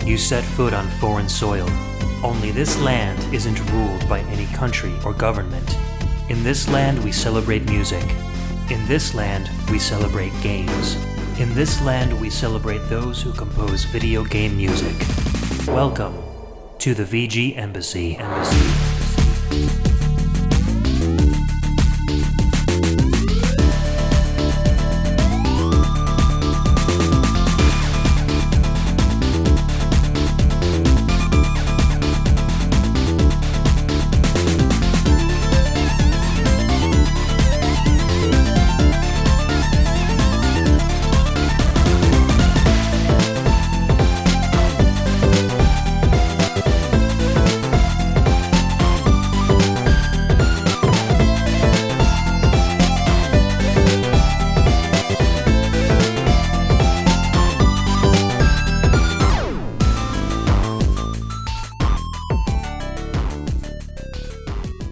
You set foot on foreign soil. Only this land isn't ruled by any country or government. In this land we celebrate music. In this land we celebrate games. In this land we celebrate those who compose video game music. Welcome to the VG Embassy.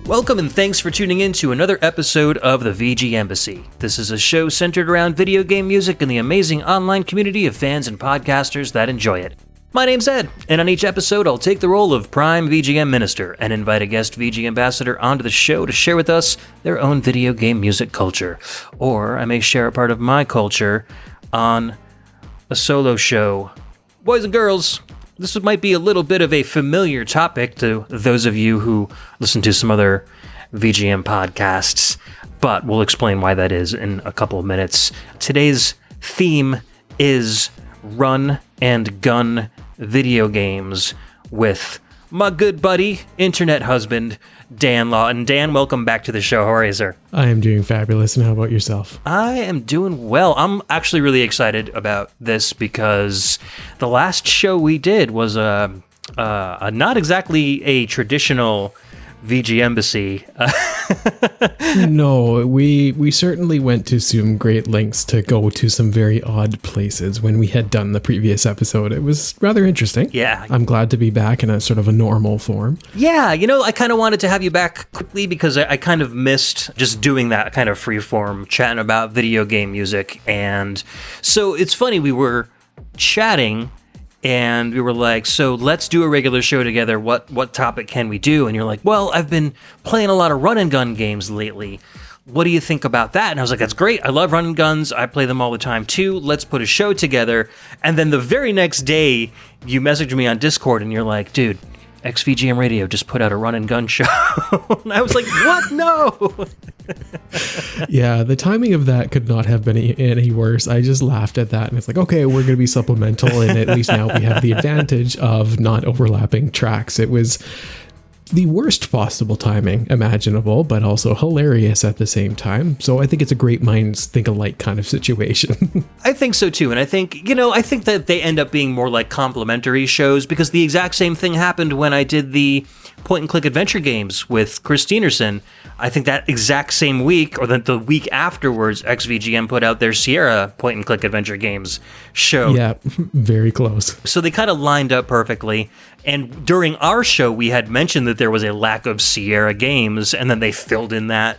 Welcome and thanks for tuning in to another episode of the VG Embassy. This is a show centered around video game music and the amazing online community of fans and podcasters that enjoy it. My name's Ed, and on each episode I'll take the role of Prime VGM Minister and invite a guest VG Ambassador onto the show to share with us their own video game music culture. Or I may share a part of my culture on a solo show. Boys and girls, this might be a little bit of a familiar topic to those of you who listen to some other VGM podcasts, but we'll explain why that is in a couple of minutes. Today's theme is run and gun video games with my good buddy, internet husband, Dan Laughton. Dan, welcome back to the show. How are you, sir? I am doing fabulous, and how about yourself? I am doing well. I'm actually really excited about this because the last show we did was a not exactly a traditional VG Embassy. No, we certainly went to some great lengths to go to some very odd places when we had done the previous episode. It was rather interesting. Yeah. I'm glad to be back in a sort of a normal form. Yeah, I kind of wanted to have you back quickly because I kind of missed just doing that kind of freeform chatting about video game music. And so it's funny, we were chatting and we were like, so let's do a regular show together. What topic can we do? And you're like, well, I've been playing a lot of run and gun games lately. What do you think about that? And I was like, that's great. I love run and guns. I play them all the time too. Let's put a show together. And then the very next day, you messaged me on Discord and you're like, dude, XVGM Radio just put out a run and gun show. And I was like, what? No. Yeah, the timing of that could not have been any worse. I just laughed at that and it's like, okay, we're going to be supplemental, and at least now we have the advantage of not overlapping tracks. It was the worst possible timing imaginable, but also hilarious at the same time. So I think it's a great minds think alike kind of situation. I think so too. And I think that they end up being more like complementary shows because the exact same thing happened when I did the point and click adventure games with Chris Steenerson. I think that exact same week, or the week afterwards, XVGM put out their Sierra point and click adventure games show. Yeah, very close. So they kind of lined up perfectly. And during our show, we had mentioned that there was a lack of Sierra games, and then they filled in that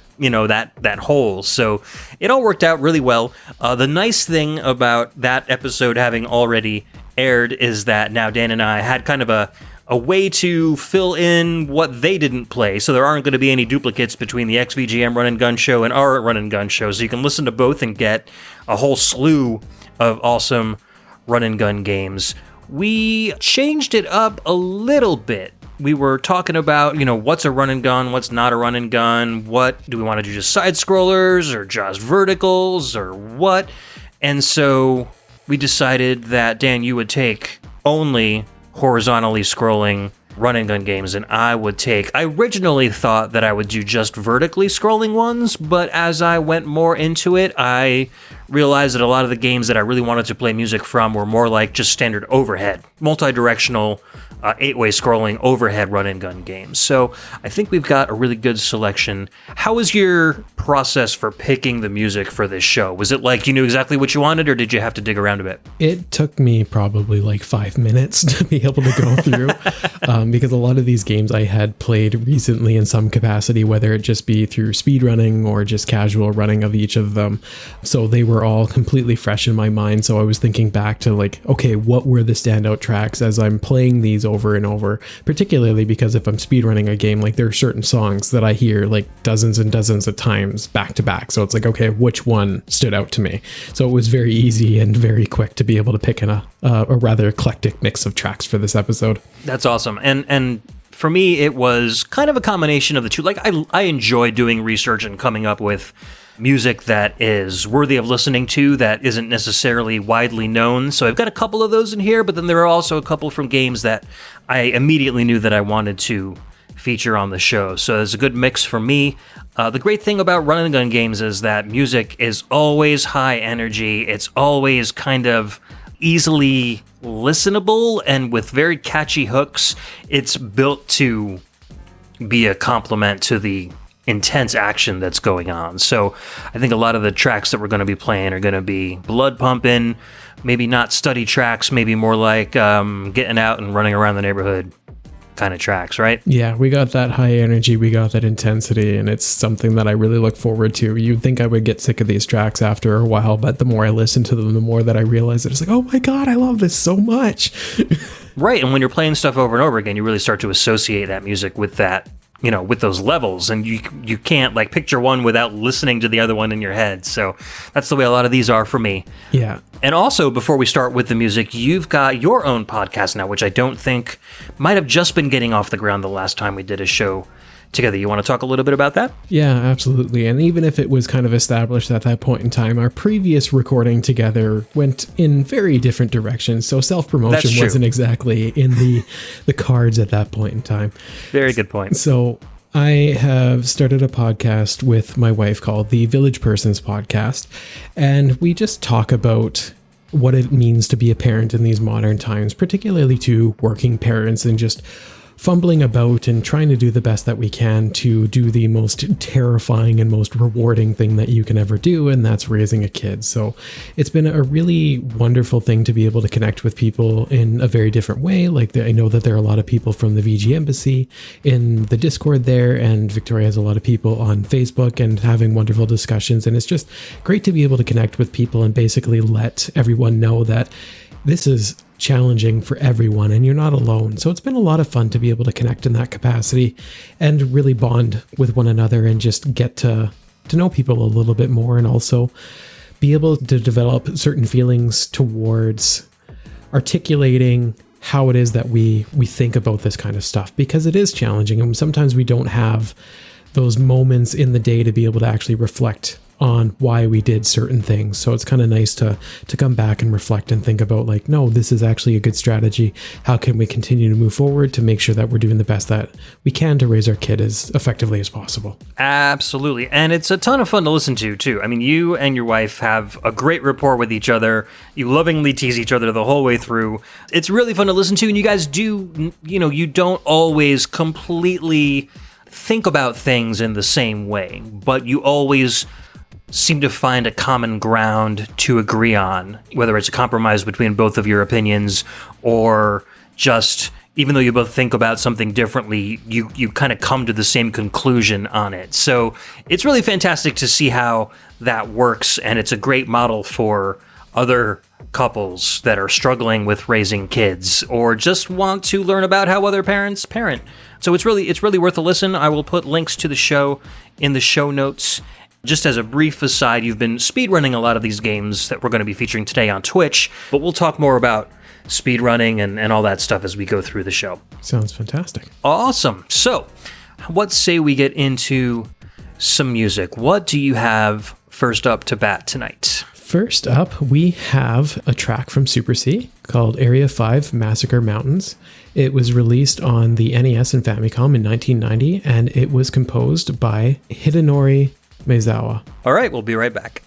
hole. So it all worked out really well. The nice thing about that episode having already aired is that now Dan and I had kind of a way to fill in what they didn't play, so there aren't going to be any duplicates between the XVGM Run and Gun show and our Run and Gun show, so you can listen to both and get a whole slew of awesome Run and Gun games. We changed it up a little bit. We were talking about, what's a run and gun, what's not a run and gun, what do we want to do, just side scrollers or just verticals or what? And so we decided that, Dan, you would take only horizontally scrolling run and gun games, and I originally thought that I would do just vertically scrolling ones, but as I went more into it, I realized that a lot of the games that I really wanted to play music from were more like just standard overhead, multi-directional, 8-way scrolling overhead run and gun games. So I think we've got a really good selection. How was your process for picking the music for this show? Was it like you knew exactly what you wanted, or did you have to dig around a bit? It took me probably like 5 minutes to be able to go through because a lot of these games I had played recently in some capacity, whether it just be through speedrunning or just casual running of each of them. So they were were all completely fresh in my mind. So I was thinking back to like, okay, what were the standout tracks as I'm playing these over and over, particularly because if I'm speedrunning a game, like there are certain songs that I hear like dozens and dozens of times back to back. So it's like, okay, which one stood out to me? So it was very easy and very quick to be able to pick a rather eclectic mix of tracks for this episode. That's awesome. And for me, it was kind of a combination of the two. Like, I enjoy doing research and coming up with music that is worthy of listening to, that isn't necessarily widely known. So I've got a couple of those in here, but then there are also a couple from games that I immediately knew that I wanted to feature on the show. So there's a good mix for me. The great thing about run and gun games is that music is always high energy. It's always kind of easily listenable and with very catchy hooks. It's built to be a complement to the intense action that's going on. So I think a lot of the tracks that we're going to be playing are going to be blood pumping, maybe not study tracks, maybe more like getting out and running around the neighborhood kind of tracks, right? Yeah, we got that high energy, we got that intensity, and it's something that I really look forward to. You'd think I would get sick of these tracks after a while, but the more I listen to them, the more that I realize that it's like, oh my god, I love this so much. Right, and when you're playing stuff over and over again, you really start to associate that music with that, you know, with those levels, and you can't like picture one without listening to the other one in your head. So that's the way a lot of these are for me. Yeah. And also, before we start with the music, you've got your own podcast now, which I don't think might have just been getting off the ground the last time we did a show together. You want to talk a little bit about that? Yeah, absolutely. And even if it was kind of established at that point in time, our previous recording together went in very different directions. So self-promotion wasn't exactly in the cards at that point in time. Very good point. So I have started a podcast with my wife called the Village Persons Podcast, and we just talk about what it means to be a parent in these modern times, particularly to working parents, and just fumbling about and trying to do the best that we can to do the most terrifying and most rewarding thing that you can ever do, and that's raising a kid. So it's been a really wonderful thing to be able to connect with people in a very different way. Like I know that there are a lot of people from the VG Embassy in the Discord there, and Victoria has a lot of people on Facebook and having wonderful discussions, and it's just great to be able to connect with people and basically let everyone know that this is challenging for everyone and you're not alone. So it's been a lot of fun to be able to connect in that capacity and really bond with one another and just get to know people a little bit more, and also be able to develop certain feelings towards articulating how it is that we think about this kind of stuff, because it is challenging and sometimes we don't have those moments in the day to be able to actually reflect on why we did certain things. So it's kind of nice to come back and reflect and think about like, no, this is actually a good strategy. How can we continue to move forward to make sure that we're doing the best that we can to raise our kid as effectively as possible? Absolutely. And it's a ton of fun to listen to too. I mean, you and your wife have a great rapport with each other. You lovingly tease each other the whole way through. It's really fun to listen to, and you guys do, you know, you don't always completely think about things in the same way, but you always seem to find a common ground to agree on, whether it's a compromise between both of your opinions or just, even though you both think about something differently, you kind of come to the same conclusion on it. So it's really fantastic to see how that works, and it's a great model for other couples that are struggling with raising kids or just want to learn about how other parents parent. So it's really worth a listen. I will put links to the show in the show notes. Just as a brief aside, you've been speedrunning a lot of these games that we're going to be featuring today on Twitch, but we'll talk more about speedrunning and all that stuff as we go through the show. Sounds fantastic. Awesome. So, what say we get into some music? What do you have first up to bat tonight? First up, we have a track from Super C called Area 5 Massacre Mountains. It was released on the NES and Famicom in 1990, and it was composed by Hidenori Maezawa. All right, we'll be right back.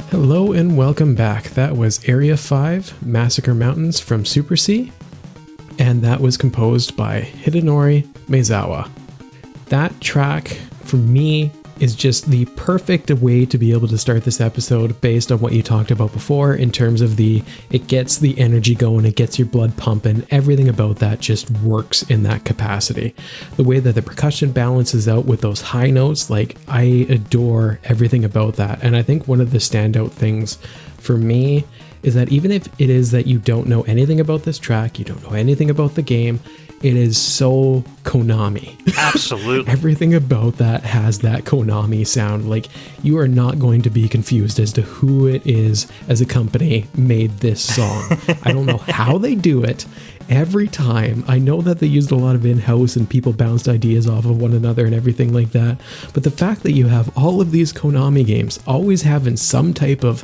Hello and welcome back. That was Area 5, Massacre Mountains from Super C, and that was composed by Hidenori Maezawa. That track, for me, is just the perfect way to be able to start this episode based on what you talked about before in terms of it gets the energy going, it gets your blood pumping, everything about that just works in that capacity. The way that the percussion balances out with those high notes, like I adore everything about that. And I think one of the standout things for me is that even if it is that you don't know anything about this track, you don't know anything about the game, it is so Konami. Absolutely. Everything about that has that Konami sound. Like, you are not going to be confused as to who it is as a company made this song. I don't know how they do it every time. I know that they used a lot of in-house and people bounced ideas off of one another and everything like that. But the fact that you have all of these Konami games always having some type of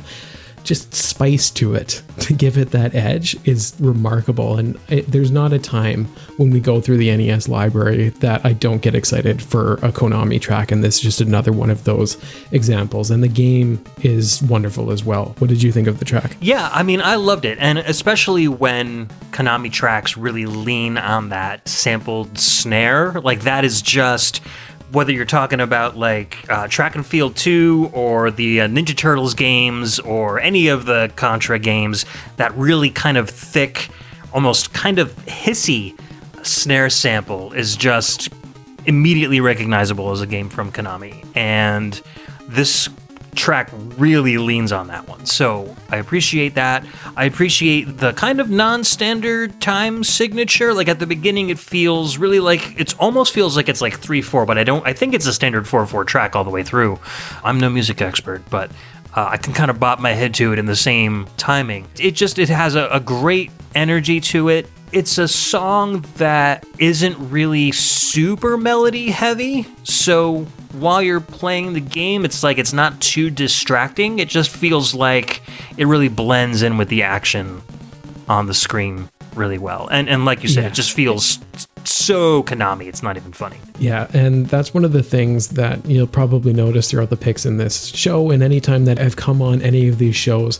just spice to it to give it that edge is remarkable. And there's not a time when we go through the NES library that I don't get excited for a Konami track, and this is just another one of those examples. And the game is wonderful as well. What did you think of the track? Yeah, I mean, I loved it, and especially when Konami tracks really lean on that sampled snare. Like, that is just... whether you're talking about like Track and Field 2 or the Ninja Turtles games or any of the Contra games, that really kind of thick, almost kind of hissy snare sample is just immediately recognizable as a game from Konami. And this track really leans on that one. So I appreciate that. I appreciate the kind of non-standard time signature. Like at the beginning, it feels really like, it almost feels like it's like 3/4, but I think it's a standard 4/4 track all the way through. I'm no music expert, but I can kind of bop my head to it in the same timing. It has a great energy to it. It's a song that isn't really super melody heavy, so while you're playing the game, it's like it's not too distracting. It just feels like it really blends in with the action on the screen really well. And like you said, It just feels so Konami, it's not even funny. Yeah, and that's one of the things that you'll probably notice throughout the picks in this show, and anytime that I've come on any of these shows,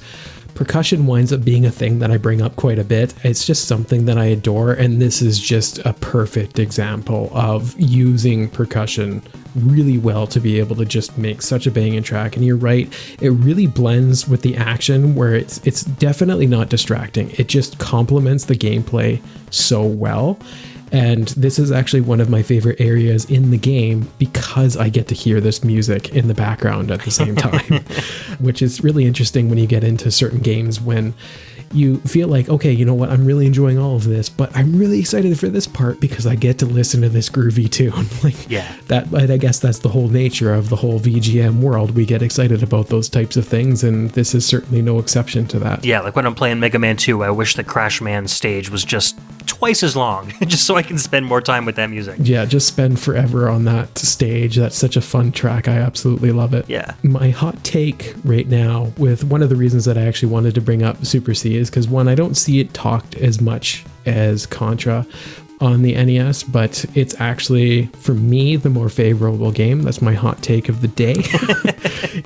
percussion winds up being a thing that I bring up quite a bit. It's just something that I adore, and this is just a perfect example of using percussion really well to be able to just make such a banging track. And you're right, it really blends with the action where it's definitely not distracting. It just complements the gameplay so well. And this is actually one of my favorite areas in the game because I get to hear this music in the background at the same time, which is really interesting when you get into certain games when you feel like, okay, you know what, I'm really enjoying all of this, but I'm really excited for this part because I get to listen to this groovy tune. I guess that's the whole nature of the whole VGM world. We get excited about those types of things, and this is certainly no exception to that. Yeah, like when I'm playing Mega Man 2, I wish the Crash Man stage was just twice as long, just so I can spend more time with that music. Yeah, just spend forever on that stage. That's such a fun track. I absolutely love it. Yeah. My hot take right now, with one of the reasons that I actually wanted to bring up Super C, is because one, I don't see it talked as much as Contra on the NES, but it's actually, for me, the more favorable game. That's my hot take of the day,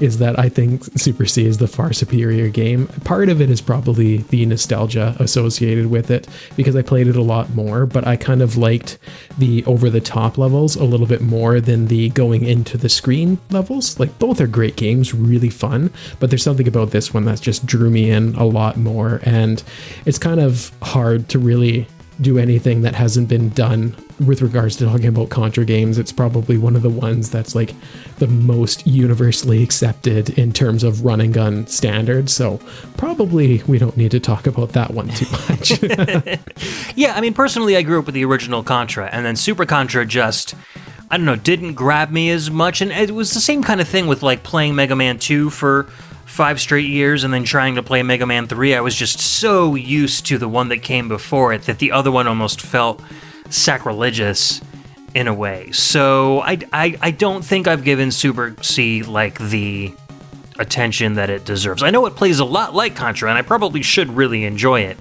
is that I think Super C is the far superior game. Part of it is probably the nostalgia associated with it, because I played it a lot more, but I kind of liked the over-the-top levels a little bit more than the going into the screen levels. Like, both are great games, really fun, but there's something about this one that just drew me in a lot more, and it's kind of hard to really do anything that hasn't been done with regards to talking about Contra games. It's probably one of the ones that's like the most universally accepted in terms of run and gun standards. So probably we don't need to talk about that one too much. Yeah, I mean, personally, I grew up with the original Contra, and then Super Contra just, I don't know, didn't grab me as much. And it was the same kind of thing with like playing Mega Man 2 for 5 straight years and then trying to play Mega Man 3. I was just so used to the one that came before it that the other one almost felt sacrilegious in a way. So I don't think I've given Super C like the attention that it deserves. I know it plays a lot like Contra, and I probably should really enjoy it,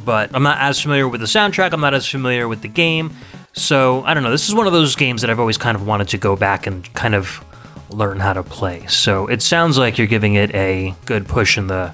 but I'm not as familiar with the soundtrack, I'm not as familiar with the game, so I don't know. This is one of those games that I've always kind of wanted to go back and kind of learn how to play. So it sounds like you're giving it a good push in the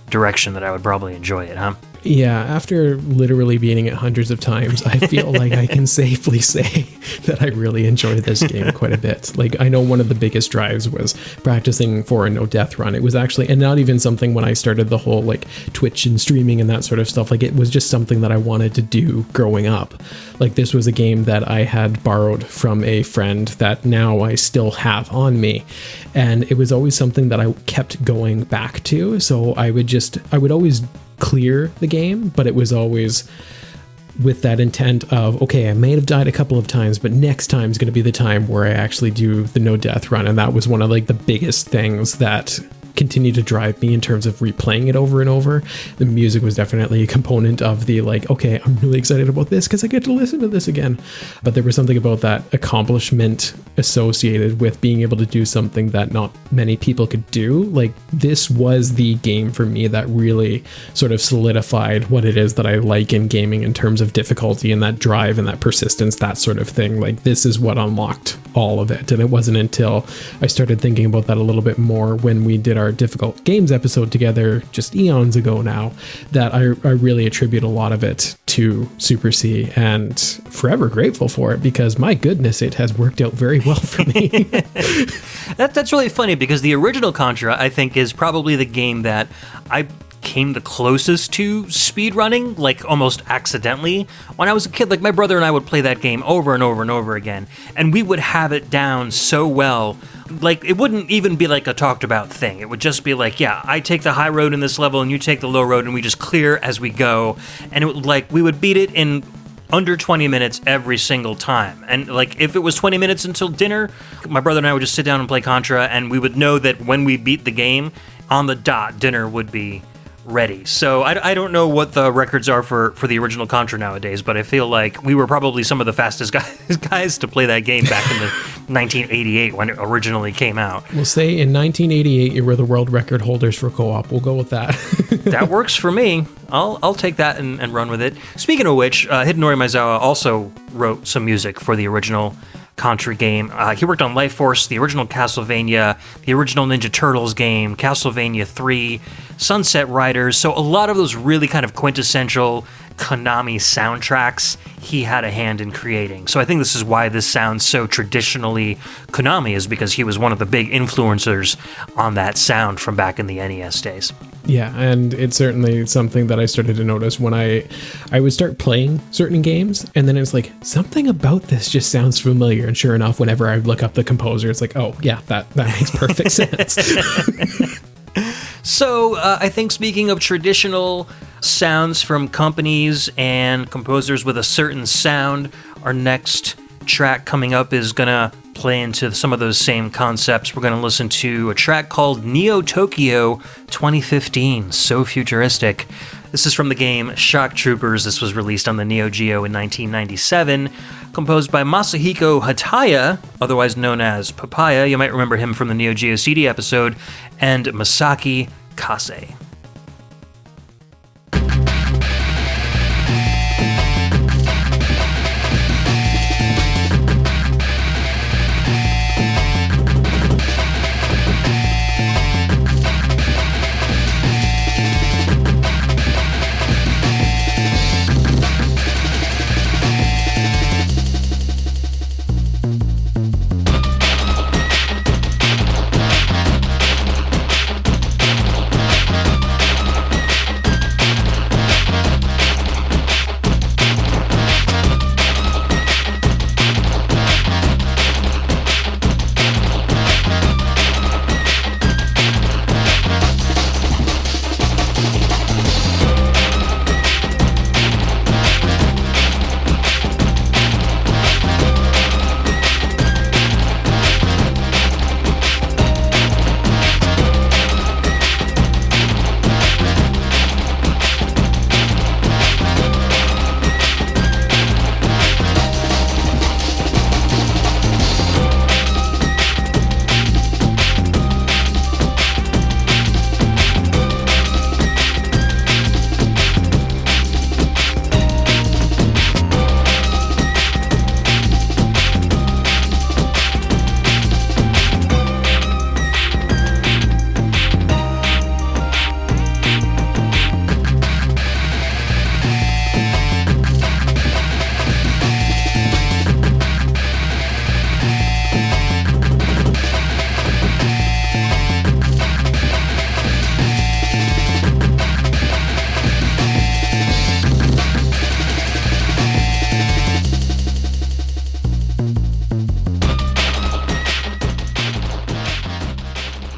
direction that I would probably enjoy it, huh? Yeah, after literally beating it hundreds of times, I feel like I can safely say that I really enjoyed this game quite a bit. Like, I know one of the biggest drives was practicing for a no-death run. It was actually, and not even something when I started the whole, like, Twitch and streaming and that sort of stuff. Like, it was just something that I wanted to do growing up. Like, this was a game that I had borrowed from a friend that now I still have on me. And it was always something that I kept going back to. So I would always clear the game, but it was always with that intent of, okay, I may have died a couple of times, but next time is going to be the time where I actually do the no death run. And that was one of like the biggest things that continue to drive me in terms of replaying it over and over. The music was definitely a component of the like, okay, I'm really excited about this because I get to listen to this again. But there was something about that accomplishment associated with being able to do something that not many people could do. Like, this was the game for me that really sort of solidified what it is that I like in gaming in terms of difficulty and that drive and that persistence, that sort of thing. Like, this is what unlocked all of it. And it wasn't until I started thinking about that a little bit more when we did our difficult games episode together just eons ago now, that I really attribute a lot of it to Super C, and forever grateful for it because my goodness, it has worked out very well for me. That's really funny because the original Contra, I think, is probably the game that I came the closest to speedrunning, like almost accidentally. When I was a kid, like my brother and I would play that game over and over and over again, and we would have it down so well. Like, it wouldn't even be like a talked about thing. It would just be like, yeah, I take the high road in this level and you take the low road, and we just clear as we go. And it would, like, we would beat it in under 20 minutes every single time. And like, if it was 20 minutes until dinner, my brother and I would just sit down and play Contra, and we would know that when we beat the game, on the dot, dinner would be ready. So I don't know what the records are for the original Contra nowadays, but I feel like we were probably some of the fastest guys to play that game back in the 1988 when it originally came out. We'll say in 1988 you were the world record holders for co-op. We'll go with that. That works for me. I'll take that and run with it. Speaking of which, Hidenori Maezawa also wrote some music for the original Contra game. He worked on Life Force, the original Castlevania, the original Ninja Turtles game, Castlevania 3, Sunset Riders. So a lot of those really kind of quintessential Konami soundtracks he had a hand in creating. So I think this is why this sounds so traditionally Konami, is because he was one of the big influencers on that sound from back in the NES days. Yeah, and it's certainly something that I started to notice when I would start playing certain games, and then it's like, something about this just sounds familiar. And sure enough, whenever I look up the composer, it's like, oh yeah, that makes perfect sense. So I think, speaking of traditional sounds from companies and composers with a certain sound, our next track coming up is gonna play into some of those same concepts. We're going to listen to a track called Neo Tokyo 2015, so futuristic. This is from the game Shock Troopers. This was released on the Neo Geo in 1997, composed by Masahiko Hataya, otherwise known as Papaya. You might remember him from the Neo Geo CD episode, and Masaki Kase.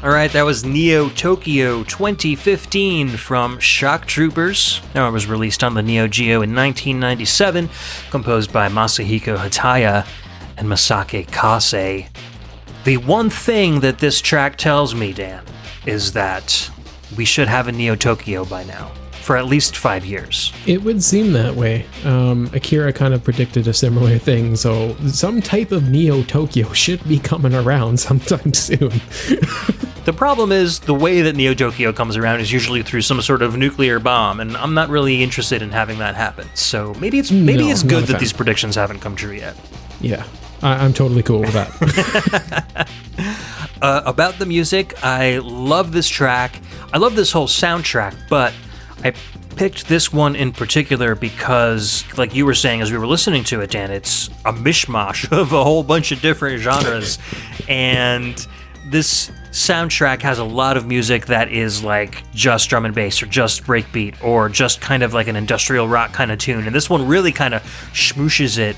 All right, that was Neo Tokyo 2015 from Shock Troopers. Now, it was released on the Neo Geo in 1997, composed by Masahiko Hataya and Masake Kase. The one thing that this track tells me, Dan, is that we should have a Neo Tokyo by now, for at least 5 years. It would seem that way. Akira kind of predicted a similar thing, so some type of Neo Tokyo should be coming around sometime soon. The problem is the way that Neo Tokyo comes around is usually through some sort of nuclear bomb, and I'm not really interested in having that happen. So maybe it's good that these predictions haven't come true yet. Yeah, I'm totally cool with that. About the music, I love this track. I love this whole soundtrack, but I picked this one in particular because, like you were saying as we were listening to it, Dan, it's a mishmash of a whole bunch of different genres, and this soundtrack has a lot of music that is like just drum and bass or just breakbeat or just kind of like an industrial rock kind of tune, and this one really kind of schmooshes it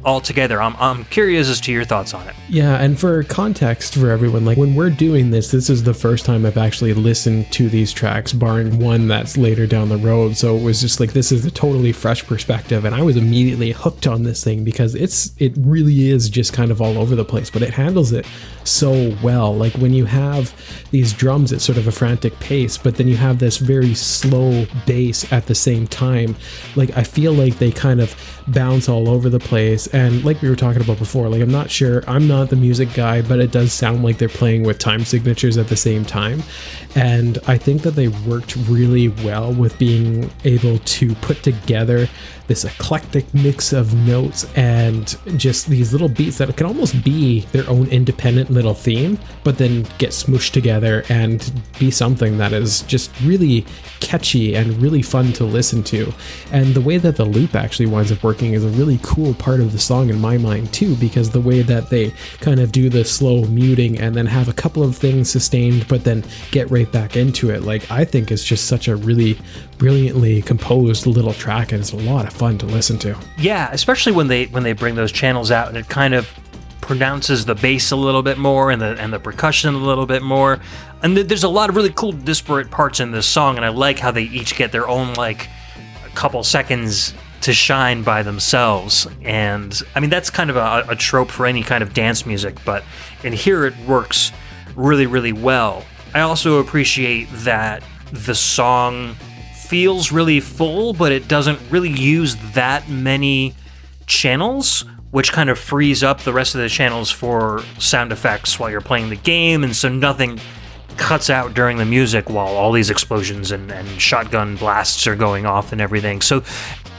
all together. I'm curious as to your thoughts on it. Yeah, and for context for everyone, like when we're doing this is the first time I've actually listened to these tracks, barring one that's later down the road. So it was just like, this is a totally fresh perspective, and I was immediately hooked on this thing because it really is just kind of all over the place, but it handles it so well. Like when you have these drums at sort of a frantic pace, but then you have this very slow bass at the same time. Like I feel like they kind of bounce all over the place. And like we were talking about before, like I'm not the music guy, but it does sound like they're playing with time signatures at the same time. And I think that they worked really well with being able to put together this eclectic mix of notes and just these little beats that can almost be their own independent little theme, but then get smooshed together and be something that is just really catchy and really fun to listen to. And the way that the loop actually winds up working is a really cool part of the song in my mind too, because the way that they kind of do the slow muting and then have a couple of things sustained but then get right back into it, like I think it's just such a really brilliantly composed little track, and it's a lot of fun to listen to. Yeah, especially when they bring those channels out and it kind of pronounces the bass a little bit more and the percussion a little bit more. And there's a lot of really cool disparate parts in this song, and I like how they each get their own like a couple seconds to shine by themselves. And I mean, that's kind of a trope for any kind of dance music, but in here it works really, really well. I also appreciate that the song feels really full, but it doesn't really use that many channels, which kind of frees up the rest of the channels for sound effects while you're playing the game, and so nothing cuts out during the music while all these explosions and shotgun blasts are going off and everything. So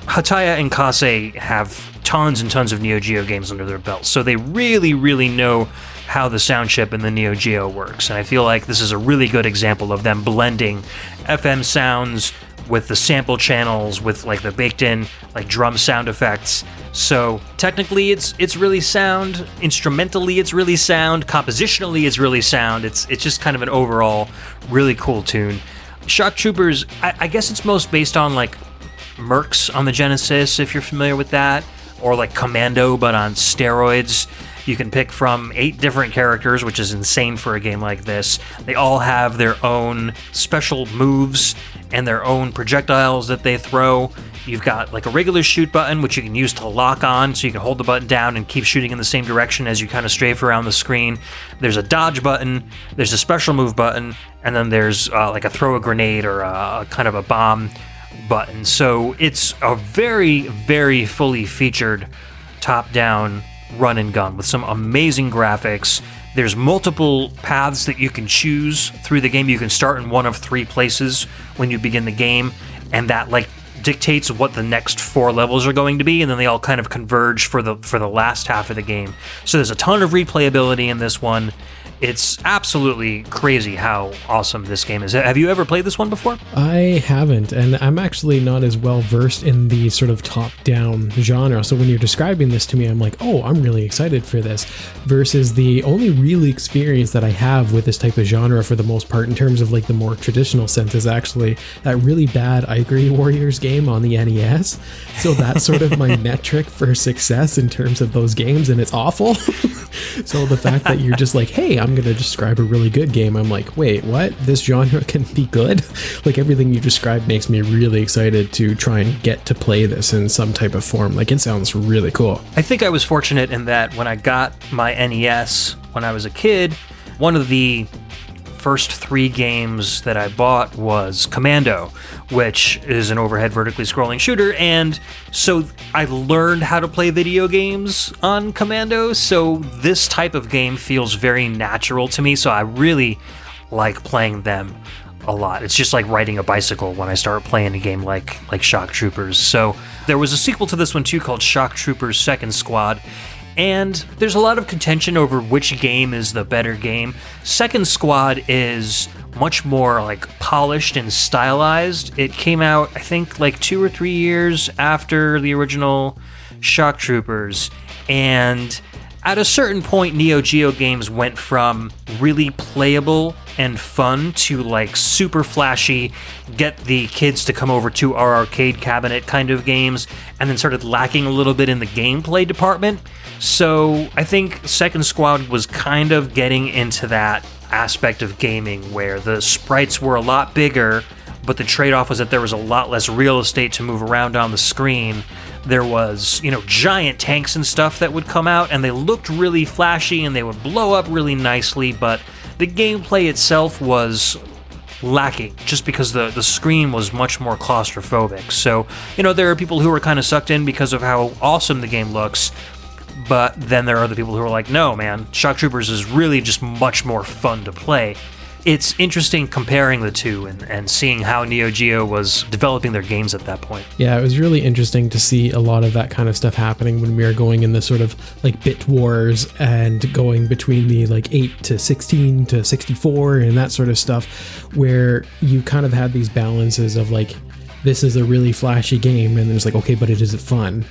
Hataya and Kase have tons and tons of Neo Geo games under their belt, so they really, really know how the sound chip in the Neo Geo works, and I feel like this is a really good example of them blending FM sounds with the sample channels, with like the baked in like drum sound effects. So technically it's really sound, instrumentally it's really sound, compositionally it's really sound. It's just kind of an overall really cool tune. Shock Troopers, I guess it's most based on like Mercs on the Genesis, if you're familiar with that, or like Commando but on steroids. You can pick from 8 different characters, which is insane for a game like this. They all have their own special moves and their own projectiles that they throw. You've got like a regular shoot button, which you can use to lock on, so you can hold the button down and keep shooting in the same direction as you kind of strafe around the screen. There's a dodge button, there's a special move button, and then there's like a throw a grenade or a kind of a bomb button. So it's a very, very fully featured top-down run and gun with some amazing graphics. There's multiple paths that you can choose through the game. You can start in one of 3 places when you begin the game, and that like dictates what the next 4 levels are going to be, and then they all kind of converge for the last half of the game. So there's a ton of replayability in this one. It's absolutely crazy how awesome this game is. Have you ever played this one before? I haven't, and I'm actually not as well versed in the sort of top-down genre. So when you're describing this to me, I'm like, oh, I'm really excited for this. Versus the only real experience that I have with this type of genre for the most part, in terms of like the more traditional sense, is actually that really bad Ivory Warriors game on the NES. So that's sort of my metric for success in terms of those games, and it's awful. So the fact that you're just like, hey, hey, I'm going to describe a really good game. I'm like, wait, what? This genre can be good? Like, everything you described makes me really excited to try and get to play this in some type of form. Like, it sounds really cool. I think I was fortunate in that when I got my NES when I was a kid, one of the first 3 games that I bought was Commando, which is an overhead vertically scrolling shooter, and so I learned how to play video games on Commando, so this type of game feels very natural to me, so I really like playing them a lot. It's just like riding a bicycle when I start playing a game like Shock Troopers. So there was a sequel to this one too called Shock Troopers Second Squad, and there's a lot of contention over which game is the better game. Second Squad is much more like polished and stylized. It came out, I think, like 2 or 3 years after the original Shock Troopers, and at a certain point, Neo Geo games went from really playable and fun to like super flashy, get the kids to come over to our arcade cabinet kind of games, and then started lacking a little bit in the gameplay department. So I think Second Squad was kind of getting into that aspect of gaming where the sprites were a lot bigger, but the trade-off was that there was a lot less real estate to move around on the screen. There was, giant tanks and stuff that would come out, and they looked really flashy, and they would blow up really nicely, but the gameplay itself was lacking, just because the screen was much more claustrophobic. So, there are people who are kind of sucked in because of how awesome the game looks, but then there are other people who are like, no, man, Shock Troopers is really just much more fun to play. It's interesting comparing the two and seeing how Neo Geo was developing their games at that point. Yeah, it was really interesting to see a lot of that kind of stuff happening when we were going in the sort of like bit wars and going between the like 8 to 16 to 64 and that sort of stuff, where you kind of had these balances of like, this is a really flashy game, and there's like, okay, but is it fun?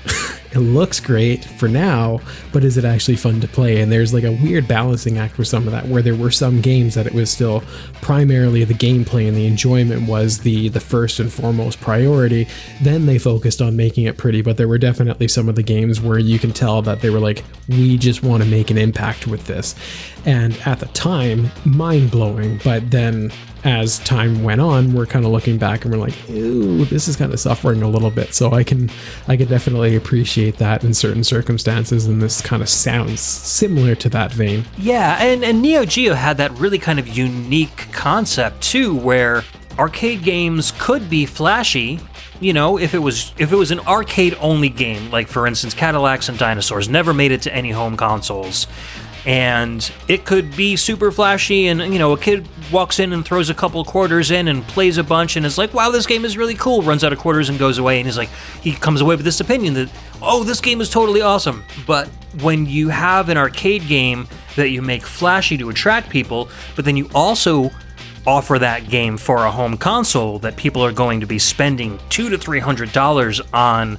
It looks great for now, but is it actually fun to play? And there's like a weird balancing act with some of that, where there were some games that it was still primarily the gameplay and the enjoyment was the first and foremost priority. Then they focused on making it pretty, but there were definitely some of the games where you can tell that they were like, we just want to make an impact with this. And at the time, mind-blowing, but then as time went on, we're kind of looking back and we're like, ew, this is kind of suffering a little bit. So I can definitely appreciate that in certain circumstances, and this kind of sounds similar to that vein. Yeah, and Neo Geo had that really kind of unique concept too, where arcade games could be flashy. If it was an arcade only game, like for instance Cadillacs and Dinosaurs never made it to any home consoles. And it could be super flashy, and a kid walks in and throws a couple quarters in and plays a bunch and is like, wow, this game is really cool, runs out of quarters and goes away, and he comes away with this opinion that, oh, this game is totally awesome. But when you have an arcade game that you make flashy to attract people, but then you also offer that game for a home console that people are going to be spending $200 to $300 on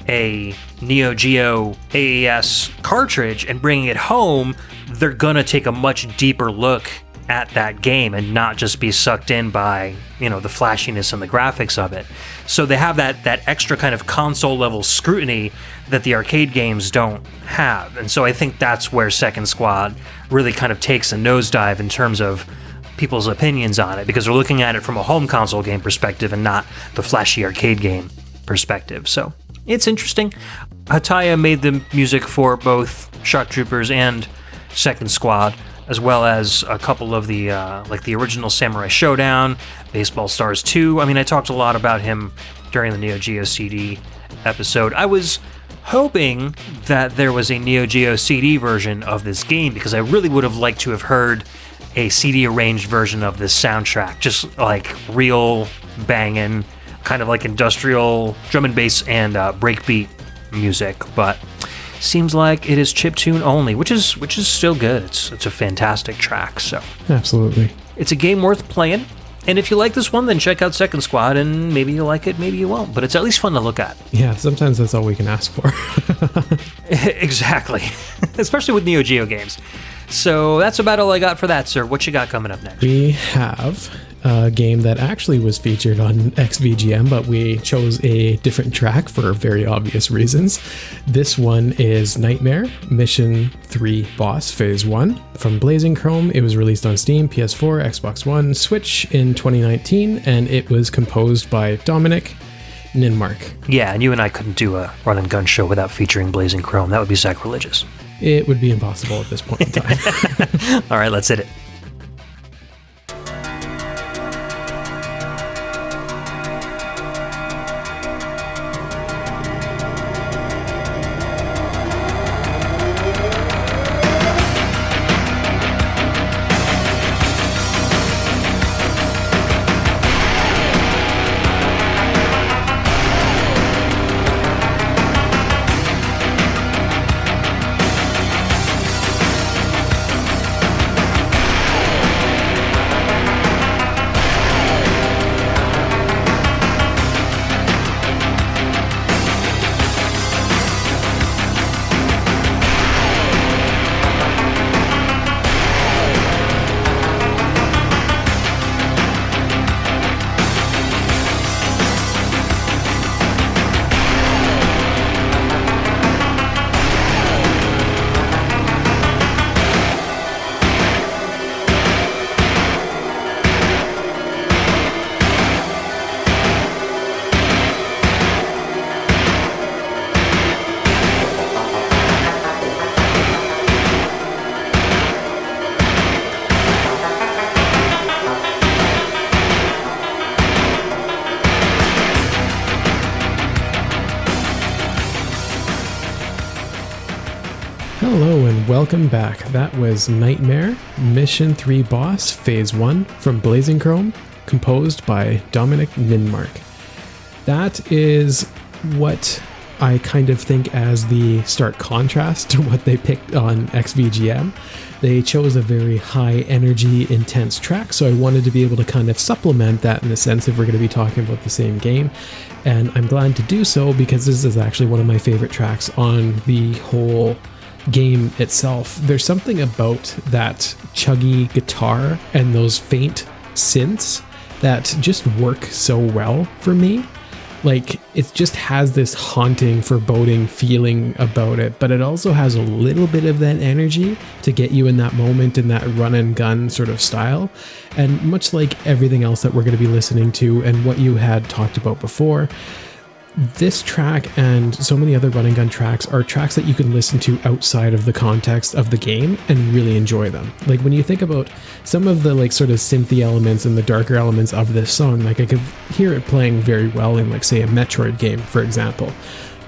a Neo Geo AES cartridge and bringing it home, they're gonna take a much deeper look at that game and not just be sucked in by the flashiness and the graphics of it. So they have that extra kind of console level scrutiny that the arcade games don't have. And so I think that's where Second Squad really kind of takes a nosedive in terms of people's opinions on it, because they're looking at it from a home console game perspective and not the flashy arcade game perspective. So it's interesting. Hataya made the music for both Shock Troopers and Second Squad, as well as a couple of the the original Samurai Showdown, Baseball Stars 2. I mean, I talked a lot about him during the Neo Geo CD episode. I was hoping that there was a Neo Geo CD version of this game, because I really would have liked to have heard a CD arranged version of this soundtrack, just like real banging, kind of like industrial drum and bass and breakbeat music, but seems like it is chiptune only, which is still good. It's a fantastic track. So absolutely, it's a game worth playing. And if you like this one, then check out Second Squad, and maybe you'll like it, maybe you won't. But it's at least fun to look at. Yeah, sometimes that's all we can ask for. Exactly, especially with Neo Geo games. So that's about all I got for that, sir. What you got coming up next? We have a game that actually was featured on XVGM, but we chose a different track for very obvious reasons. This one is Nightmare, Mission 3 Boss, Phase 1 from Blazing Chrome. It was released on Steam, PS4, Xbox One, Switch in 2019, and it was composed by Dominic Ninmark. Yeah, and you and I couldn't do a run and gun show without featuring Blazing Chrome. That would be sacrilegious. It would be impossible at this point in time. All right, let's hit it. Hello and welcome back. That was Nightmare, Mission 3 Boss, Phase 1 from Blazing Chrome, composed by Dominic Ninmark. That is what I kind of think as the stark contrast to what they picked on XVGM. They chose a very high energy, intense track, so I wanted to be able to kind of supplement that in the sense if we're going to be talking about the same game. And I'm glad to do so because this is actually one of my favorite tracks on the whole game itself. There's something about that chuggy guitar and those faint synths that just work so well for me. Like, it just has this haunting, foreboding feeling about it, but it also has a little bit of that energy to get you in that moment in that run and gun sort of style. And much like everything else that we're going to be listening to and what you had talked about before, this track and so many other run and gun tracks are tracks that you can listen to outside of the context of the game and really enjoy them. Like, when you think about some of the like sort of synthy elements and the darker elements of this song, like I could hear it playing very well in like say a Metroid game, for example.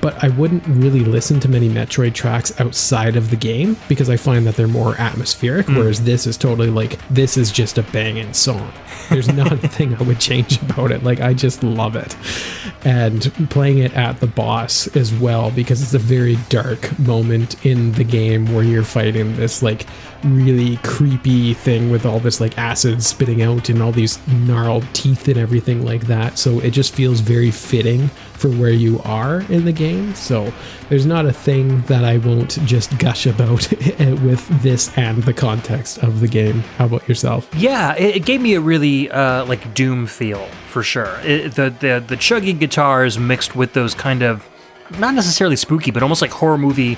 But I wouldn't really listen to many Metroid tracks outside of the game because I find that they're more atmospheric, whereas this is totally like, this is just a banging song. There's not a thing I would change about it. Like, I just love it. And playing it at the boss as well, because it's a very dark moment in the game where you're fighting this like really creepy thing with all this like acid spitting out and all these gnarled teeth and everything like that. So it just feels very fitting for where you are in the game. So there's not a thing that I won't just gush about with this and the context of the game. How about yourself? Yeah, it gave me a really like Doom feel for sure. The chuggy guitars mixed with those kind of not necessarily spooky, but almost like horror movie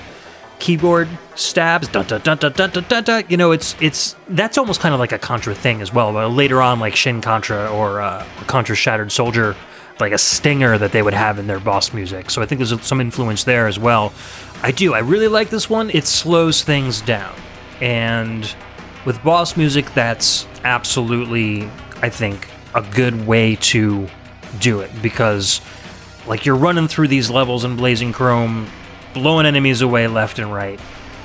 keyboard stabs. Dun, dun, dun, dun, dun, dun, dun, dun. You know, it's that's almost kind of like a Contra thing as well. But later on, like Shin Contra or Contra Shattered Soldier, like a stinger that they would have in their boss music. So I think there's some influence there as well. I really like this one. It slows things down. And with boss music, that's absolutely, I think, a good way to do it. Because, like, you're running through these levels in Blazing Chrome, blowing enemies away left and right.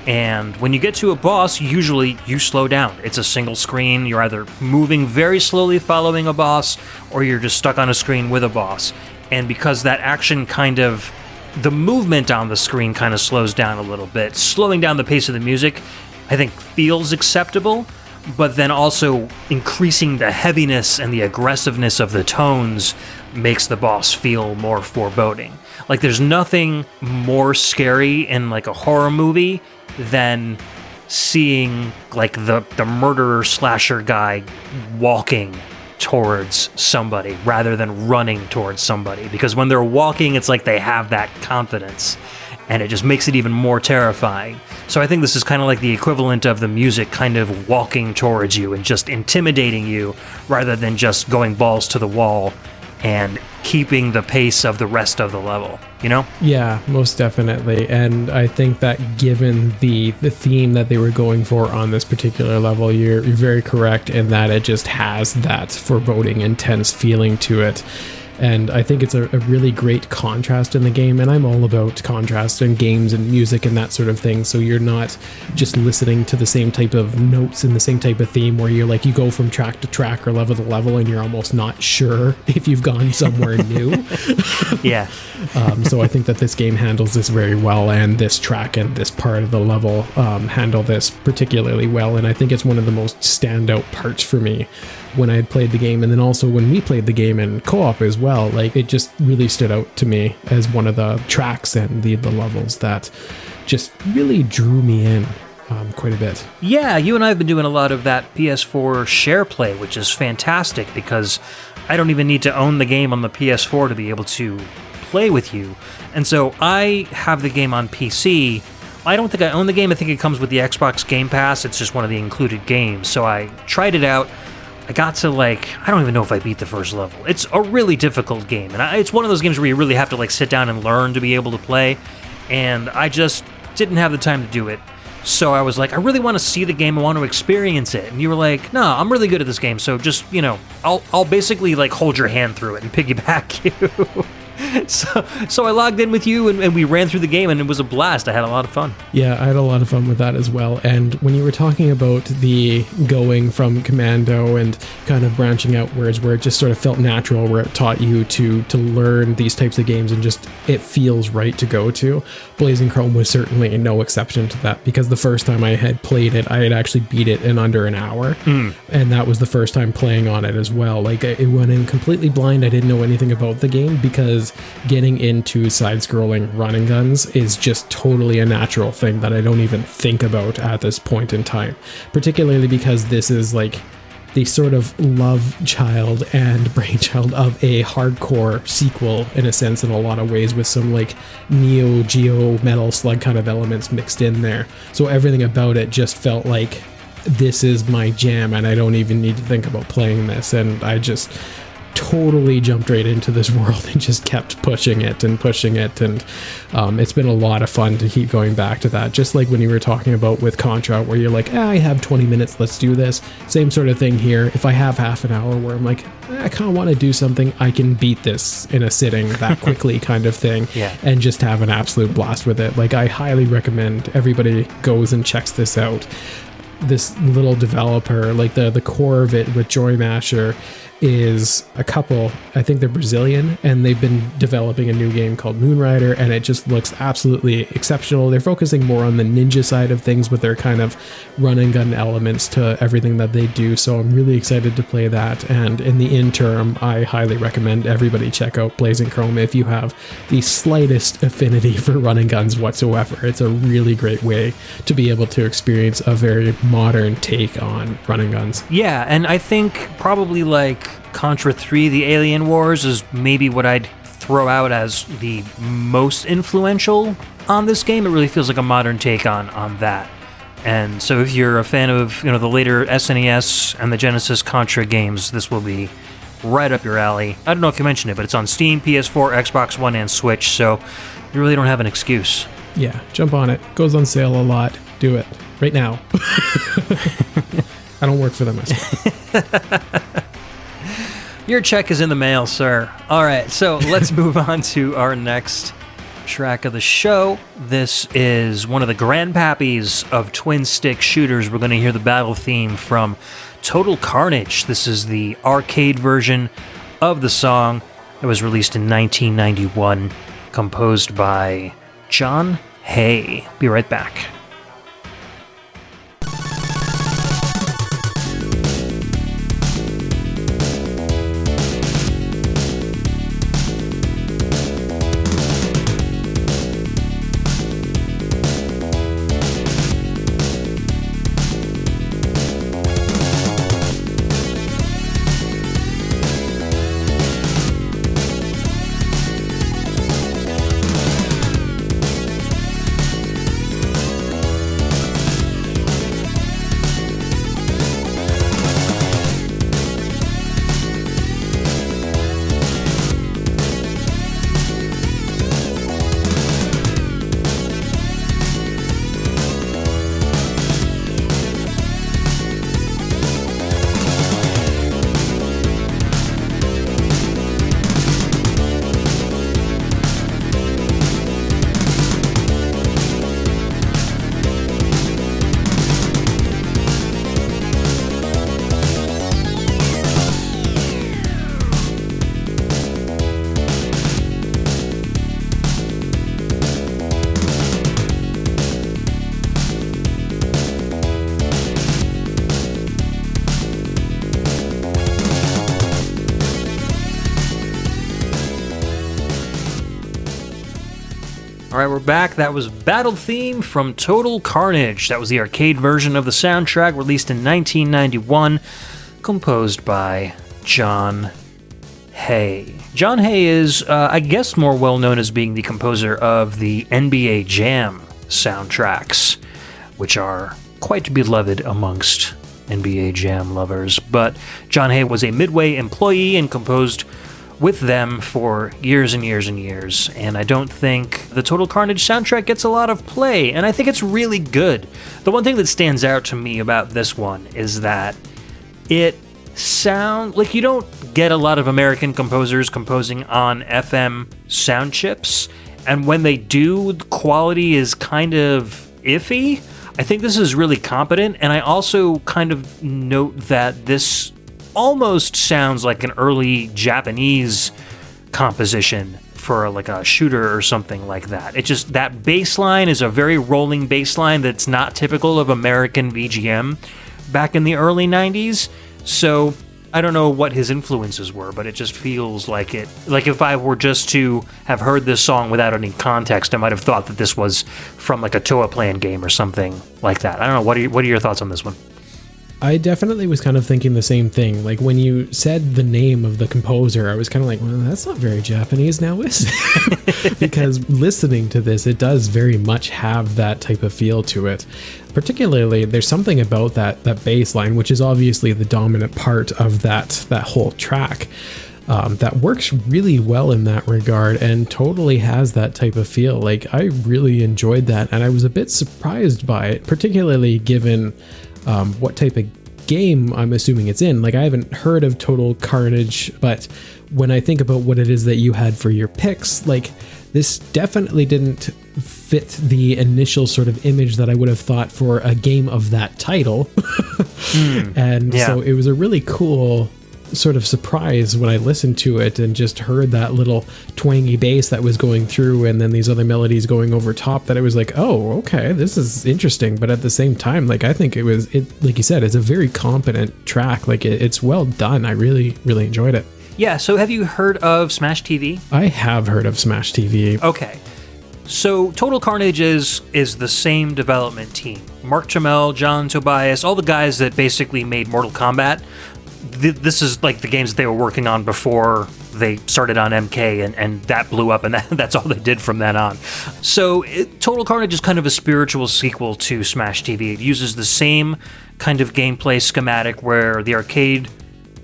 And when you get to a boss, usually you slow down. It's a single screen. You're either moving very slowly following a boss, or you're just stuck on a screen with a boss. And because that action kind of, the movement on the screen kind of slows down a little bit, slowing down the pace of the music, I think feels acceptable, but then also increasing the heaviness and the aggressiveness of the tones makes the boss feel more foreboding. Like, there's nothing more scary in like a horror movie than seeing like the murderer slasher guy walking towards somebody rather than running towards somebody, because when they're walking, it's like they have that confidence, and it just makes it even more terrifying. So I think this is kind of like the equivalent of the music kind of walking towards you and just intimidating you rather than just going balls to the wall and keeping the pace of the rest of the level, you know? Yeah, most definitely. And I think that given the theme that they were going for on this particular level, you're very correct in that it just has that foreboding, intense feeling to it. And I think it's a really great contrast in the game, and I'm all about contrast in games and music and that sort of thing, so you're not just listening to the same type of notes and the same type of theme where you're like, you go from track to track or level to level and you're almost not sure if you've gone somewhere new. Yeah. So I think that this game handles this very well, and this track and this part of the level handle this particularly well, and I think it's one of the most standout parts for me when I had played the game, and then also when we played the game in co-op as well. Like, it just really stood out to me as one of the tracks and the levels that just really drew me in quite a bit. Yeah, you and I have been doing a lot of that PS4 share play, which is fantastic because I don't even need to own the game on the PS4 to be able to play with you. And so I have the game on PC. I don't think I own the game. I think it comes with the Xbox Game Pass. It's just one of the included games. So I tried it out. I got to, like, I don't even know if I beat the first level. It's a really difficult game, and it's one of those games where you really have to, like, sit down and learn to be able to play, and I just didn't have the time to do it. So I was like, I really want to see the game, I want to experience it. And you were like, no, I'm really good at this game, so just, you know, I'll basically, like, hold your hand through it and piggyback you. So I logged in with you and we ran through the game, and it was a blast. I had a lot of fun. Yeah, I had a lot of fun with that as well. And when you were talking about the going from commando and kind of branching outwards, where it just sort of felt natural, where it taught you to learn these types of games and just it feels right to go to, Blazing Chrome was certainly no exception to that, because the first time I had played it, I had actually beat it in under an hour. And that was the first time playing on it as well. Like, it went in completely blind. I didn't know anything about the game, because getting into side-scrolling running guns is just totally a natural thing that I don't even think about at this point in time, particularly because this is like the sort of love child and brainchild of a hardcore sequel, in a sense, in a lot of ways, with some like Neo Geo Metal Slug kind of elements mixed in there. So everything about it just felt like, this is my jam and I don't even need to think about playing this. And I just totally jumped right into this world and just kept pushing it, and it's been a lot of fun to keep going back to that. Just like when you were talking about with Contra, where you're like, I have 20 minutes, let's do this. Same sort of thing here. If I have half an hour where I'm like, I kind of want to do something, I can beat this in a sitting that quickly kind of thing. Yeah. And just have an absolute blast with it. Like, I highly recommend everybody goes and checks this out. This little developer, like the core of it with Joy Masher, is a couple, I think they're Brazilian, and they've been developing a new game called Moonrider, and it just looks absolutely exceptional. They're focusing more on the ninja side of things with their kind of run and gun elements to everything that they do, so I'm really excited to play that. And in the interim, I highly recommend everybody check out Blazing Chrome if you have the slightest affinity for running guns whatsoever. It's a really great way to be able to experience a very modern take on running guns. Yeah, and I think probably like Contra 3, The Alien Wars, is maybe what I'd throw out as the most influential on this game. It really feels like a modern take on that. And so if you're a fan of, you know, the later SNES and the Genesis Contra games, this will be right up your alley. I don't know if you mentioned it, but it's on Steam, PS4, Xbox One, and Switch, so you really don't have an excuse. Yeah, jump on it. Goes on sale a lot. Do it. Right now. I don't work for them myself. Your check is in the mail, sir. All right, so let's move on to our next track of the show. This is one of the grandpappies of twin-stick shooters. We're going to hear the battle theme from Total Carnage. This is the arcade version of the song. It was released in 1991, composed by John Hay. Be right back. All right, we're back. That was Battle Theme from Total Carnage. That was the arcade version of the soundtrack, released in 1991, composed by John Hay. John Hay is, I guess, more well known as being the composer of the NBA Jam soundtracks, which are quite beloved amongst NBA Jam lovers. But John Hay was a Midway employee and composed with them for years and years and years, and I don't think the Total Carnage soundtrack gets a lot of play, and I think it's really good. The one thing that stands out to me about this one is that it sounds like you don't get a lot of American composers composing on FM sound chips, and when they do, the quality is kind of iffy. I think this is really competent, and I also kind of note that this almost sounds like an early Japanese composition for like a shooter or something like that. It just, that bass line is a very rolling bass line that's not typical of American VGM back in the early 90s. So I don't know what his influences were, but it just feels like it, like if I were just to have heard this song without any context, I might have thought that this was from like a Toa playing game or something like that. I don't know. What are your thoughts on this one? I definitely was kind of thinking the same thing. Like when you said the name of the composer, I was kind of like, well, that's not very Japanese now, is it? Because listening to this, it does very much have that type of feel to it. Particularly, there's something about that bass line, which is obviously the dominant part of that whole track, that works really well in that regard and totally has that type of feel. Like I really enjoyed that, and I was a bit surprised by it, particularly given what type of game I'm assuming it's in. Like I haven't heard of Total Carnage, but when I think about what it is that you had for your picks, like this definitely didn't fit the initial sort of image that I would have thought for a game of that title. So it was a really cool sort of surprise when I listened to it and just heard that little twangy bass that was going through and then these other melodies going over top, that it was like, oh, okay, this is interesting. But at the same time, like I think it like you said, it's a very competent track. Like it's well done. I really, really enjoyed it. Yeah, so have you heard of Smash TV? I have heard of Smash TV. Okay. So Total Carnage is the same development team. Mark Chamel, John Tobias, all the guys that basically made Mortal Kombat. This is like the games that they were working on before they started on MK, and that blew up, and that's all they did from then on. So Total Carnage is kind of a spiritual sequel to Smash TV. It uses the same kind of gameplay schematic where the arcade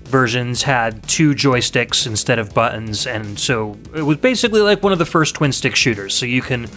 versions had 2 joysticks instead of buttons, and so it was basically like one of the first twin-stick shooters. So you can,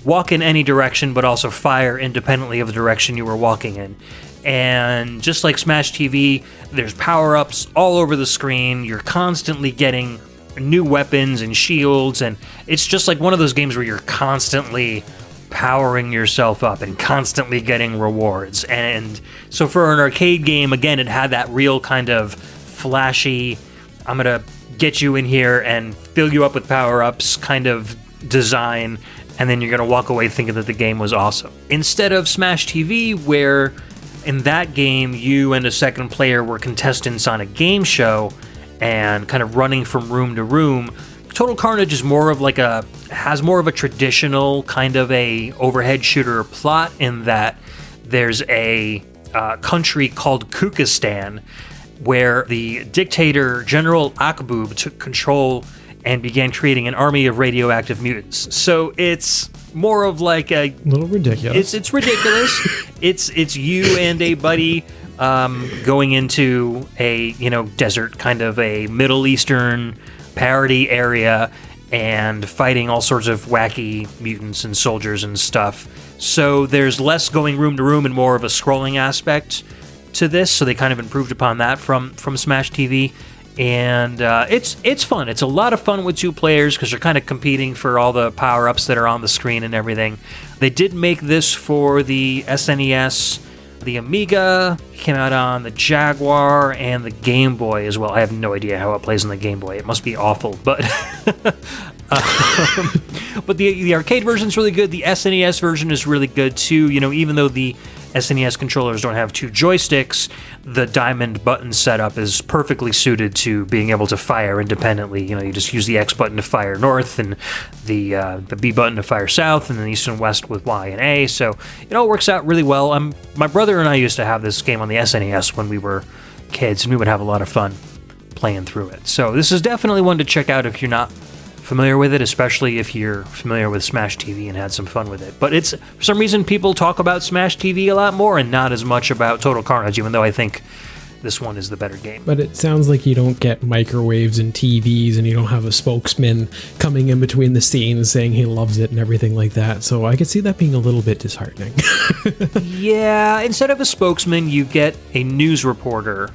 walk in any direction, but also fire independently of the direction you were walking in. And just like Smash TV, there's power-ups all over the screen. You're constantly getting new weapons and shields, and it's just like one of those games where you're constantly powering yourself up and constantly getting rewards. And so for an arcade game, again, it had that real kind of flashy, I'm gonna get you in here and fill you up with power-ups kind of design, and then you're gonna walk away thinking that the game was awesome. Instead of Smash TV, where in that game, you and a second player were contestants on a game show and kind of running from room to room. Total Carnage is has more of a traditional kind of a overhead shooter plot, in that there's a country called Kukistan where the dictator General Akbub took control and began creating an army of radioactive mutants. So it's more of like a little ridiculous. It's ridiculous. it's you and a buddy going into a desert, kind of a Middle Eastern parody area, and fighting all sorts of wacky mutants and soldiers and stuff. So there's less going room to room and more of a scrolling aspect to this. So they kind of improved upon that from Smash TV. And it's fun. It's a lot of fun with 2 players because you're kind of competing for all the power-ups that are on the screen and everything. They did make this for the SNES, the Amiga, came out on the Jaguar, and the Game Boy as well. I have no idea how it plays on the Game Boy. It must be awful, but but the arcade version is really good. The SNES version is really good too. Even though the SNES controllers don't have two joysticks, the diamond button setup is perfectly suited to being able to fire independently. You just use the X button to fire north and the B button to fire south, and then east and west with Y and A. So it all works out really well. My brother and I used to have this game on the SNES when we were kids, and we would have a lot of fun playing through it. So this is definitely one to check out if you're not familiar with it, especially if you're familiar with Smash TV and had some fun with it. But for some reason, people talk about Smash TV a lot more and not as much about Total Carnage, even though I think this one is the better game. But it sounds like you don't get microwaves and TVs, and you don't have a spokesman coming in between the scenes saying he loves it and everything like that. So I could see that being a little bit disheartening. Yeah, instead of a spokesman, you get a news reporter,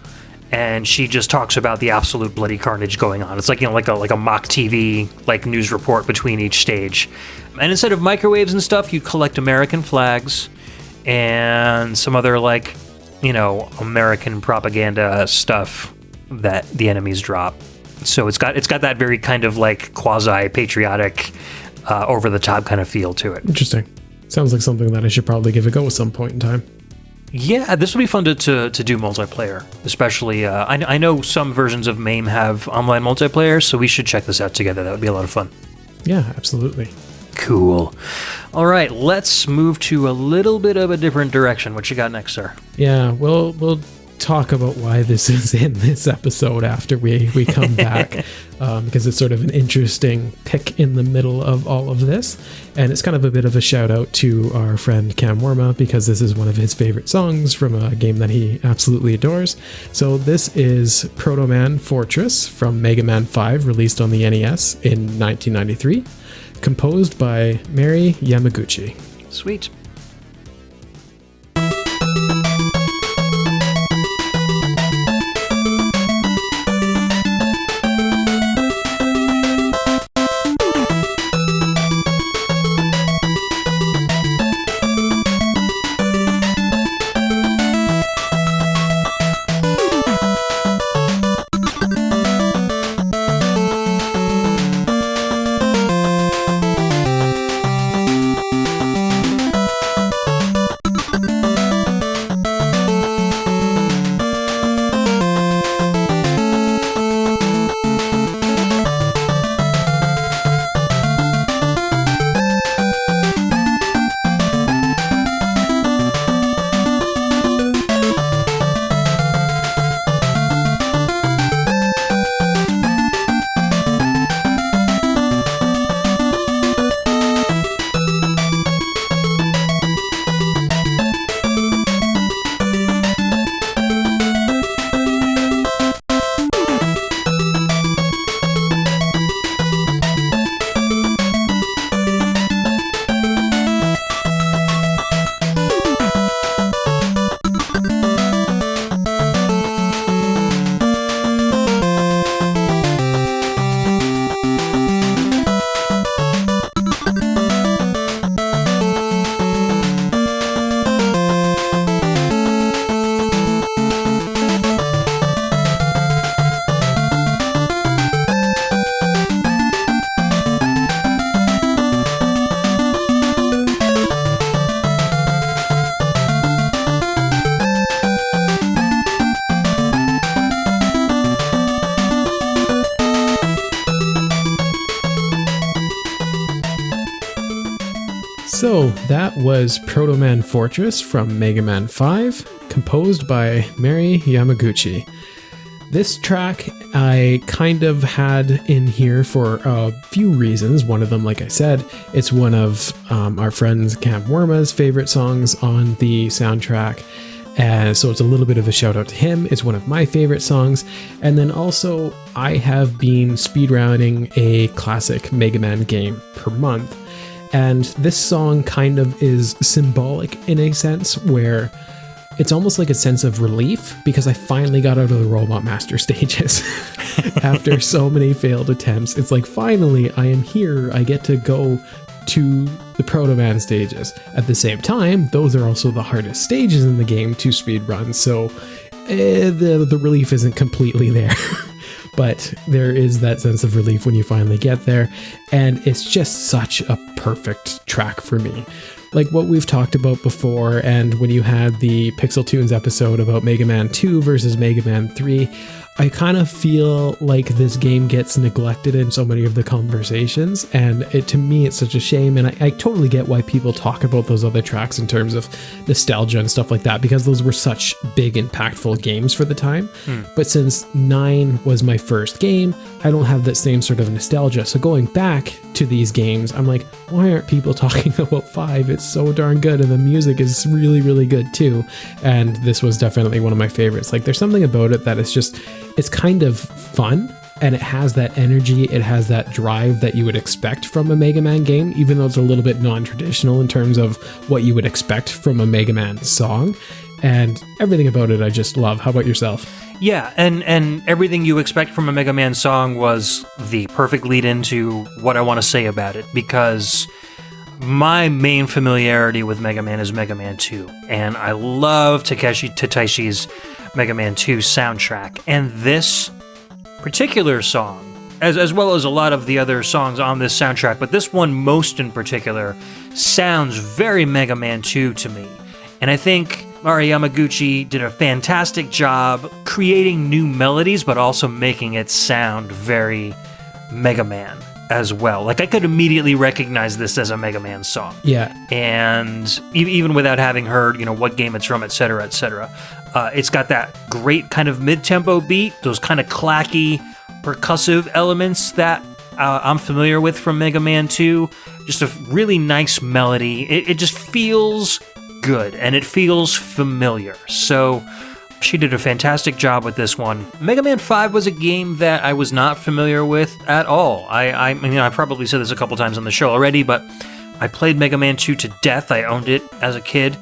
and she just talks about the absolute bloody carnage going on. It's like like a mock TV news report between each stage. And instead of microwaves and stuff, you collect American flags and some other American propaganda stuff that the enemies drop. So it's got that very kind of quasi patriotic, over the top kind of feel to it. Interesting. Sounds like something that I should probably give a go at some point in time. Yeah, this would be fun to do multiplayer, especially, I know some versions of MAME have online multiplayer, so we should check this out together. That would be a lot of fun. Yeah, absolutely. Cool. All right, let's move to a little bit of a different direction. What you got next, sir? Yeah, we'll talk about why this is in this episode after we come back, because it's sort of an interesting pick in the middle of all of this, and it's kind of a bit of a shout out to our friend Cam Worma, because this is one of his favorite songs from a game that he absolutely adores. So this is Proto Man Fortress from Mega Man 5, released on the NES in 1993, composed by Mari Yamaguchi. Sweet. So that was Proto Man Fortress from Mega Man 5, composed by Mari Yamaguchi. This track I kind of had in here for a few reasons. One of them, like I said, it's one of our friend Cam Worma's favorite songs on the soundtrack. And so it's a little bit of a shout out to him. It's one of my favorite songs. And then also, I have been speedrunning a classic Mega Man game per month. And this song kind of is symbolic in a sense where it's almost like a sense of relief because I finally got out of the Robot Master stages after so many failed attempts. It's like, finally, I am here. I get to go to the Proto Man stages. At the same time, those are also the hardest stages in the game to speedrun, so the relief isn't completely there. But there is that sense of relief when you finally get there, and it's just such a perfect track for me. like what we've talked about before, and when you had the Pixel Tunes episode about Mega Man 2 versus Mega Man 3, I kind of feel like this game gets neglected in so many of the conversations, and to me it's such a shame. And I totally get why people talk about those other tracks in terms of nostalgia and stuff like that, because those were such big impactful games for the time. But since 9 was my first game, I don't have that same sort of nostalgia. So going back to these games, I'm like, why aren't people talking about 5? It's so darn good, and the music is really, really good too. And this was definitely one of my favorites. Like, there's something about it that it's kind of fun, and it has that energy, it has that drive that you would expect from a Mega Man game, even though it's a little bit non-traditional in terms of what you would expect from a Mega Man song. And everything about it I just love. How about yourself? Yeah, and everything you expect from a Mega Man song was the perfect lead into what I want to say about it, because my main familiarity with Mega Man is Mega Man 2, and I love Takeshi Tataishi's Mega Man 2 soundtrack, and this particular song, as well as a lot of the other songs on this soundtrack, but this one most in particular sounds very Mega Man 2 to me, and I think Mari Yamaguchi did a fantastic job creating new melodies, but also making it sound very Mega Man as well. Like, I could immediately recognize this as a Mega Man song. Yeah. And even without having heard, what game it's from, etc., etc. It's got that great kind of mid-tempo beat, those kind of clacky, percussive elements that I'm familiar with from Mega Man 2. Just a really nice melody. It just feels good, and it feels familiar. So she did a fantastic job with this one. Mega Man 5 was a game that I was not familiar with at all. I mean, I probably said this a couple times on the show already, but I played Mega Man 2 to death. I owned it as a kid,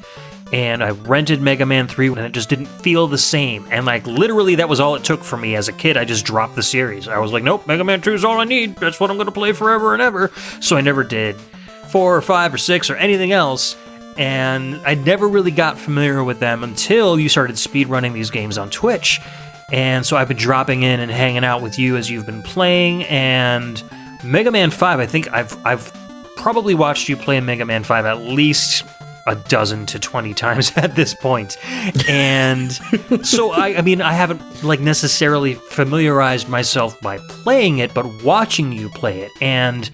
and I rented Mega Man 3, and it just didn't feel the same. And like, literally, that was all it took for me as a kid. I just dropped the series. I was like, nope, Mega Man 2 is all I need. That's what I'm going to play forever and ever. So I never did 4 or 5 or 6 or anything else. And I never really got familiar with them until you started speedrunning these games on Twitch. And so I've been dropping in and hanging out with you as you've been playing. And Mega Man 5, I think I've probably watched you play Mega Man 5 at least a dozen to 20 times at this point. And so I mean, I haven't like necessarily familiarized myself by playing it, but watching you play it. And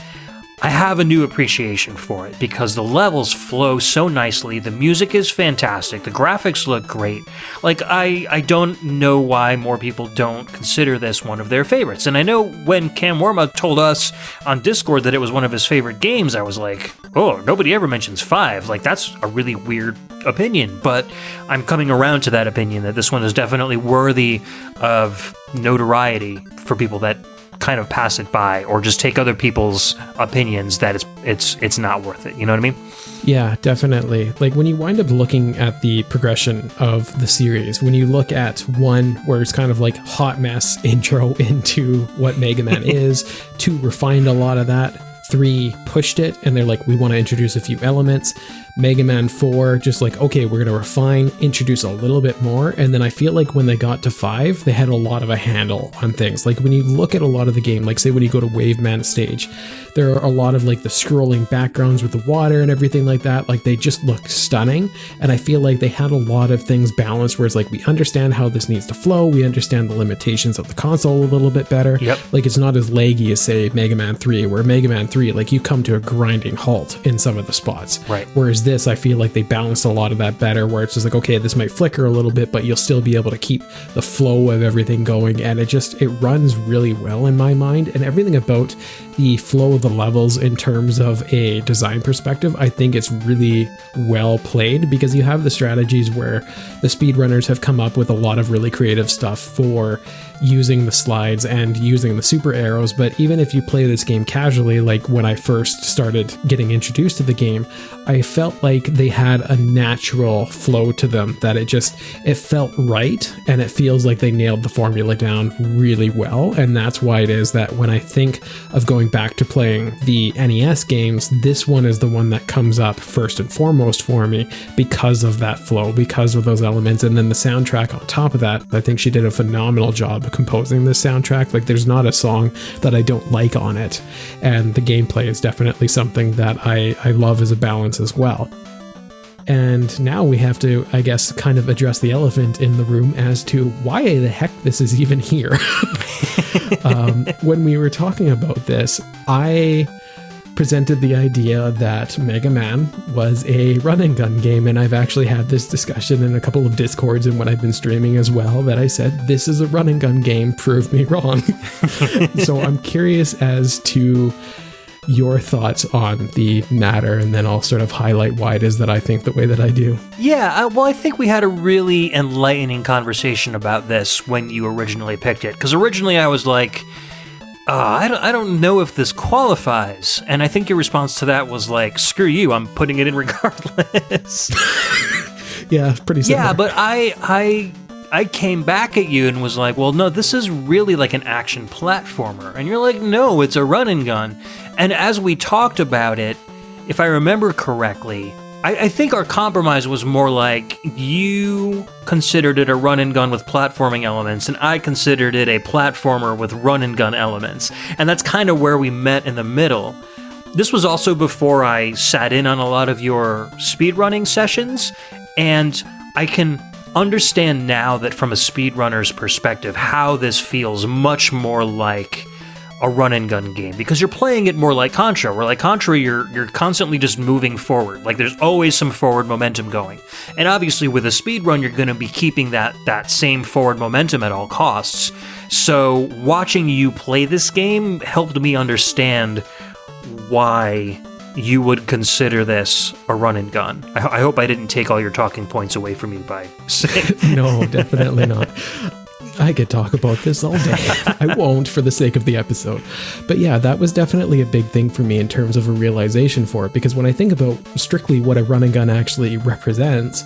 I have a new appreciation for it because the levels flow so nicely, the music is fantastic, the graphics look great. Like, I don't know why more people don't consider this one of their favorites. And I know when Cam Worma told us on Discord that it was one of his favorite games, I was like, oh, nobody ever mentions 5. Like, that's a really weird opinion. But I'm coming around to that opinion that this one is definitely worthy of notoriety for people that kind of pass it by or just take other people's opinions that it's not worth it. You know what I mean? Yeah, definitely. Like, when you wind up looking at the progression of the series, when you look at 1 where it's kind of like hot mess intro into what Mega Man is, 2 refined a lot of that, 3 pushed it and they're like, we want to introduce a few elements. Mega Man 4, just like, okay, we're going to refine, introduce a little bit more. And then I feel like when they got to 5, they had a lot of a handle on things. Like, when you look at a lot of the game, like say when you go to Wave Man stage, there are a lot of like the scrolling backgrounds with the water and everything like that. Like, they just look stunning. And I feel like they had a lot of things balanced where it's like, we understand how this needs to flow. We understand the limitations of the console a little bit better. Yep. Like, it's not as laggy as say Mega Man 3, where Mega Man 3, like, you come to a grinding halt in some of the spots. Right. Whereas this, I feel like they balanced a lot of that better, where it's just like, okay, this might flicker a little bit, but you'll still be able to keep the flow of everything going. And it runs really well in my mind. And everything about the flow of the levels in terms of a design perspective, I think it's really well played, because you have the strategies where the speedrunners have come up with a lot of really creative stuff for using the slides and using the super arrows. But even if you play this game casually, like when I first started getting introduced to the game, I felt like they had a natural flow to them, that it felt right, and it feels like they nailed the formula down really well. And that's why it is that when I think of going back to playing the NES games, this one is the one that comes up first and foremost for me, because of that flow, because of those elements. And then the soundtrack on top of that, I think she did a phenomenal job composing this soundtrack. Like, there's not a song that I don't like on it, and the gameplay is definitely something that I love as a balance as well. And now we have to, I guess, kind of address the elephant in the room as to why the heck this is even here. When we were talking about this, I presented the idea that Mega Man was a run and gun game, and I've actually had this discussion in a couple of Discords and when I've been streaming as well, that I said, this is a run and gun game, prove me wrong. So I'm curious as to your thoughts on the matter, and then I'll sort of highlight why it is that I think the way that I do. Yeah, well, I think we had a really enlightening conversation about this when you originally picked it, because originally I was like, I don't know if this qualifies. And I think your response to that was like, screw you, I'm putting it in regardless. Yeah, pretty similar. Yeah, but I came back at you and was like, well, no, this is really like an action platformer. And you're like, no, it's a run and gun. And as we talked about it, if I remember correctly, I think our compromise was more like you considered it a run and gun with platforming elements, and I considered it a platformer with run and gun elements. And that's kind of where we met in the middle. This was also before I sat in on a lot of your speedrunning sessions, and I can understand now that from a speedrunner's perspective, how this feels much more like a run and gun game, because you're playing it more like Contra, where like Contra, you're constantly just moving forward. Like there's always some forward momentum going. And obviously with a speedrun, you're going to be keeping that same forward momentum at all costs. So watching you play this game helped me understand why you would consider this a run and gun. I hope I didn't take all your talking points away from you by saying... No, definitely not. I could talk about this all day. I won't for the sake of the episode. But yeah, that was definitely a big thing for me in terms of a realization for it, because when I think about strictly what a run and gun actually represents,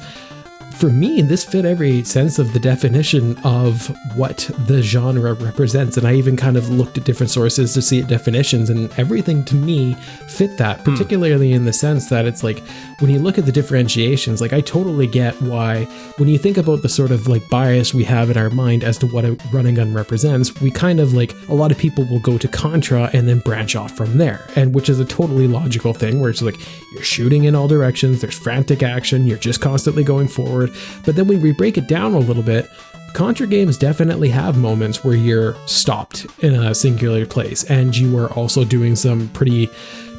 for me, this fit every sense of the definition of what the genre represents. And I even kind of looked at different sources to see definitions, and everything to me fit that, particularly in the sense that it's like, when you look at the differentiations, like I totally get why, when you think about the sort of like bias we have in our mind as to what a run and gun represents, we kind of like, a lot of people will go to Contra and then branch off from there. And which is a totally logical thing where it's like, you're shooting in all directions, there's frantic action, you're just constantly going forward. But then when we break it down a little bit, Contra games definitely have moments where you're stopped in a singular place and you are also doing some pretty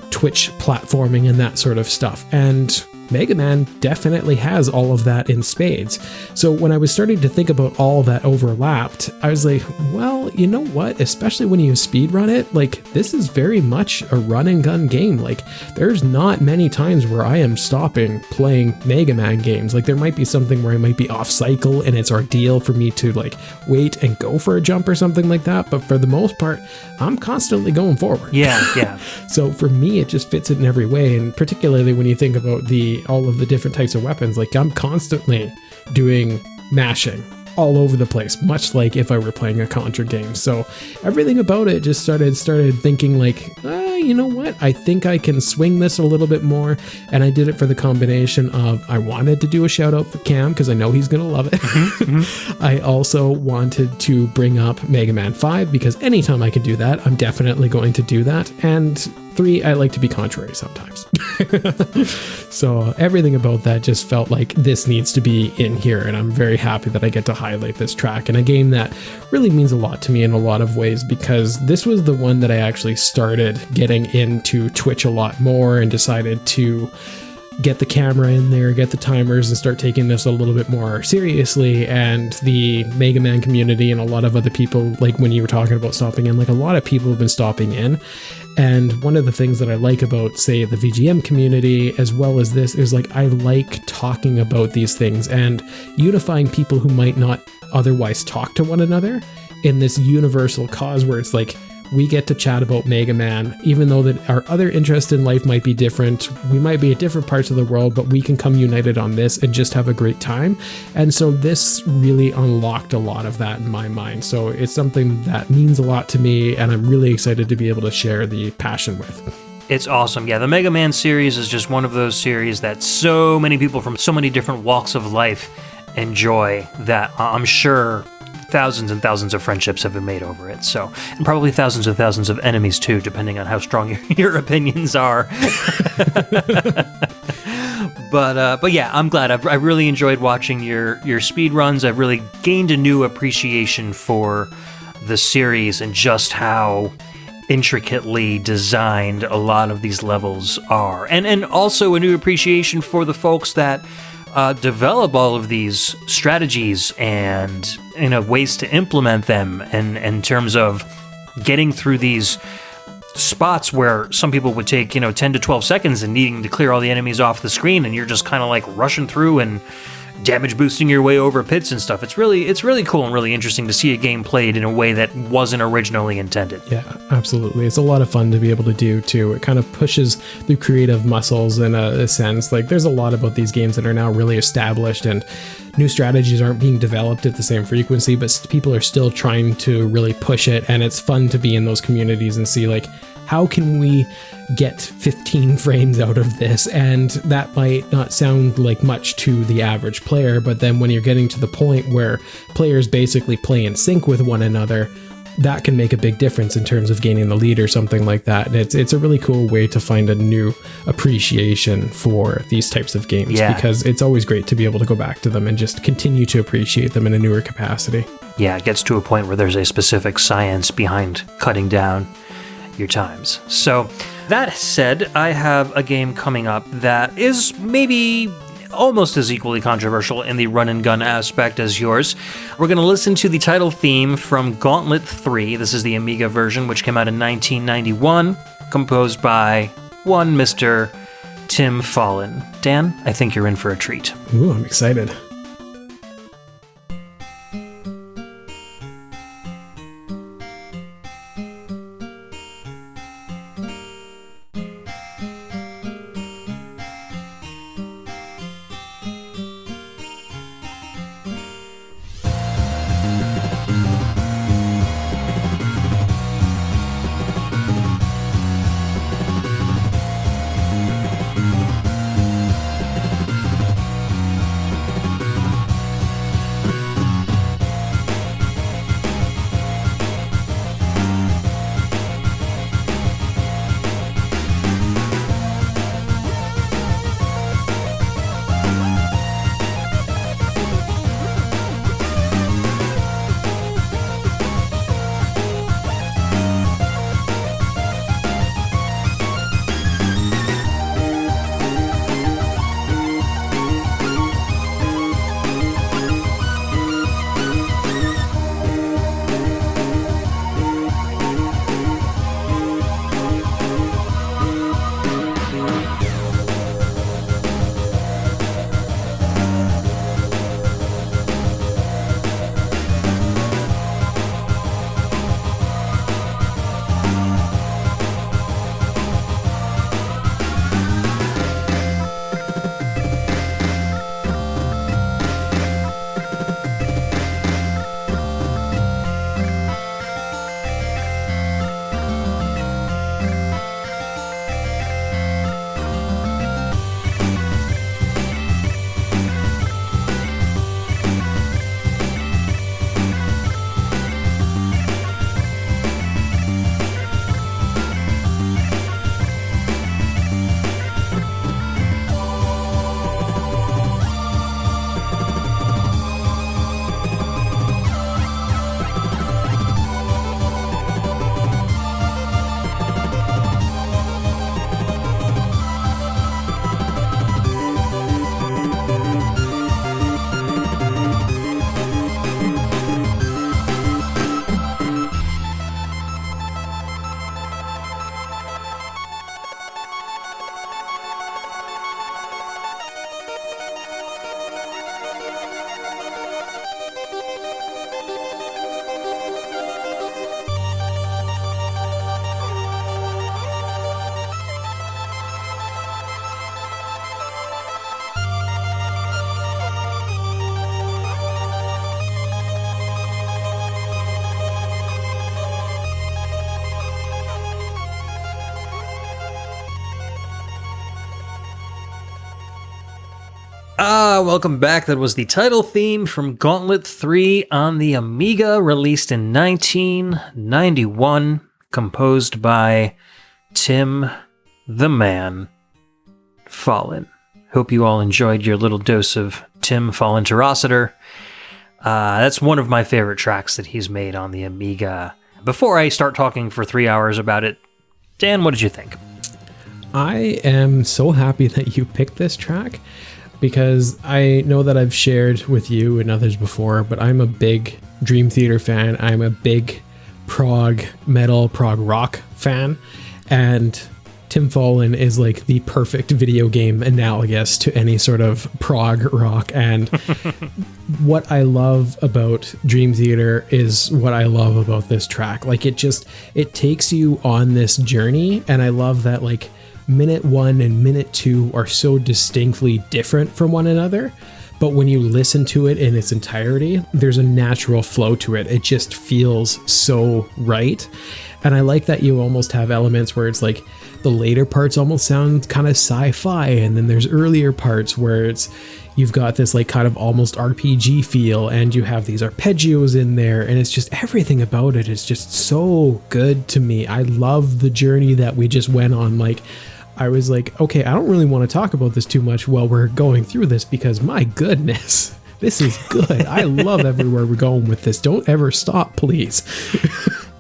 twitch platforming and that sort of stuff. And Mega Man definitely has all of that in spades. So when I was starting to think about all that overlapped, I was like, well, you know what? Especially when you speedrun it, like this is very much a run and gun game. Like there's not many times where I am stopping playing Mega Man games. Like there might be something where I might be off cycle and it's ordeal for me to like wait and go for a jump or something like that. But for the most part, I'm constantly going forward. Yeah. So for me, it just fits it in every way. And particularly when you think about all of the different types of weapons, like I'm constantly doing mashing all over the place, much like if I were playing a Contra game. So everything about it just started thinking like, you know what? I think I can swing this a little bit more. And I did it for the combination of, I wanted to do a shout out for Cam because I know he's going to love it. I also wanted to bring up Mega Man 5 because anytime I can do that, I'm definitely going to do that. And 3, I like to be contrary sometimes. So everything about that just felt like this needs to be in here, and I'm very happy that I get to highlight this track in a game that really means a lot to me in a lot of ways, because this was the one that I actually started getting into Twitch a lot more and decided to get the camera in there, get the timers, and start taking this a little bit more seriously. And the Mega Man community and a lot of other people, like when you were talking about stopping in, like a lot of people have been stopping in. And one of the things that I like about, say, the VGM community, as well as this, is like I like talking about these things and unifying people who might not otherwise talk to one another in this universal cause where it's like, we get to chat about Mega Man, even though that our other interests in life might be different. We might be at different parts of the world, but we can come united on this and just have a great time. And so this really unlocked a lot of that in my mind. So it's something that means a lot to me, and I'm really excited to be able to share the passion with. It's awesome. Yeah, the Mega Man series is just one of those series that so many people from so many different walks of life enjoy, that I'm sure thousands and thousands of friendships have been made over it. So, and probably thousands and thousands of enemies too, depending on how strong your opinions are. But yeah, I'm glad. I really enjoyed watching your speed runs. I've really gained a new appreciation for the series and just how intricately designed a lot of these levels are, and also a new appreciation for the folks that develop all of these strategies and ways to implement them, and in terms of getting through these spots where some people would take 10 to 12 seconds and needing to clear all the enemies off the screen, and you're just kind of like rushing through and damage boosting your way over pits and stuff. It's really cool and really interesting to see a game played in a way that wasn't originally intended. Yeah, absolutely. It's a lot of fun to be able to do too. It kind of pushes the creative muscles in a sense. Like, there's a lot about these games that are now really established, and new strategies aren't being developed at the same frequency, but people are still trying to really push it. And it's fun to be in those communities and see, like, how can we get 15 frames out of this? And that might not sound like much to the average player, but then when you're getting to the point where players basically play in sync with one another, that can make a big difference in terms of gaining the lead or something like that. And it's a really cool way to find a new appreciation for these types of games, because it's always great to be able to go back to them and just continue to appreciate them in a newer capacity. Yeah, it gets to a point where there's a specific science behind cutting down your times. So that said, I have a game coming up that is maybe almost as equally controversial in the run and gun aspect as yours. We're going to listen to the title theme from Gauntlet 3. This is the Amiga version, which came out in 1991, composed by one Mr. Tim Follin. Dan, I think you're in for a treat. Ooh, I'm excited. Welcome back. That was the title theme from Gauntlet 3 on the Amiga, released in 1991, composed by Tim the Man Fallon. Hope you all enjoyed your little dose of Tim Fallon Terrocitor. That's one of my favorite tracks that he's made on the Amiga. Before I start talking for 3 hours about it, Dan, what did you think? I am so happy that you picked this track, because I know that I've shared with you and others before, but I'm a big Dream Theater fan. I'm a big prog metal, prog rock fan, and Tim Fallon is like the perfect video game analogous to any sort of prog rock. And what I love about Dream Theater is what I love about this track. Like, it takes you on this journey, and I love that, like, minute 1 and minute 2 are so distinctly different from one another, but when you listen to it in its entirety, there's a natural flow to it. It just feels so right. And I like that you almost have elements where it's like the later parts almost sound kind of sci-fi, and then there's earlier parts where you've got this like kind of almost RPG feel, and you have these arpeggios in there, and it's just everything about it is just so good to me. I love the journey that we just went on. Like, I was like, okay, I don't really want to talk about this too much while we're going through this, because my goodness, this is good. I love everywhere we're going with this. Don't ever stop, please.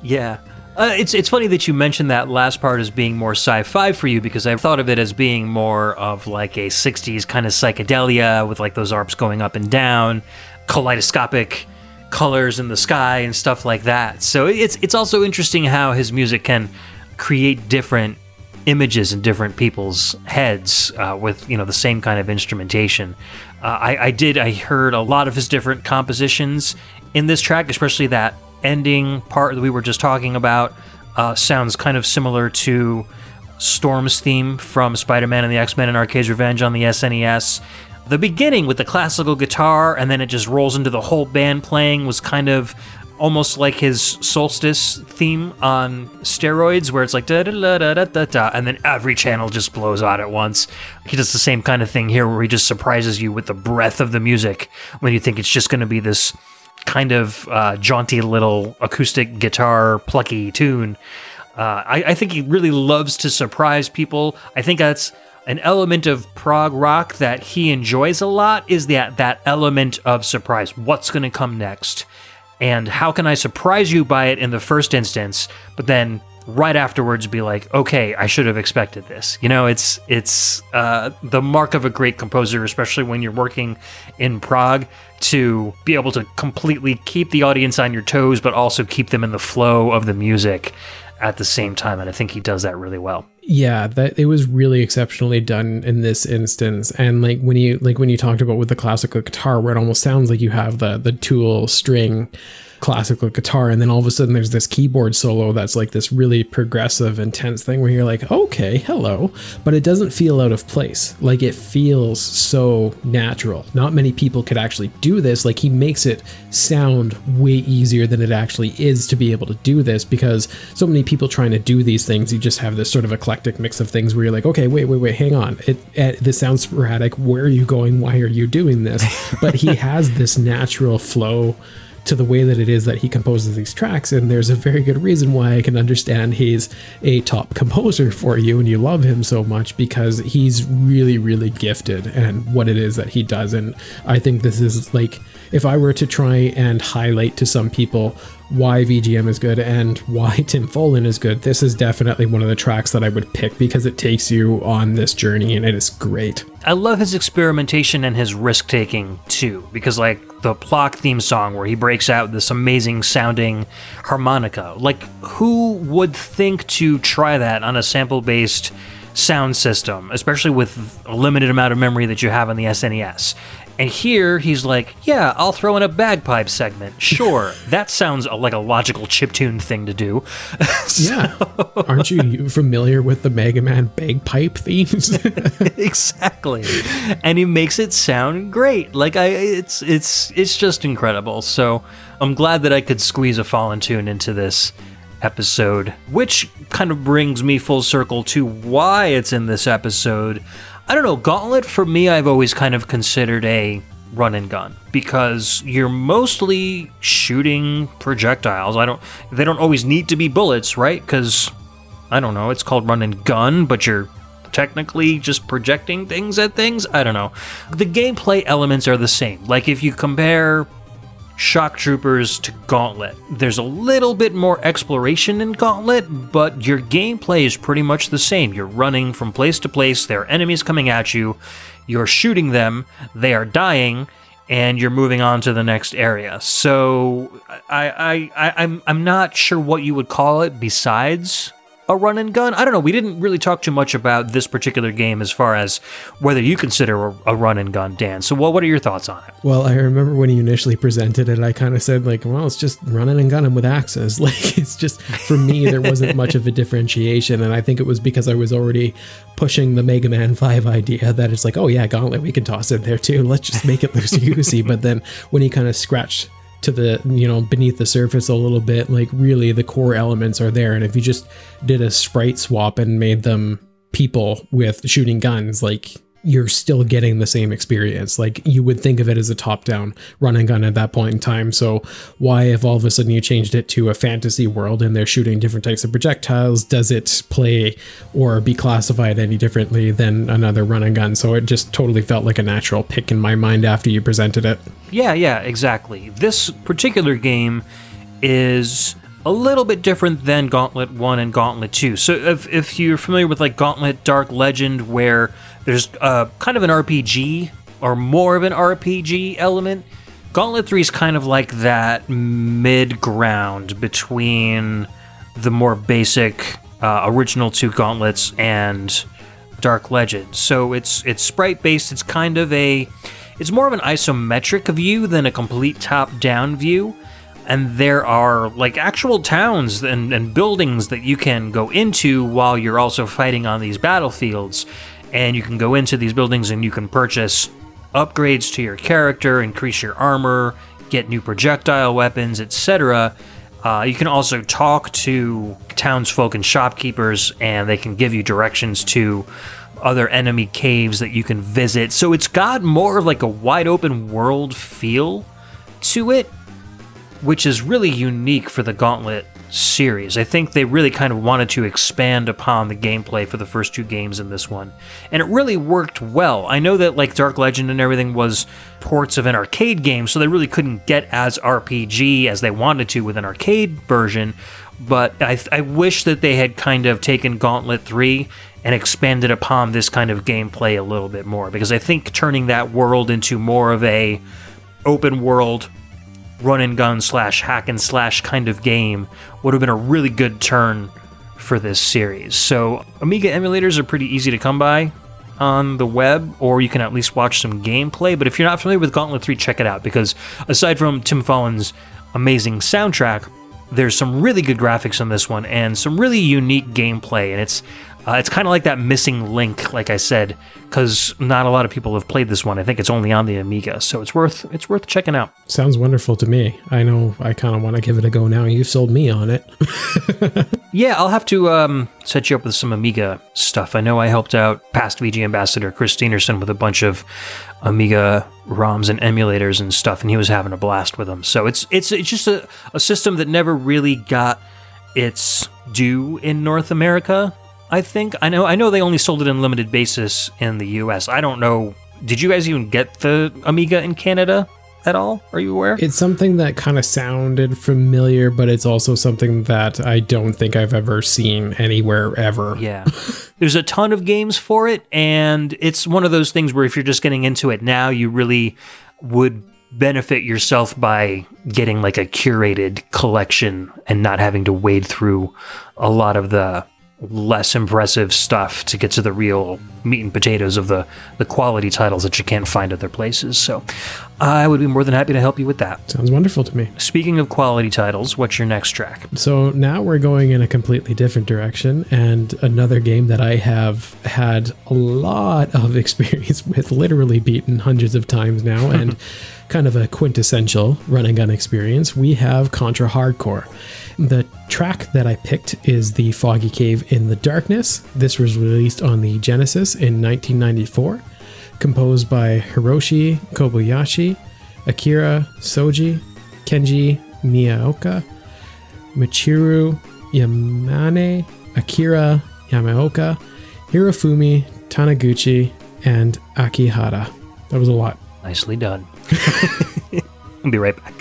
Yeah. It's funny that you mentioned that last part as being more sci-fi for you, because I've thought of it as being more of like a 60s kind of psychedelia with like those arps going up and down, kaleidoscopic colors in the sky and stuff like that. So it's also interesting how his music can create different images in different people's heads with the same kind of instrumentation. I heard a lot of his different compositions in this track, especially that ending part that we were just talking about. Sounds kind of similar to Storm's theme from Spider-Man and the X-Men and Arcade's Revenge on the SNES. The beginning with the classical guitar and then it just rolls into the whole band playing was kind of almost like his Solstice theme on steroids, where it's like da da da da da da, and then every channel just blows out at once. He does the same kind of thing here, where he just surprises you with the breadth of the music when you think it's just going to be this kind of jaunty little acoustic guitar plucky tune. I think he really loves to surprise people. I think that's an element of prog rock that he enjoys a lot, is that element of surprise. What's going to come next? And how can I surprise you by it in the first instance, but then right afterwards be like, okay, I should have expected this. It's the mark of a great composer, especially when you're working in prog, to be able to completely keep the audience on your toes, but also keep them in the flow of the music at the same time. And I think he does that really well. Yeah, that it was really exceptionally done in this instance. And when you talked about with the classical guitar, where it almost sounds like you have the Tool string classical guitar, and then all of a sudden there's this keyboard solo that's like this really progressive, intense thing where you're like, okay, hello, but it doesn't feel out of place. Like, it feels so natural. Not many people could actually do this. Like, he makes it sound way easier than it actually is to be able to do this, because so many people trying to do these things, you just have this sort of eclectic mix of things where you're like, okay, wait, hang on, this sounds sporadic, where are you going, why are you doing this? But he has this natural flow to the way that it is that he composes these tracks, and there's a very good reason why I can understand he's a top composer for you and you love him so much, because he's really, really gifted and what it is that he does. And I think this is like, if I were to try and highlight to some people why VGM is good and why Tim Fallon is good, this is definitely one of the tracks that I would pick, because it takes you on this journey and it is great. I love his experimentation and his risk-taking too, because like the Plock theme song where he breaks out this amazing sounding harmonica, like who would think to try that on a sample-based sound system, especially with a limited amount of memory that you have on the SNES. And here he's like, yeah, I'll throw in a bagpipe segment. Sure, that sounds like a logical chiptune thing to do. Yeah. Aren't you familiar with the Mega Man bagpipe themes? Exactly. And he makes it sound great. Like it's just incredible. So I'm glad that I could squeeze a Fallen tune into this episode, which kind of brings me full circle to why it's in this episode. I don't know, Gauntlet for me, I've always kind of considered a run and gun because you're mostly shooting projectiles. They don't always need to be bullets, right? Because, I don't know, it's called run and gun, but you're technically just projecting things at things. I don't know. The gameplay elements are the same. Like if you compare Shock Troopers to Gauntlet, there's a little bit more exploration in Gauntlet, but your gameplay is pretty much the same. You're running from place to place, there are enemies coming at you, you're shooting them, they are dying, and you're moving on to the next area. So I'm not sure what you would call it besides a run and gun. I don't know. We didn't really talk too much about this particular game as far as whether you consider a run and gun, Dan. So what are your thoughts on it? Well, I remember when you initially presented it, I kind of said like, well, it's just running and gunning with axes. Like it's just, for me, there wasn't much of a differentiation. And I think it was because I was already pushing the Mega Man 5 idea that it's like, oh yeah, Gauntlet, we can toss it there too. Let's just make it loosey-goosey. But then when you kind of scratched to the, beneath the surface a little bit, like really the core elements are there. And if you just did a sprite swap and made them people with shooting guns, like you're still getting the same experience. Like you would think of it as a top-down run and gun at that point in time. So why, if all of a sudden you changed it to a fantasy world and they're shooting different types of projectiles, does it play or be classified any differently than another run and gun? So it just totally felt like a natural pick in my mind after you presented it. Yeah, exactly. This particular game is a little bit different than Gauntlet 1 and Gauntlet 2. So if you're familiar with like Gauntlet Dark Legend, where there's kind of an RPG or more of an RPG element, Gauntlet 3 is kind of like that mid-ground between the more basic original two Gauntlets and Dark Legend. So it's sprite-based. It's kind of it's more of an isometric view than a complete top-down view. And there are like actual towns and buildings that you can go into while you're also fighting on these battlefields. And you can go into these buildings and you can purchase upgrades to your character, increase your armor, get new projectile weapons, etc. You can also talk to townsfolk and shopkeepers, and they can give you directions to other enemy caves that you can visit. So it's got more of like a wide open world feel to it, which is really unique for the Gauntlet series. I think they really kind of wanted to expand upon the gameplay for the first two games in this one, and it really worked well. I know that like Dark Legend and everything was ports of an arcade game, so they really couldn't get as RPG as they wanted to with an arcade version, but I wish that they had kind of taken Gauntlet 3 and expanded upon this kind of gameplay a little bit more, because I think turning that world into more of a open world run and gun / hack and slash kind of game would have been a really good turn for this series. So Amiga emulators are pretty easy to come by on the web, or you can at least watch some gameplay. But if you're not familiar with Gauntlet 3, check it out, because aside from Tim Follin's amazing soundtrack, there's some really good graphics on this one and some really unique gameplay, and it's kind of like that missing link, like I said, because not a lot of people have played this one. I think it's only on the Amiga, so it's worth checking out. Sounds wonderful to me. I know I kind of want to give it a go now. You sold me on it. Yeah, I'll have to set you up with some Amiga stuff. I know I helped out past VG ambassador Chris Steenerson with a bunch of Amiga ROMs and emulators and stuff, and he was having a blast with them. So it's just a system that never really got its due in North America, I think. I know they only sold it in limited basis in the US. I don't know. Did you guys even get the Amiga in Canada at all? Are you aware? It's something that kind of sounded familiar, but it's also something that I don't think I've ever seen anywhere ever. Yeah. There's a ton of games for it, and it's one of those things where if you're just getting into it now, you really would benefit yourself by getting like a curated collection and not having to wade through a lot of the less impressive stuff to get to the real meat and potatoes of the quality titles that you can't find other places. So I would be more than happy to help you with that. Sounds wonderful to me. Speaking of quality titles, what's your next track? So now we're going in a completely different direction, and another game that I have had a lot of experience with, literally beaten hundreds of times now, and kind of a quintessential run and gun experience. We have Contra Hardcore. The track that I picked is the Foggy Cave in the Darkness. This was released on the Genesis in 1994, composed by Hiroshi Kobayashi, Akira Soji, Kenji Miyaoka, Michiru Yamane, Akira Yamaoka, Hirofumi Taniguchi, and Akihara. That was a lot. Nicely done. I'll be right back.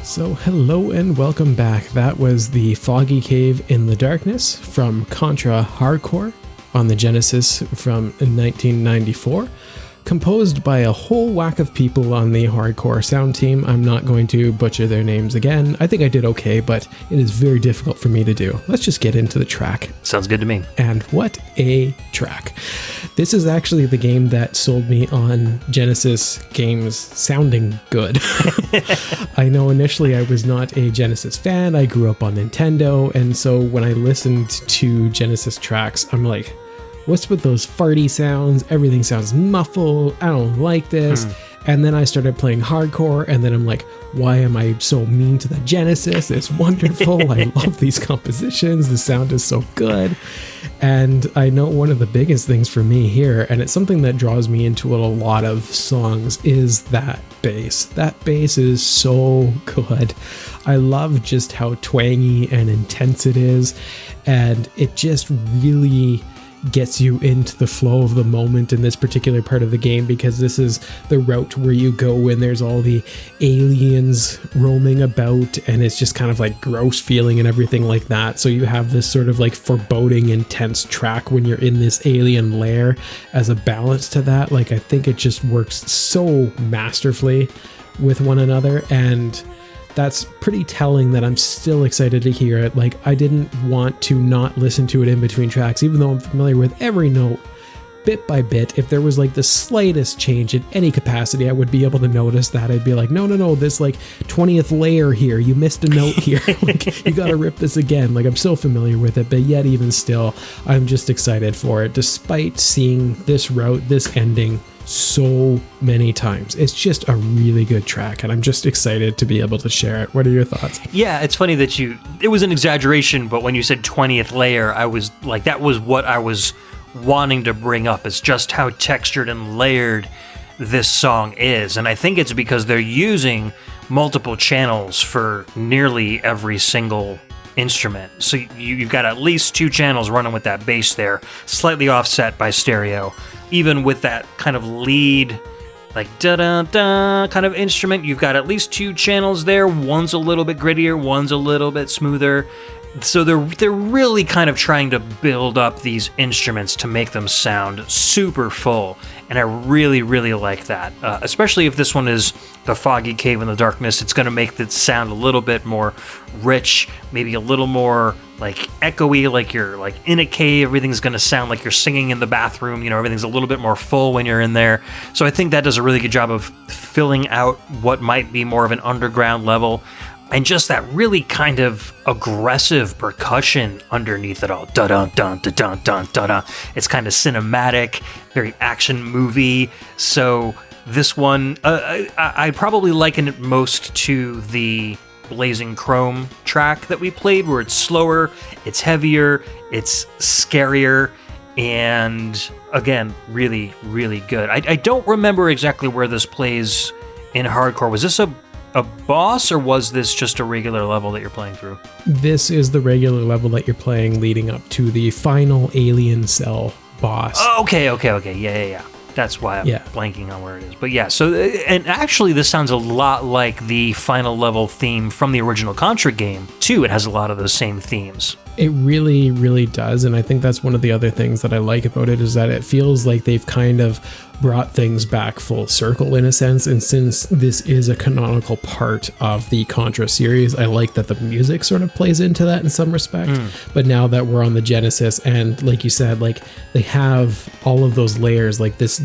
So hello and welcome back. That was the Foggy Cave in the Darkness from Contra Hardcore on the Genesis from 1994, composed by a whole whack of people on the hardcore sound team. I'm not going to butcher their names again. I think I did okay, but it is very difficult for me to do. Let's just get into the track. Sounds good to me. And what a track. This is actually the game that sold me on Genesis games sounding good. I know initially I was not a Genesis fan. I grew up on Nintendo, and so when I listened to Genesis tracks, I'm like, what's with those farty sounds? Everything sounds muffled. I don't like this. And then I started playing hardcore, and then I'm like, why am I so mean to the Genesis? It's wonderful. I love these compositions. The sound is so good. And I know one of the biggest things for me here, and it's something that draws me into a lot of songs, is that bass. That bass is so good. I love just how twangy and intense it is, and it just really gets you into the flow of the moment in this particular part of the game, because this is the route where you go when there's all the aliens roaming about, and it's just kind of like gross feeling and everything like that. So you have this sort of like foreboding, intense track when you're in this alien lair as a balance to that. Like, I think it just works so masterfully with one another, and that's pretty telling that I'm still excited to hear it. Like, I didn't want to not listen to it in between tracks, even though I'm familiar with every note bit by bit. If there was like the slightest change in any capacity, I would be able to notice that. I'd be like, no, this like 20th layer here, you missed a note here. Like, you gotta rip this again. Like, I'm so familiar with it, but yet even still, I'm just excited for it, despite seeing this route, this ending so many times. It's just a really good track, and I'm just excited to be able to share it. What are your thoughts? Yeah, it's funny that it was an exaggeration, but when you said 20th layer, I was like, that was what I was wanting to bring up, is just how textured and layered this song is. And I think it's because they're using multiple channels for nearly every single instrument. So you've got at least two channels running with that bass there, slightly offset by stereo. Even with that kind of lead, like da-da-da kind of instrument, you've got at least two channels there. One's a little bit grittier, one's a little bit smoother. So they're really kind of trying to build up these instruments to make them sound super full, and I really, really like that. Especially if this one is the Foggy Cave in the Darkness, it's going to make it sound a little bit more rich, maybe a little more like echoey, like you're like in a cave. Everything's going to sound like you're singing in the bathroom. You know, everything's a little bit more full when you're in there. So I think that does a really good job of filling out what might be more of an underground level. And just that really kind of aggressive percussion underneath it all. Da-dun-dun, da-dun-dun, da-dun. It's kind of cinematic, very action movie. So this one, I probably liken it most to the Blazing Chrome track that we played, where it's slower, it's heavier, it's scarier, and again, really, really good. I don't remember exactly where this plays in hardcore. Was this a boss, or was this just a regular level that you're playing through? This is the regular level that you're playing leading up to the final alien cell boss. Oh, okay. Yeah. That's why I'm blanking on where it is. But yeah, so, and actually this sounds a lot like the final level theme from the original Contra game, too. It has a lot of those same themes. It really, really does. And I think that's one of the other things that I like about it, is that it feels like they've kind of brought things back full circle in a sense. And since this is a canonical part of the Contra series, I like that the music sort of plays into that in some respect. But now that we're on the Genesis, and like you said, like they have all of those layers, like this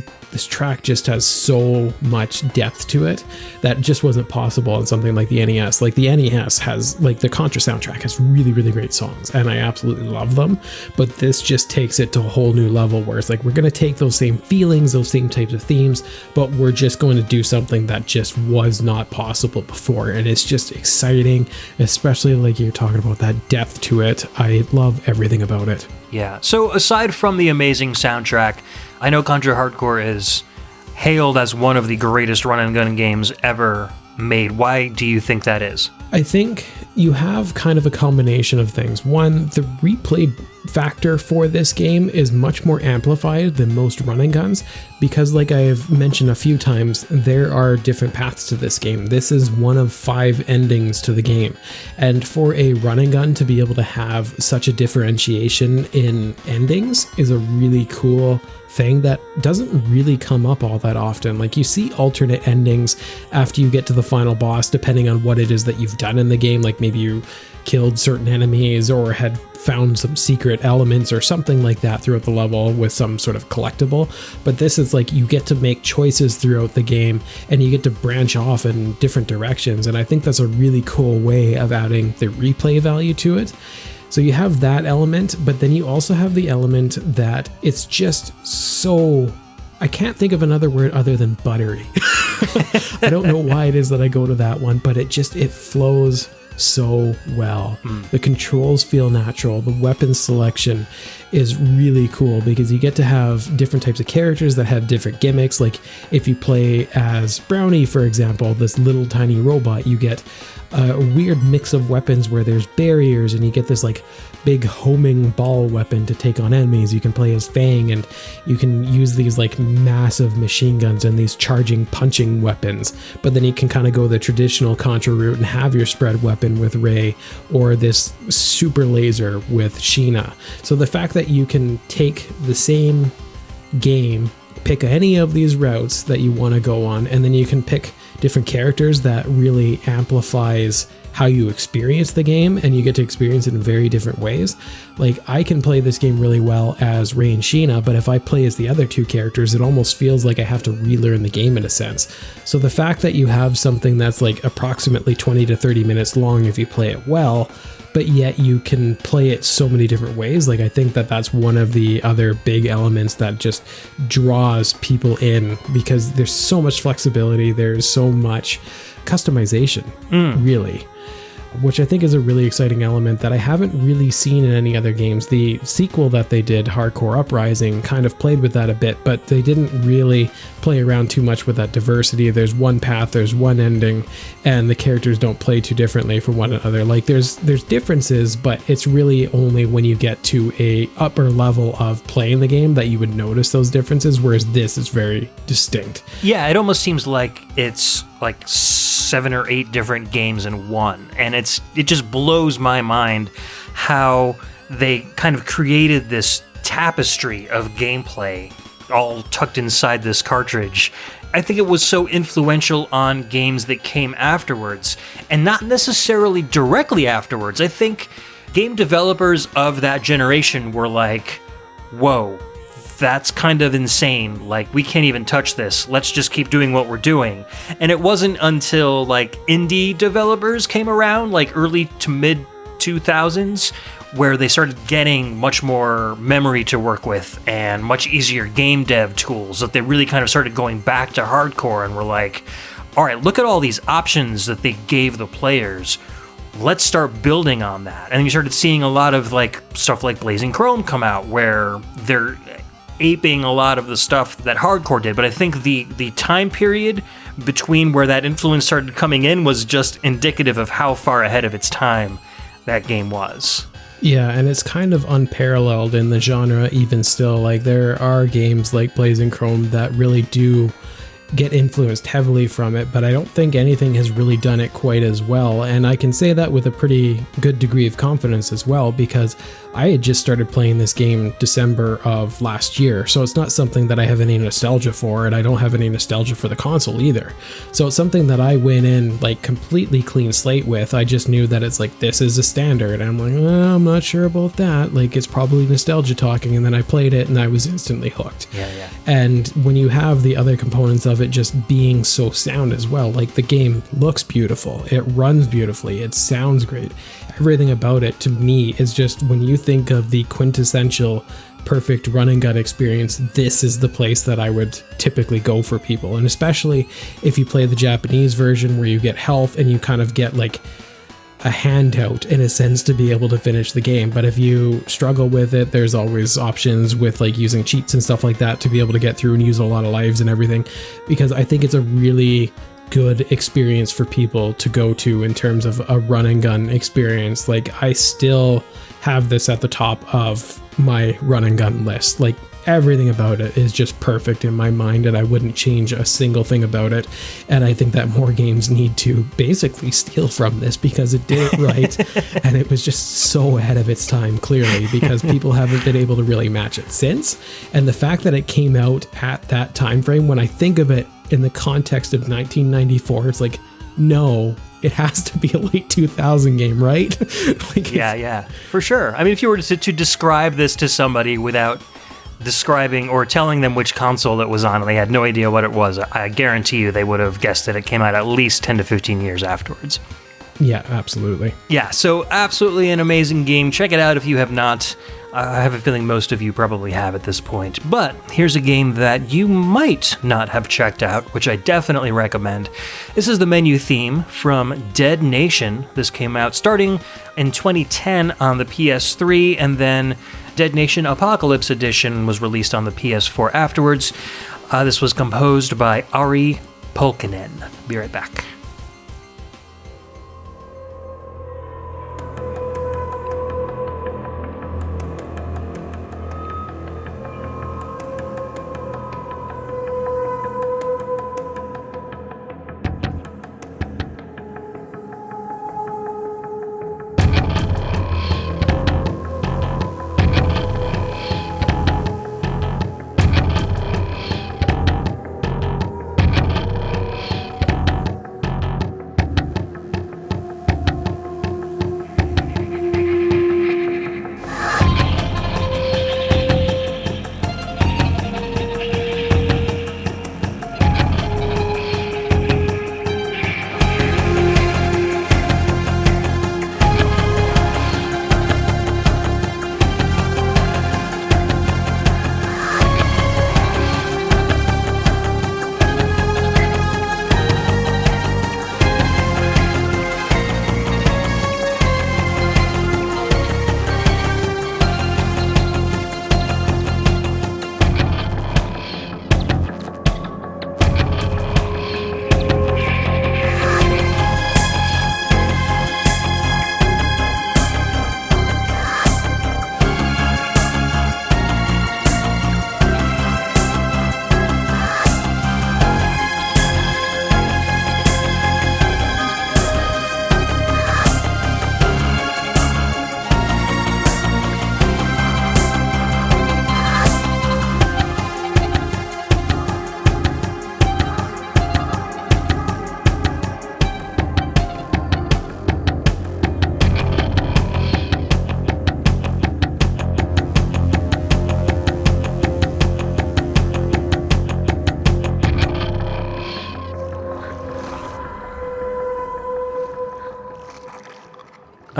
track just has so much depth to it that just wasn't possible on something like the NES. Like the NES has, like the Contra soundtrack has really, really great songs, and I absolutely love them. But this just takes it to a whole new level where it's like, we're going to take those same feelings, those same types of themes, but we're just going to do something that just was not possible before. And it's just exciting, especially like you're talking about that depth to it. I love everything about it. Yeah. So aside from the amazing soundtrack, I know Contra Hardcore is hailed as one of the greatest run-and-gun games ever made. Why do you think that is? I think you have kind of a combination of things. One, the replay factor for this game is much more amplified than most running guns, because like I've mentioned a few times, there are different paths to this game. This is one of 5 endings to the game, and for a running gun to be able to have such a differentiation in endings is a really cool thing that doesn't really come up all that often. Like, you see alternate endings after you get to the final boss, depending on what it is that you've done in the game. Like maybe you killed certain enemies or had found some secret elements or something like that throughout the level with some sort of collectible. But this is like, you get to make choices throughout the game and you get to branch off in different directions. And I think that's a really cool way of adding the replay value to it. So you have that element, but then you also have the element that it's just so, I can't think of another word other than buttery. I don't know why it is that I go to that one, but it flows so well. The controls feel natural. The weapon selection is really cool because you get to have different types of characters that have different gimmicks. Like if you play as Brownie, for example, this little tiny robot, you get a weird mix of weapons where there's barriers and you get this like big homing ball weapon to take on enemies. You can play as Fang and you can use these like massive machine guns and these charging punching weapons, but then you can kind of go the traditional Contra route and have your spread weapon with Ray or this super laser with Sheena. So the fact that you can take the same game, pick any of these routes that you want to go on, and then you can pick different characters that really amplifies how you experience the game, and you get to experience it in very different ways. Like, I can play this game really well as Ray and Sheena, but if I play as the other two characters, it almost feels like I have to relearn the game in a sense. So the fact that you have something that's like approximately 20 to 30 minutes long if you play it well, but yet you can play it so many different ways, like I think that that's one of the other big elements that just draws people in, because there's so much flexibility, there's so much customization, really, which I think is a really exciting element that I haven't really seen in any other games. The sequel that they did, Hardcore Uprising, kind of played with that a bit, but they didn't really play around too much with that diversity. There's one path, there's one ending, and the characters don't play too differently from one another. Like, there's differences, but it's really only when you get to a upper level of playing the game that you would notice those differences, whereas this is very distinct. Yeah, it almost seems like it's like 7 or 8 different games in one, and it just blows my mind how they kind of created this tapestry of gameplay all tucked inside this cartridge. I think it was so influential on games that came afterwards, and not necessarily directly afterwards. I think game developers of that generation were like, whoa, that's kind of insane. Like, we can't even touch this. Let's just keep doing what we're doing. And it wasn't until like indie developers came around, like early to mid 2000s, where they started getting much more memory to work with and much easier game dev tools, that they really kind of started going back to hardcore and were like, all right, look at all these options that they gave the players. Let's start building on that. And you started seeing a lot of like stuff like Blazing Chrome come out, where they're aping a lot of the stuff that hardcore did. But I think the time period between where that influence started coming in was just indicative of how far ahead of its time that game was. Yeah, and it's kind of unparalleled in the genre even still. Like, there are games like Blazing Chrome that really do get influenced heavily from it, but I don't think anything has really done it quite as well. And I can say that with a pretty good degree of confidence as well, because I had just started playing this game December of last year, so it's not something that I have any nostalgia for, and I don't have any nostalgia for the console either. So it's something that I went in like completely clean slate with. I just knew that it's like, this is a standard, and I'm like, I'm not sure about that. Like, it's probably nostalgia talking, and then I played it and I was instantly hooked. Yeah. And when you have the other components of it just being so sound as well, like the game looks beautiful, it runs beautifully, it sounds great. Everything about it to me is just, when you think of the quintessential perfect run and gun experience, this is the place that I would typically go for people. And especially if you play the Japanese version, where you get health and you kind of get like a handout in a sense to be able to finish the game. But if you struggle with it, there's always options with like using cheats and stuff like that to be able to get through and use a lot of lives and everything, because I think it's a really good experience for people to go to in terms of a run and gun experience. Like, I still have this at the top of my run and gun list. Like, everything about it is just perfect in my mind, and I wouldn't change a single thing about it. And I think that more games need to basically steal from this, because it did it right and it was just so ahead of its time, clearly, because people haven't been able to really match it since. And the fact that it came out at that time frame, when I think of it in the context of 1994, it's like, no, it has to be a late 2000 game, right? Like, yeah, for sure. I mean, if you were to describe this to somebody without describing or telling them which console it was on, and they had no idea what it was, I guarantee you they would have guessed that it came out at least 10 to 15 years afterwards. Yeah, absolutely. Yeah, so absolutely an amazing game. Check it out if you have not. I have a feeling most of you probably have at this point. But here's a game that you might not have checked out, which I definitely recommend. This is the menu theme from Dead Nation. This came out starting in 2010 on the PS3, and then Dead Nation Apocalypse Edition was released on the PS4 afterwards. This was composed by Ari Pulkkinen. Be right back.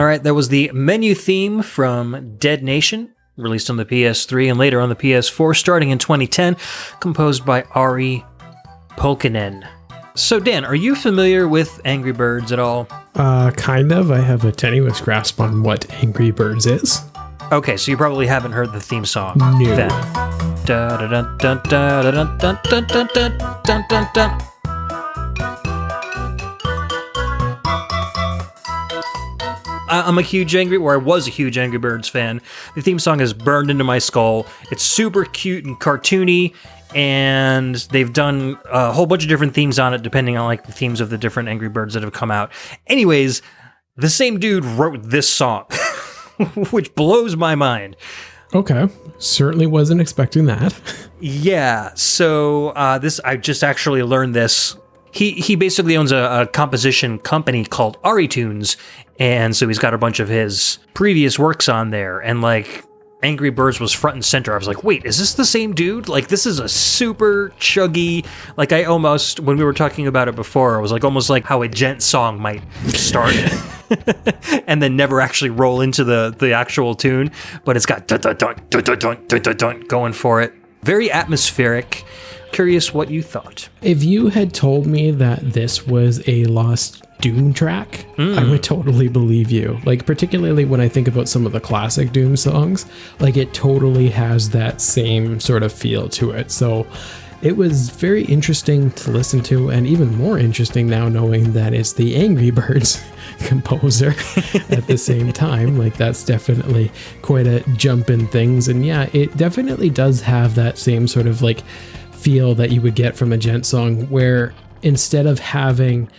All right, that was the menu theme from Dead Nation, released on the PS3 and later on the PS4, starting in 2010, composed by Ari Pulkkinen. So, Dan, are you familiar with Angry Birds at all? Kind of. I have a tenuous grasp on what Angry Birds is. Okay, so you probably haven't heard the theme song. No. Then. I'm a huge I was a huge Angry Birds fan. The theme song is burned into my skull. It's super cute and cartoony, and they've done a whole bunch of different themes on it, depending on like the themes of the different Angry Birds that have come out. Anyways, the same dude wrote this song, which blows my mind. Okay, certainly wasn't expecting that. Yeah, so I just actually learned this. He basically owns a composition company called AriTunes, and so he's got a bunch of his previous works on there, and like Angry Birds was front and center. I was like, wait, is this the same dude? Like, this is a super chuggy, like I almost, when we were talking about it before, I was like almost like how a gent song might start and then never actually roll into the actual tune, but it's got dun-dun-dun going for it. Very atmospheric. Curious what you thought. If you had told me that this was a lost Doom track, I would totally believe you. Like, particularly when I think about some of the classic Doom songs, like it totally has that same sort of feel to it. So it was very interesting to listen to, and even more interesting now knowing that it's the Angry Birds composer at the same time. Like, that's definitely quite a jump in things. And yeah, it definitely does have that same sort of like feel that you would get from a gent song, where instead of having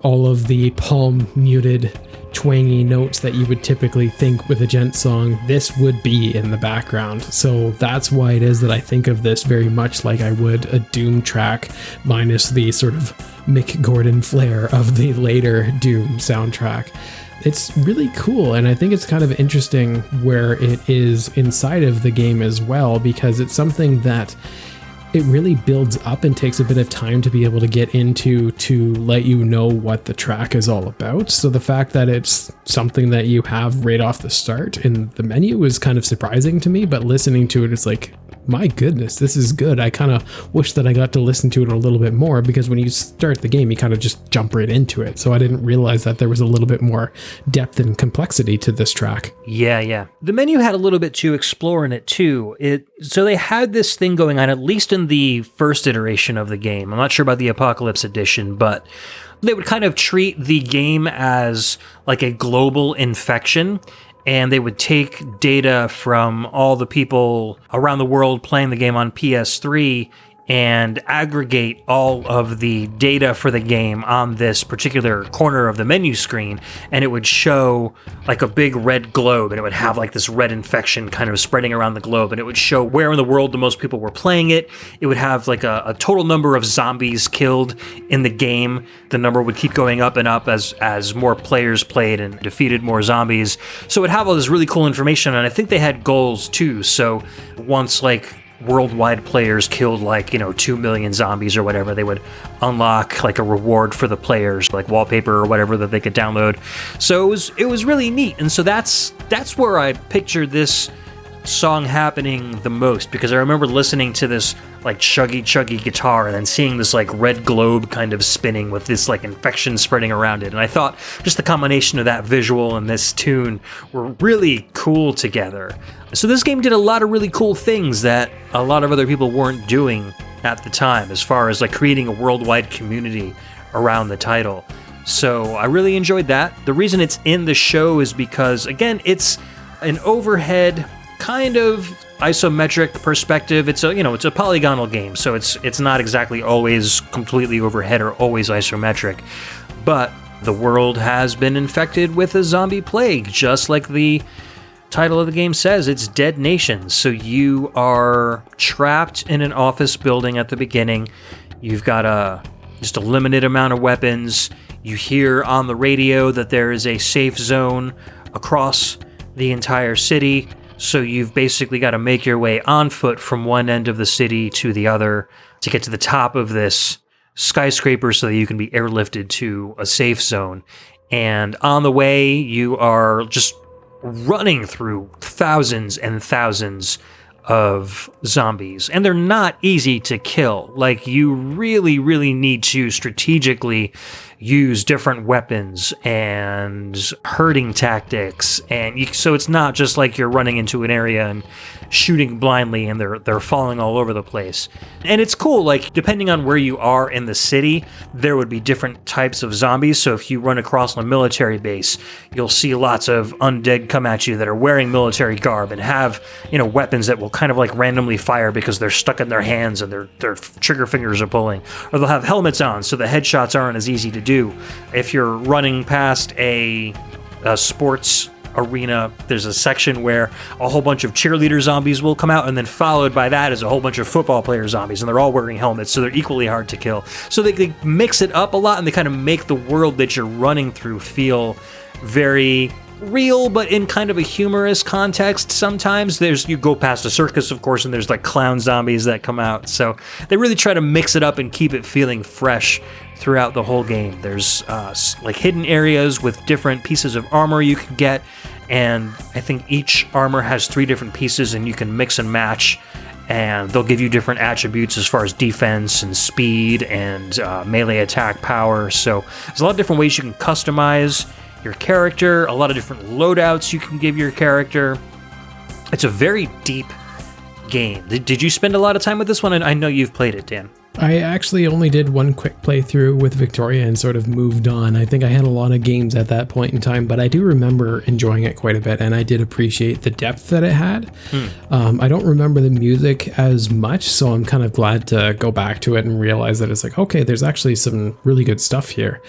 all of the palm muted twangy notes that you would typically think with a gent song, this would be in the background. So that's why it is that I think of this very much like I would a Doom track, minus the sort of Mick Gordon flair of the later Doom soundtrack. It's really cool, and I think it's kind of interesting where it is inside of the game as well, because it's something that it really builds up and takes a bit of time to be able to get into to let you know what the track is all about. So the fact that it's something that you have right off the start in the menu is kind of surprising to me, but listening to it, it's like, my goodness, this is good. I kind of wish that I got to listen to it a little bit more, because when you start the game, you kind of just jump right into it. So I didn't realize that there was a little bit more depth and complexity to this track. Yeah. The menu had a little bit to explore in it too. So they had this thing going on, at least in the first iteration of the game. I'm not sure about the Apocalypse Edition, but they would kind of treat the game as like a global infection. And they would take data from all the people around the world playing the game on PS3 and aggregate all of the data for the game on this particular corner of the menu screen, and it would show like a big red globe, and it would have like this red infection kind of spreading around the globe, and it would show where in the world the most people were playing it. It would have like a total number of zombies killed in the game. The number would keep going up and up as more players played and defeated more zombies. So it would have all this really cool information, and I think they had goals too. So once like worldwide players killed 2 million zombies or whatever, they would unlock like a reward for the players, like wallpaper or whatever that they could download. So it was really neat. And so that's where I pictured this song happening the most, because I remember listening to this like chuggy guitar and then seeing this like red globe kind of spinning with this like infection spreading around it. And I thought just the combination of that visual and this tune were really cool together. So this game did a lot of really cool things that a lot of other people weren't doing at the time, as far as like creating a worldwide community around the title. So I really enjoyed that. The reason it's in the show is because, again, it's an overhead kind of isometric perspective. It's a polygonal game, so it's not exactly always completely overhead or always isometric, but the world has been infected with a zombie plague, just like the title of the game says. It's Dead Nation. So you are trapped in an office building at the beginning. You've got just a limited amount of weapons. You hear on the radio that there is a safe zone across the entire city. So you've basically got to make your way on foot from one end of the city to the other to get to the top of this skyscraper so that you can be airlifted to a safe zone. And on the way, you are just running through thousands and thousands of zombies, and they're not easy to kill. Like, you really, really need to strategically use different weapons and herding tactics, and so it's not just like you're running into an area and shooting blindly and they're falling all over the place. And it's cool, like, depending on where you are in the city, there would be different types of zombies. So if you run across a military base, you'll see lots of undead come at you that are wearing military garb and have, weapons that will kind of like randomly fire because they're stuck in their hands and their trigger fingers are pulling. Or they'll have helmets on, so the headshots aren't as easy to do. If you're running past a sports arena, there's a section where a whole bunch of cheerleader zombies will come out, and then followed by that is a whole bunch of football player zombies, and they're all wearing helmets, so they're equally hard to kill. So they mix it up a lot, and they kind of make the world that you're running through feel very real, but in kind of a humorous context. Sometimes you go past a circus, of course, and there's like clown zombies that come out. So they really try to mix it up and keep it feeling fresh throughout the whole game. There's like hidden areas with different pieces of armor you can get, and I think each armor has 3 different pieces, and you can mix and match, and they'll give you different attributes as far as defense and speed and melee attack power. So there's a lot of different ways you can customize your character, a lot of different loadouts you can give your character. It's a very deep game. Did you spend a lot of time with this one? And I know you've played it, Dan. I actually only did one quick playthrough with Victoria and sort of moved on. I think I had a lot of games at that point in time, but I do remember enjoying it quite a bit, and I did appreciate the depth that it had. I don't remember the music as much, so I'm kind of glad to go back to it and realize that it's like, okay, there's actually some really good stuff here.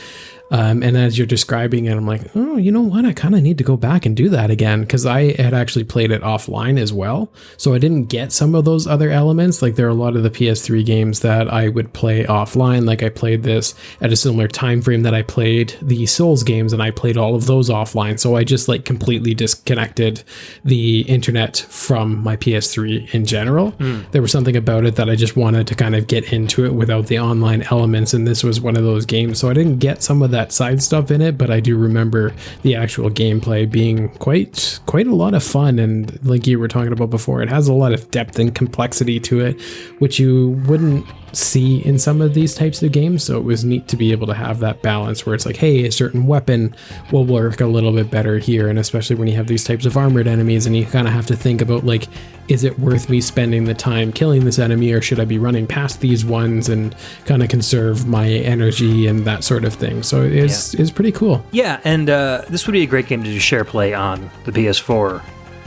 And as you're describing it, I'm like, oh, you know what? I kind of need to go back and do that again, because I had actually played it offline as well. So I didn't get some of those other elements. Like, there are a lot of the PS3 games that I would play offline. Like, I played this at a similar time frame that I played the Souls games, and I played all of those offline. So I just like completely disconnected the internet from my PS3 in general. There was something about it that I just wanted to kind of get into it without the online elements. And this was one of those games. So I didn't get some of that side stuff in it, but I do remember the actual gameplay being quite a lot of fun. And like you were talking about before, it has a lot of depth and complexity to it, which you wouldn't see in some of these types of games. So it was neat to be able to have that balance where it's like, hey, a certain weapon will work a little bit better here. And especially when you have these types of armored enemies, and you kind of have to think about, like, is it worth me spending the time killing this enemy, or should I be running past these ones and kind of conserve my energy and that sort of thing? So it's pretty cool. Yeah, and this would be a great game to do share play on the PS4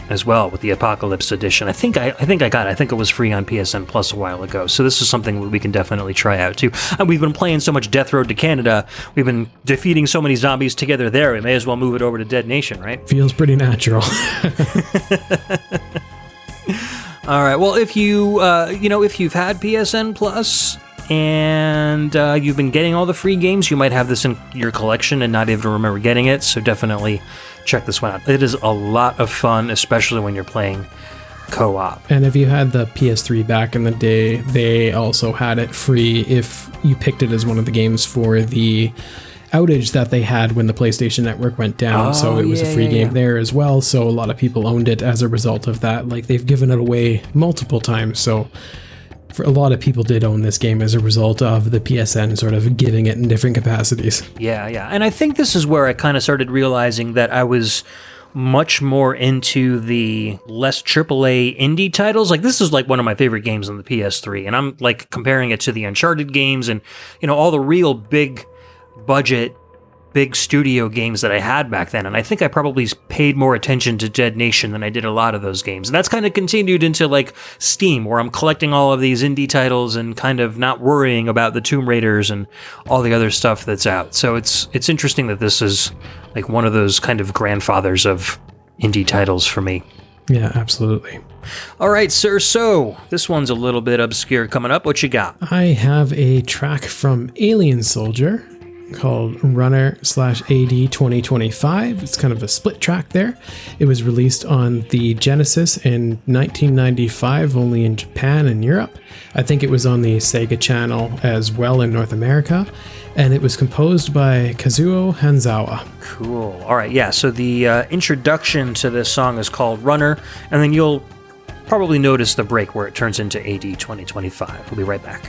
as well with the Apocalypse Edition. I think I got it. I think it was free on PSN Plus a while ago. So this is something we can definitely try out too. And we've been playing so much Death Road to Canada. We've been defeating so many zombies together there. We may as well move it over to Dead Nation, right? Feels pretty natural. All right. Well, if if you've had PSN Plus and you've been getting all the free games, you might have this in your collection and not even remember getting it. So definitely check this one out. It is a lot of fun, especially when you're playing co-op. And if you had the PS3 back in the day, they also had it free if you picked it as one of the games for the outage that they had when the PlayStation Network went down. So it was a free game there as well. So a lot of people owned it as a result of that. Like, they've given it away multiple times. So for a lot of people did own this game as a result of the PSN sort of giving it in different capacities. Yeah. And I think this is where I kind of started realizing that I was much more into the less AAA indie titles. Like, this is like one of my favorite games on the PS3, and I'm like comparing it to the Uncharted games and, all the real big budget, big studio games that I had back then. And I think I probably paid more attention to Dead Nation than I did a lot of those games. And that's kind of continued into like Steam, where I'm collecting all of these indie titles and kind of not worrying about the Tomb Raiders and all the other stuff that's out. So it's interesting that this is like one of those kind of grandfathers of indie titles for me. Yeah, absolutely. All right, sir. So this one's a little bit obscure coming up. What you got? I have a track from Alien Soldier. called Runner/AD 2025. It's kind of a split track there. It was released on the Genesis in 1995, only in Japan and Europe. I think it was on the Sega channel as well in North America. And it was composed by Kazuo Hanzawa. Cool. All right, yeah, so the introduction to this song is called Runner, and then you'll probably notice the break where it turns into AD 2025. We'll be right back.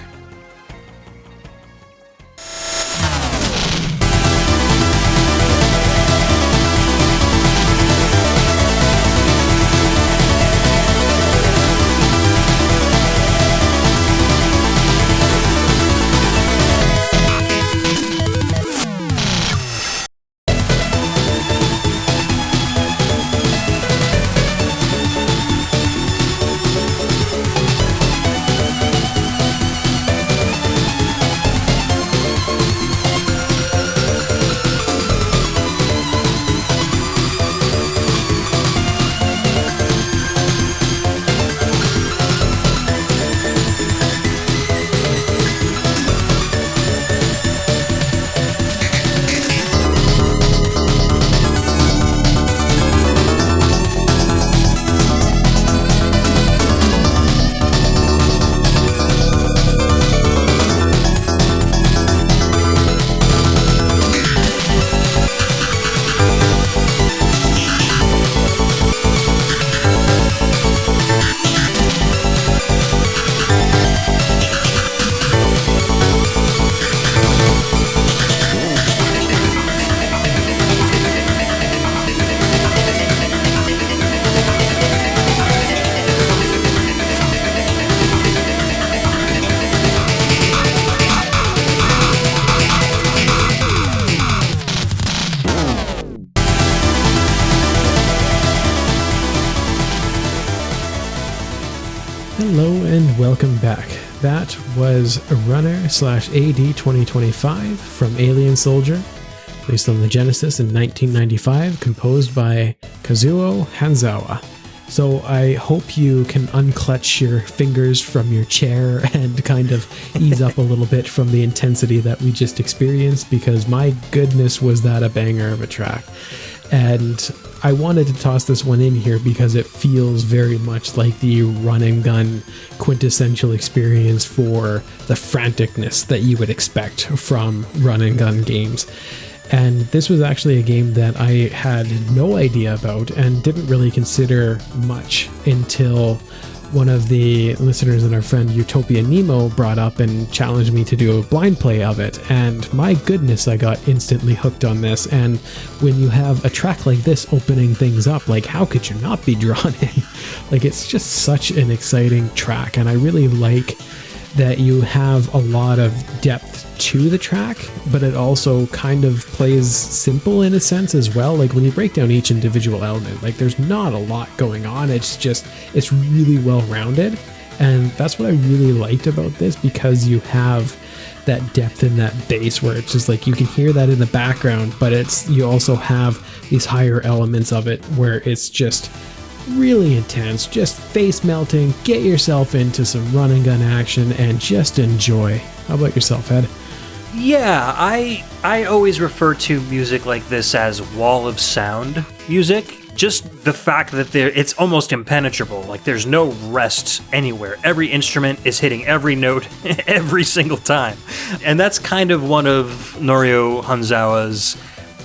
Hello and welcome back. That was Runner/AD 2025 from Alien Soldier, released on the Genesis in 1995, composed by Kazuo Hanzawa. So I hope you can unclutch your fingers from your chair and kind of ease up a little bit from the intensity that we just experienced, because my goodness was that a banger of a track. And I wanted to toss this one in here because it feels very much like the run and gun quintessential experience for the franticness that you would expect from run and gun games. And this was actually a game that I had no idea about and didn't really consider much until one of the listeners and our friend Utopia Nemo brought up and challenged me to do a blind play of it. And my goodness, I got instantly hooked on this. And when you have a track like this opening things up, like, how could you not be drawn in? Like, it's just such an exciting track. And I really like that you have a lot of depth to the track, but it also kind of plays simple in a sense as well. Like, when you break down each individual element, like, there's not a lot going on. It's really well rounded. And that's what I really liked about this, because you have that depth in that bass where it's just like, you can hear that in the background, but you also have these higher elements of it where it's just really intense, just face melting. Get yourself into some run and gun action and just enjoy. How about yourself, Ed? Yeah, I always refer to music like this as wall of sound music. Just the fact that it's almost impenetrable. Like, there's no rest anywhere. Every instrument is hitting every note every single time. And that's kind of one of Norio Hanzawa's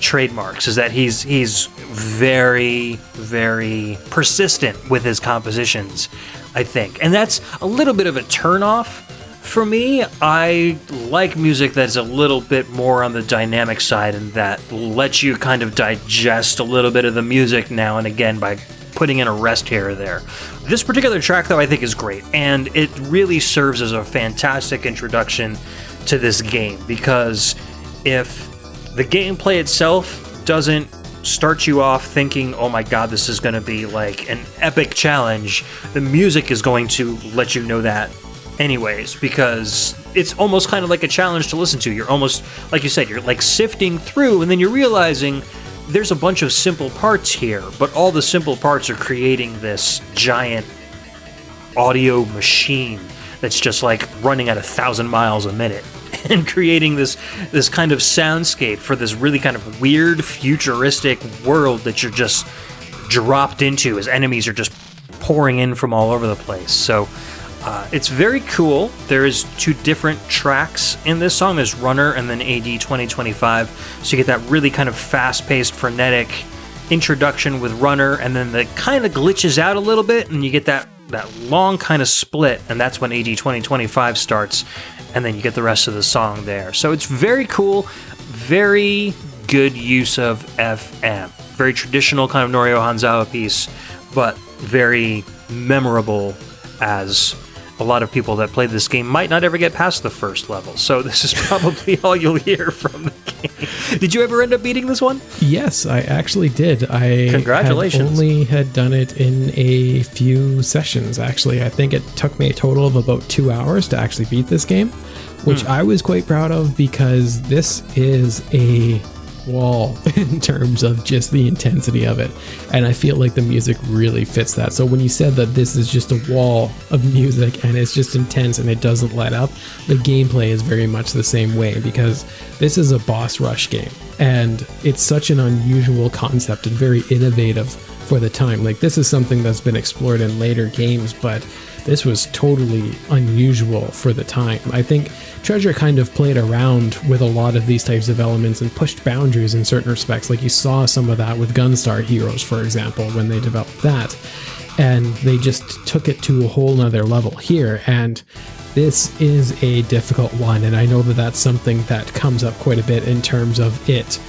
trademarks, is that he's very, very persistent with his compositions, I think. And that's a little bit of a turnoff for me. I like music that's a little bit more on the dynamic side and that lets you kind of digest a little bit of the music now and again by putting in a rest here or there. This particular track, though, I think is great, and it really serves as a fantastic introduction to this game, because if the gameplay itself doesn't start you off thinking, oh my god, this is going to be like an epic challenge, the music is going to let you know that anyways, because it's almost kind of like a challenge to listen to. You're almost, like you said, you're like sifting through, and then you're realizing there's a bunch of simple parts here, but all the simple parts are creating this giant audio machine that's just like running at 1,000 miles a minute. and creating this kind of soundscape for this really kind of weird futuristic world that you're just dropped into as enemies are just pouring in from all over the place. So it's very cool. There is 2 different tracks in this song. There's Runner and then AD 2025. So you get that really kind of fast-paced, frenetic introduction with Runner, and then that kind of glitches out a little bit, and you get that long kind of split, and that's when AD 2025 starts, and then you get the rest of the song there. So it's very cool, very good use of FM. Very traditional kind of Norio Hanzawa piece, but very memorable, as a lot of people that play this game might not ever get past the first level. So this is probably all you'll hear from the game. Did you ever end up beating this one? Yes, I actually did. Congratulations. Only had done it in a few sessions, actually. I think it took me a total of about 2 hours to actually beat this game, which I was quite proud of, because this is a wall in terms of just the intensity of it, and I feel like the music really fits that. So when you said that this is just a wall of music and it's just intense and it doesn't let up, the gameplay is very much the same way, because this is a boss rush game, and it's such an unusual concept and very innovative for the time. Like, this is something that's been explored in later games, but this was totally unusual for the time. I think Treasure kind of played around with a lot of these types of elements and pushed boundaries in certain respects. Like, you saw some of that with Gunstar Heroes, for example, when they developed that. And they just took it to a whole nother level here. And this is a difficult one. And I know that that's something that comes up quite a bit in terms of it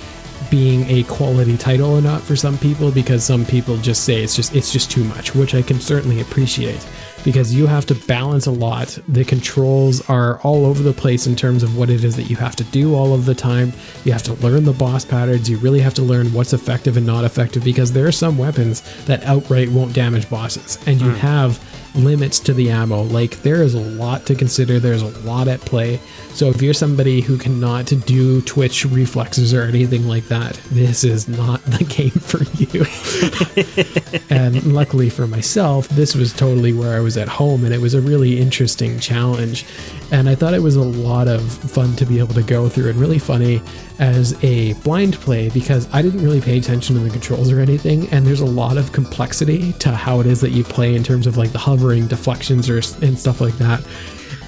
being a quality title or not for some people, because some people just say it's just too much, which I can certainly appreciate, because you have to balance a lot. The controls are all over the place in terms of what it is that you have to do all of the time. You have to learn the boss patterns. You really have to learn what's effective and not effective, because there are some weapons that outright won't damage bosses, and you have limits to the ammo. Like, there is a lot to consider. There's a lot at play. So if you're somebody who cannot do twitch reflexes or anything like that, this is not the game for you. And luckily for myself, this was totally where I was at home, and it was a really interesting challenge. And I thought it was a lot of fun to be able to go through, and really funny as a blind play, because I didn't really pay attention to the controls or anything, and there's a lot of complexity to how it is that you play in terms of like the hovering deflections and stuff like that.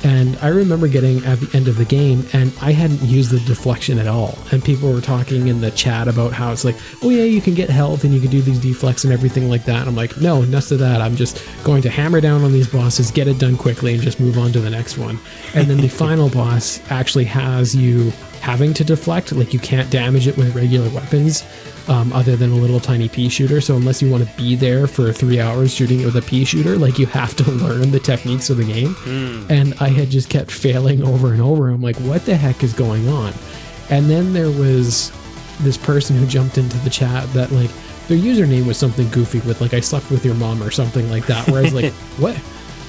And I remember getting at the end of the game, and I hadn't used the deflection at all. And people were talking in the chat about how it's like, oh yeah, you can get health and you can do these deflects and everything like that. And I'm like, no, nuts to that. I'm just going to hammer down on these bosses, get it done quickly, and just move on to the next one. And then the final boss actually has you having to deflect. Like, you can't damage it with regular weapons, other than a little tiny pea shooter. So unless you want to be there for 3 hours shooting it with a pea shooter, like, you have to learn the techniques of the game. And I had just kept failing over and over. I'm like, what the heck is going on? And then there was this person who jumped into the chat that, like, their username was something goofy with, like, I slept with your mom or something like that, where I was like, what?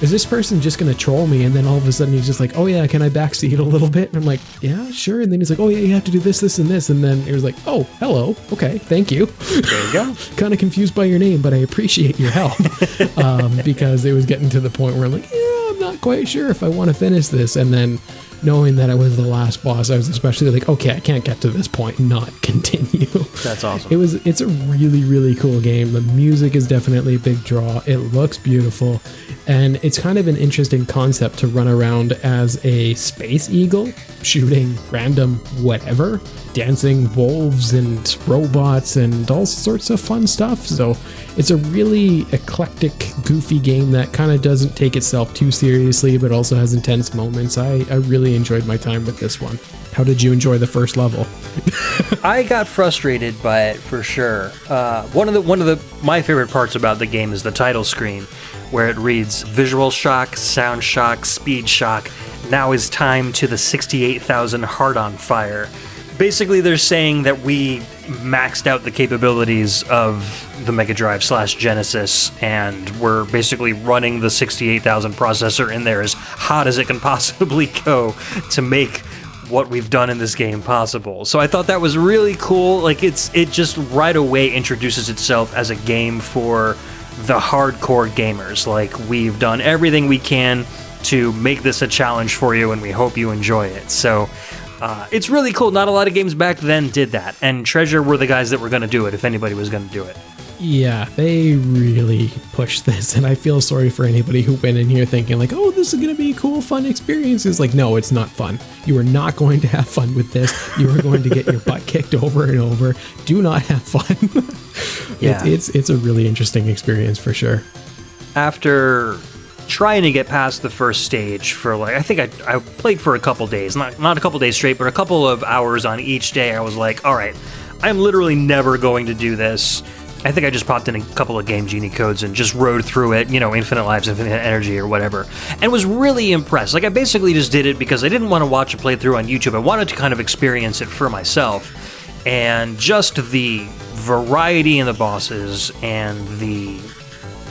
Is this person just going to troll me? And then all of a sudden he's just like, oh yeah, can I backseat a little bit? And I'm like, yeah, sure. And then he's like, oh yeah, you have to do this, this, and this. And then it was like, oh, hello. Okay, thank you. There you go. Kind of confused by your name, but I appreciate your help. Because it was getting to the point where I'm like, yeah, I'm not quite sure if I want to finish this. And then knowing that I was the last boss, I was especially like, okay, I can't get to this point and not continue. That's awesome. It's a really, really cool game. The music is definitely a big draw. It looks beautiful. And it's kind of an interesting concept to run around as a space eagle, shooting random whatever, dancing wolves and robots and all sorts of fun stuff. So it's a really eclectic, goofy game that kind of doesn't take itself too seriously, but also has intense moments. I really enjoyed my time with this one. How did you enjoy the first level? I got frustrated by it for sure. One of my favorite parts about the game is the title screen, where it reads visual shock, sound shock, speed shock. Now is time to the 68,000 heart on fire. Basically, they're saying that we maxed out the capabilities of the Mega Drive / Genesis, and we're basically running the 68,000 processor in there as hot as it can possibly go to make what we've done in this game possible. So I thought that was really cool. Like, it just right away introduces itself as a game for the hardcore gamers. Like, we've done everything we can to make this a challenge for you, and we hope you enjoy it. So it's really cool. Not a lot of games back then did that, and Treasure were the guys that were going to do it if anybody was going to do it. Yeah, they really pushed this, and I feel sorry for anybody who went in here thinking like, oh, this is going to be a cool, fun experience. It's like, no, it's not fun. You are not going to have fun with this. You are going to get your butt kicked over and over. Do not have fun. Yeah. It's a really interesting experience for sure. After trying to get past the first stage for like, I think I played for a couple days, not a couple days straight, but a couple of hours on each day. I was like, all right, I'm literally never going to do this. I think I just popped in a couple of Game Genie codes and just rode through it, infinite lives, infinite energy or whatever, and was really impressed. Like, I basically just did it because I didn't want to watch a playthrough on YouTube. I wanted to kind of experience it for myself, and just the variety in the bosses and the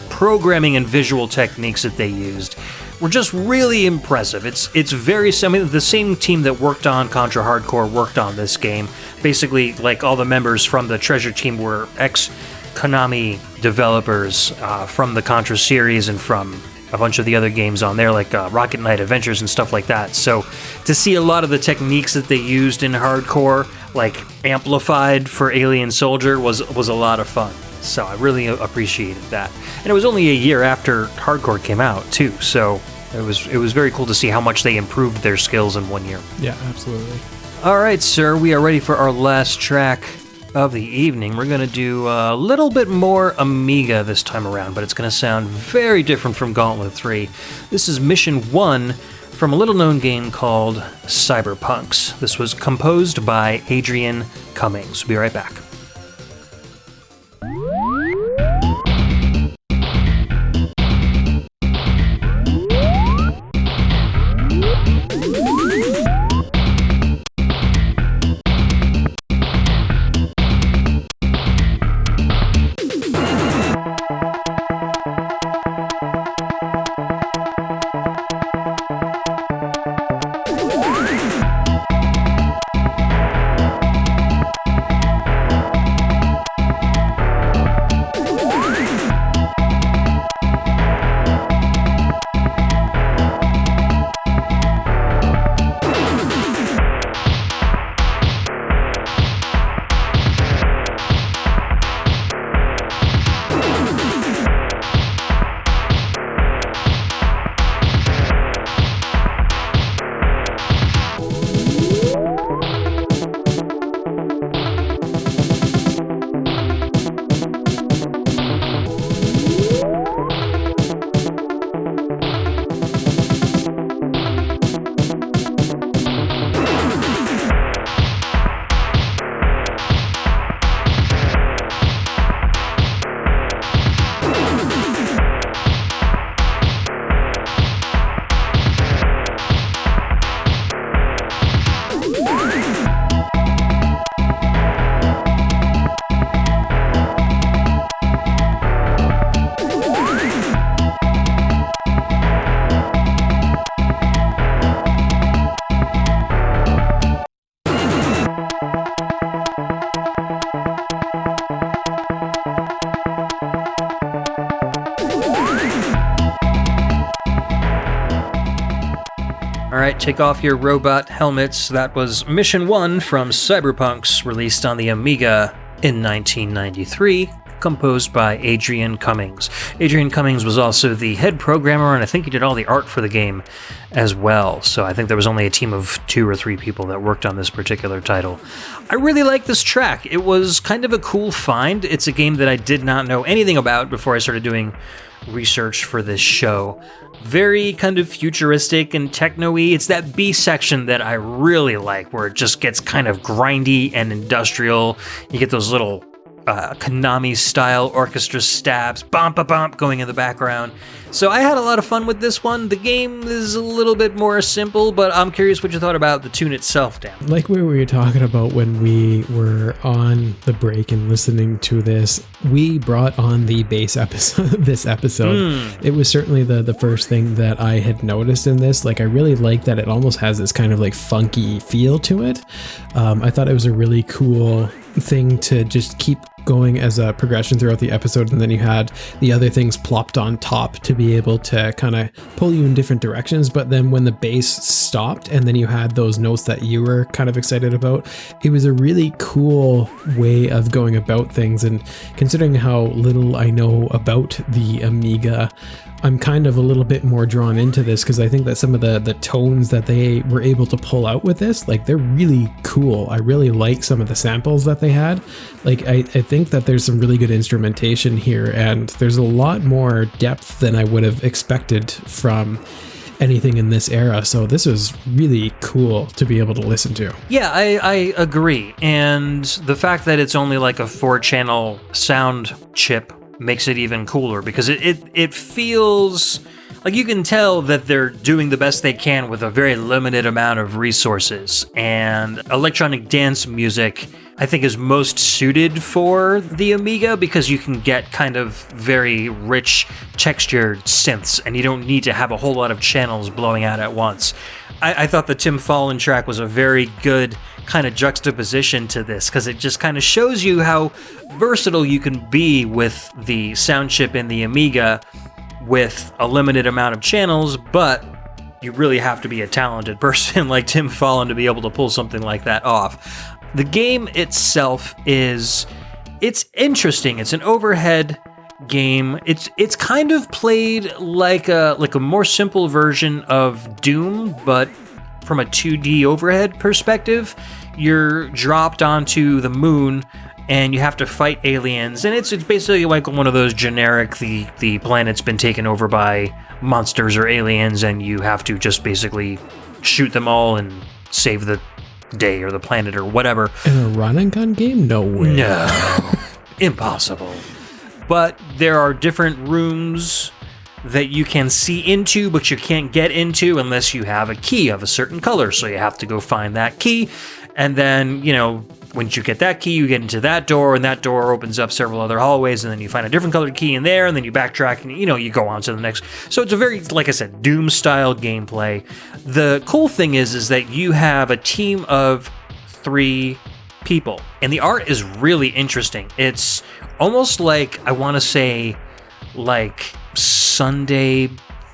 programming and visual techniques that they used were just really impressive. It's very, the same team that worked on Contra Hardcore worked on this game. Basically, like, all the members from the Treasure team were ex-Konami developers from the Contra series and from a bunch of the other games on there, like Rocket Knight Adventures and stuff like that. So to see a lot of the techniques that they used in Hardcore, like amplified for Alien Soldier, was a lot of fun. So I really appreciated that. And it was only a year after Hardcore came out, too, so it was very cool to see how much they improved their skills in 1 year. Yeah, absolutely. All right, sir, we are ready for our last track of the evening. We're going to do a little bit more Amiga this time around, but it's going to sound very different from Gauntlet 3. This is Mission 1 from a little-known game called Cyberpunks. This was composed by Adrian Cummings. We'll be right back. Alright, take off your robot helmets. That was Mission 1 from Cyberpunks, released on the Amiga in 1993, composed by Adrian Cummings. Adrian Cummings was also the head programmer, and I think he did all the art for the game as well. So I think there was only a team of 2 or 3 people that worked on this particular title. I really like this track. It was kind of a cool find. It's a game that I did not know anything about before I started doing research for this show. Very kind of futuristic and techno-y. It's that B section that I really like, where it just gets kind of grindy and industrial. You get those little Konami-style orchestra stabs, bump going in the background. So I had a lot of fun with this one. The game is a little bit more simple, but I'm curious what you thought about the tune itself, Dan. Like we were talking about when we were on the break and listening to this, we brought on the bass episode. This episode, It was certainly the first thing that I had noticed in this. Like, I really like that it almost has this kind of like funky feel to it. I thought it was a really cool thing to just keep going as a progression throughout the episode, and then you had the other things plopped on top to be able to kind of pull you in different directions. But then when the bass stopped and then you had those notes that you were kind of excited about, it was a really cool way of going about things. And considering how little I know about the Amiga, I'm kind of a little bit more drawn into this because I think that some of the tones that they were able to pull out with this, like, they're really cool. I really like some of the samples that they had. Like, I think that there's some really good instrumentation here, and there's a lot more depth than I would have expected from anything in this era. So this was really cool to be able to listen to. Yeah, I agree. And the fact that it's only like a 4-channel sound chip makes it even cooler, because it feels like you can tell that they're doing the best they can with a very limited amount of resources. And electronic dance music, I think, is most suited for the Amiga because you can get kind of very rich textured synths, and you don't need to have a whole lot of channels blowing out at once. I thought the Tim Follin track was a very good kind of juxtaposition to this, because it just kind of shows you how versatile you can be with the sound chip in the Amiga with a limited amount of channels, but you really have to be a talented person like Tim Follin to be able to pull something like that off. The game itself it's interesting. It's an overhead game. It's kind of played like a more simple version of Doom, but from a 2D overhead perspective. You're dropped onto the moon and you have to fight aliens, and it's basically like one of those generic the planet's been taken over by monsters or aliens, and you have to just basically shoot them all and save the day or the planet or whatever. In a run and gun game? No way. No. Impossible. But there are different rooms that you can see into, but you can't get into unless you have a key of a certain color. So you have to go find that key. And then, once you get that key, you get into that door, and that door opens up several other hallways, and then you find a different colored key in there, and then you backtrack, and, you go on to the next. So it's a very, like I said, Doom-style gameplay. The cool thing is that you have a team of 3 people, and the art is really interesting. It's almost like, I want to say, like Sunday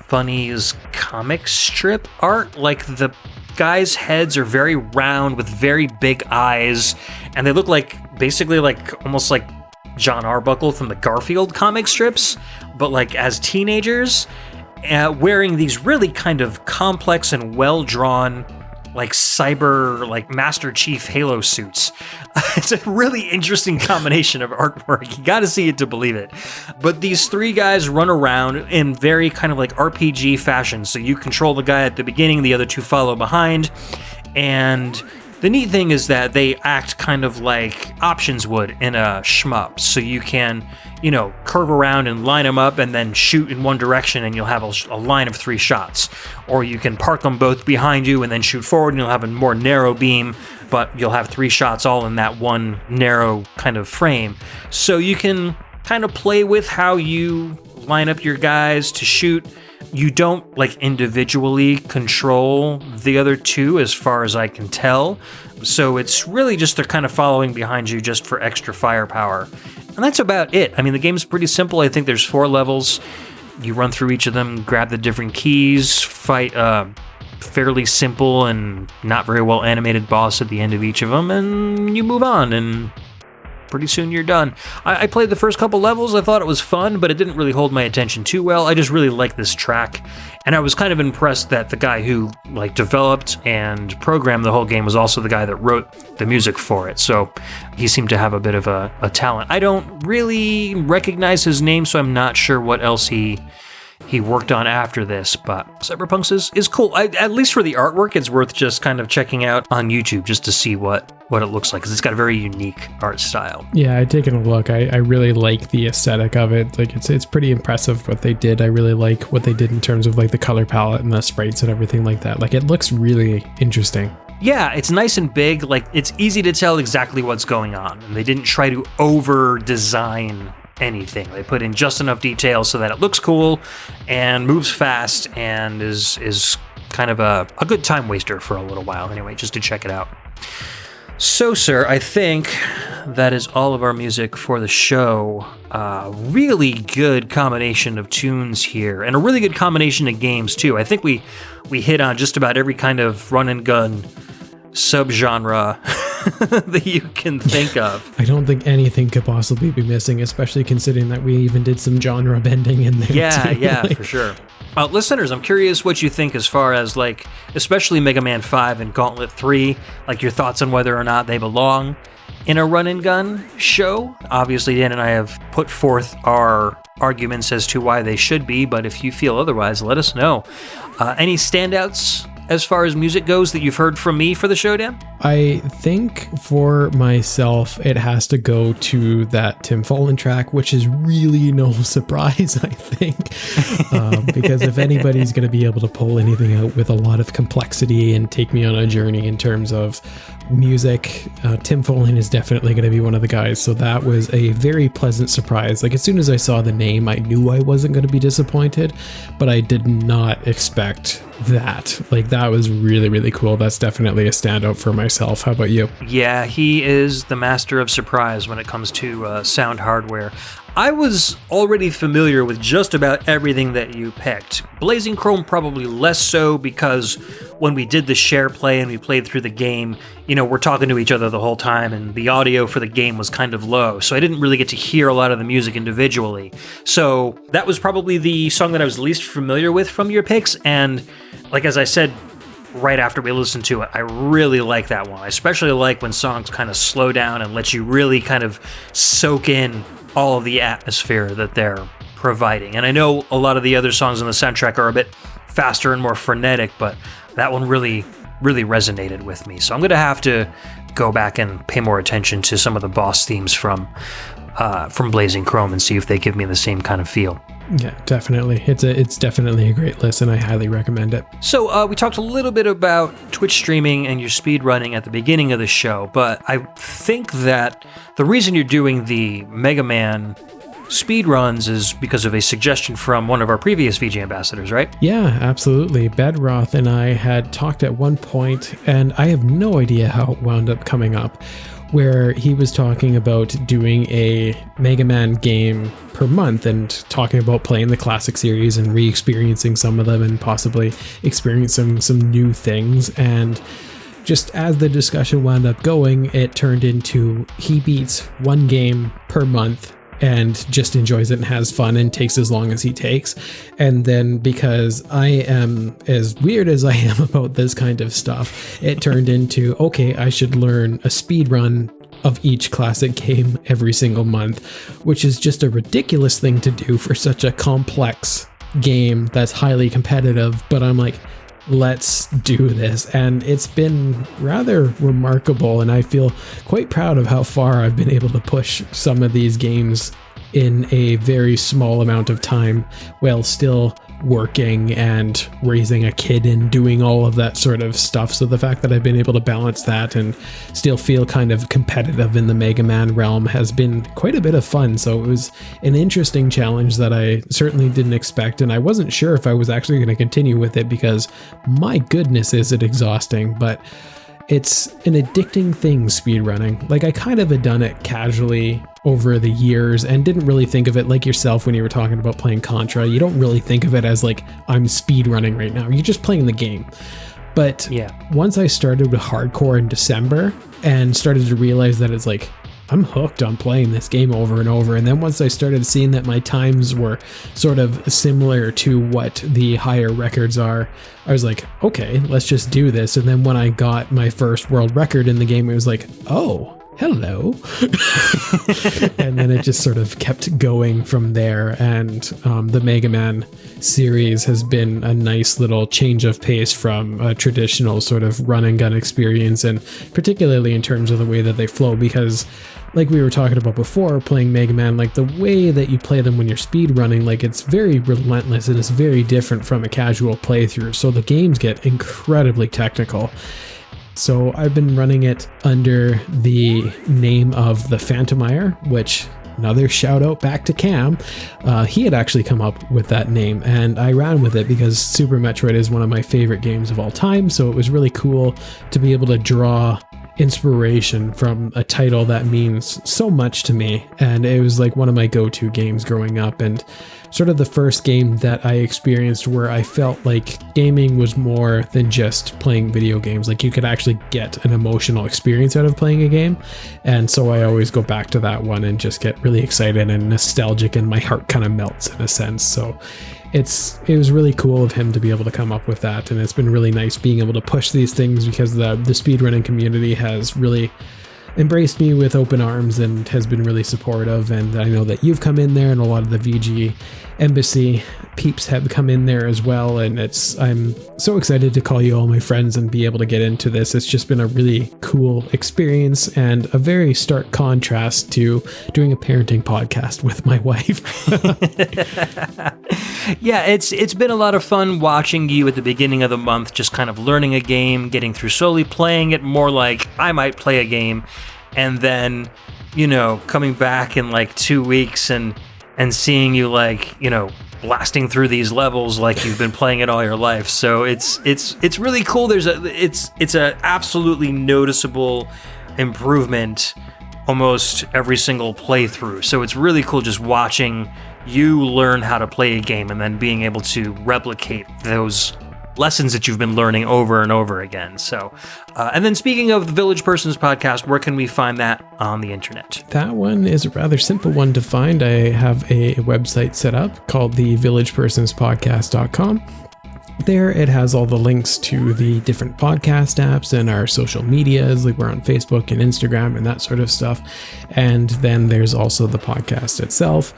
Funnies comic strip art. Like, the guys' heads are very round with very big eyes, and they look basically almost like John Arbuckle from the Garfield comic strips, but like as teenagers, wearing these really kind of complex and well-drawn, like cyber, like Master Chief Halo suits. It's a really interesting combination of artwork. You gotta see it to believe it. But these 3 guys run around in very kind of like RPG fashion. So you control the guy at the beginning, the other 2 follow behind. And the neat thing is that they act kind of like options would in a shmup. So you can, curve around and line them up and then shoot in one direction, and you'll have a line of 3 shots. Or you can park them both behind you and then shoot forward, and you'll have a more narrow beam, but you'll have 3 shots all in that one narrow kind of frame. So you can kind of play with how you line up your guys to shoot. You don't individually control the other 2 as far as I can tell. So it's really just they're kind of following behind you just for extra firepower. And that's about it. I mean, the game's pretty simple. I think there's 4 levels. You run through each of them, grab the different keys, fight a fairly simple and not very well animated boss at the end of each of them, and you move on, and pretty soon you're done. I played the first couple levels. I thought it was fun, but it didn't really hold my attention too well. I just really liked this track, and I was kind of impressed that the guy who developed and programmed the whole game was also the guy that wrote the music for it. So he seemed to have a bit of a talent. I don't really recognize his name, so I'm not sure what else he worked on after this, but Cyberpunks is cool. At least for the artwork, it's worth just kind of checking out on YouTube just to see what it looks like, because it's got a very unique art style. Yeah, I've taken a look. I really like the aesthetic of it. It's pretty impressive what they did. I really like what they did in terms of the color palette and the sprites and everything like that. It looks really interesting. Yeah, it's nice and big. It's easy to tell exactly what's going on, and they didn't try to over-design anything. They put in just enough detail so that it looks cool and moves fast and is kind of a good time waster for a little while anyway, just to check it out. So, sir, I think that is all of our music for the show. Really good combination of tunes here, and a really good combination of games too. I think we hit on just about every kind of run and gun subgenre that you can think of. I don't think anything could possibly be missing, especially considering that we even did some genre bending in there. Yeah, for sure. Listeners, I'm curious what you think as far as, like, especially Mega Man 5 and Gauntlet 3, like your thoughts on whether or not they belong in a run and gun show. Obviously, Dan and I have put forth our arguments as to why they should be, but if you feel otherwise, let us know. Any standouts as far as music goes that you've heard from me for the show, Dan? I think for myself, it has to go to that Tim Follin track, which is really no surprise, I think, because if anybody's going to be able to pull anything out with a lot of complexity and take me on a journey in terms of music, Tim Follin is definitely going to be one of the guys. So that was a very pleasant surprise. Like, as soon as I saw the name, I knew I wasn't going to be disappointed, but I did not expect that. Like, that was really, really cool. That's definitely a standout for myself. How about you? Yeah, he is the master of surprise when it comes to sound hardware. I was already familiar with just about everything that you picked. Blazing Chrome probably less so, because when we did the share play and we played through the game, we're talking to each other the whole time, and the audio for the game was kind of low, so I didn't really get to hear a lot of the music individually. So that was probably the song that I was least familiar with from your picks, and like as I said right after we listened to it, I really like that one. I especially like when songs kind of slow down and let you really kind of soak in all of the atmosphere that they're providing. And I know a lot of the other songs on the soundtrack are a bit faster and more frenetic, but that one really, really resonated with me. So I'm going to have to go back and pay more attention to some of the boss themes from Blazing Chrome and see if they give me the same kind of feel. Yeah, definitely. It's definitely a great listen. I highly recommend it. So we talked a little bit about Twitch streaming and your speedrunning at the beginning of the show, but I think that the reason you're doing the Mega Man speedruns is because of a suggestion from one of our previous VG ambassadors, right? Yeah, absolutely. Bedroth and I had talked at one point, and I have no idea how it wound up coming up, where he was talking about doing a Mega Man game per month and talking about playing the classic series and re-experiencing some of them and possibly experiencing some new things. And just as the discussion wound up going, it turned into he beats one game per month and just enjoys it and has fun and takes as long as he takes. And then, because I am as weird as I am about this kind of stuff, it turned into, okay, I should learn a speed run of each classic game every single month, which is just a ridiculous thing to do for such a complex game that's highly competitive. But I'm like, let's do this. And it's been rather remarkable, and I feel quite proud of how far I've been able to push some of these games in a very small amount of time while still working and raising a kid and doing all of that sort of stuff. So the fact that I've been able to balance that and still feel kind of competitive in the Mega Man realm has been quite a bit of fun. So it was an interesting challenge that I certainly didn't expect, and I wasn't sure if I was actually going to continue with it, because my goodness, is it exhausting. But it's an addicting thing, speedrunning. Like, I kind of had done it casually over the years and didn't really think of it like yourself when you were talking about playing Contra. You don't really think of it as like, I'm speedrunning right now. You're just playing the game. But yeah, once I started with hardcore in December and started to realize that it's like, I'm hooked on playing this game over and over. And then once I started seeing that my times were sort of similar to what the higher records are, I was like, okay, let's just do this. And then when I got my first world record in the game, it was like, oh, hello. And then it just sort of kept going from there. And the Mega Man series has been a nice little change of pace from a traditional sort of run and gun experience, and particularly in terms of the way that they flow, because like we were talking about before, playing Mega Man, like the way that you play them when you're speed running, like it's very relentless and it's very different from a casual playthrough. So the games get incredibly technical. So I've been running it under the name of the Phantomire, which, another shout out back to Cam. He had actually come up with that name, and I ran with it because Super Metroid is one of my favorite games of all time. So it was really cool to be able to draw inspiration from a title that means so much to me. And it was like one of my go-to games growing up, and sort of the first game that I experienced where I felt like gaming was more than just playing video games. Like you could actually get an emotional experience out of playing a game. And so I always go back to that one and just get really excited and nostalgic, and my heart kind of melts in a sense. So it was really cool of him to be able to come up with that, and it's been really nice being able to push these things, because the speedrunning community has really embraced me with open arms and has been really supportive. And I know that you've come in there, and a lot of the VG Embassy peeps have come in there as well, and I'm so excited to call you all my friends and be able to get into this. It's just been a really cool experience, and a very stark contrast to doing a parenting podcast with my wife. Yeah, it's been a lot of fun watching you at the beginning of the month, just kind of learning a game, getting through slowly, playing it more like I might play a game, and then, coming back in like 2 weeks and seeing you like, blasting through these levels like you've been playing it all your life. So it's really cool. It's a absolutely noticeable improvement almost every single playthrough. So it's really cool just watching you learn how to play a game and then being able to replicate those lessons that you've been learning over and over again. So, and then speaking of the Village Persons podcast, where can we find that on the internet? That one is a rather simple one to find. I have a website set up called the villagepersonspodcast.com. There it has all the links to the different podcast apps and our social medias, like we're on Facebook and Instagram and that sort of stuff. And then there's also the podcast itself.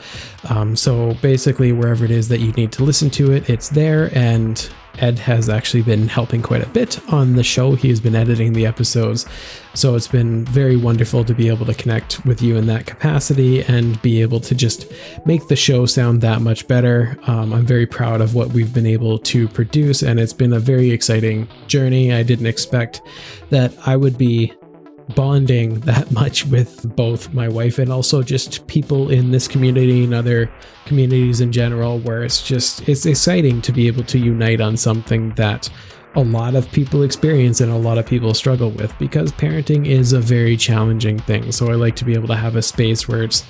So basically wherever it is that you need to listen to it, it's there. And Ed has actually been helping quite a bit on the show. He has been editing the episodes. So it's been very wonderful to be able to connect with you in that capacity and be able to just make the show sound that much better. I'm very proud of what we've been able to produce, and it's been a very exciting journey. I didn't expect that I would be bonding that much with both my wife and also just people in this community and other communities in general, where it's exciting to be able to unite on something that a lot of people experience and a lot of people struggle with, because parenting is a very challenging thing. So I like to be able to have a space where it's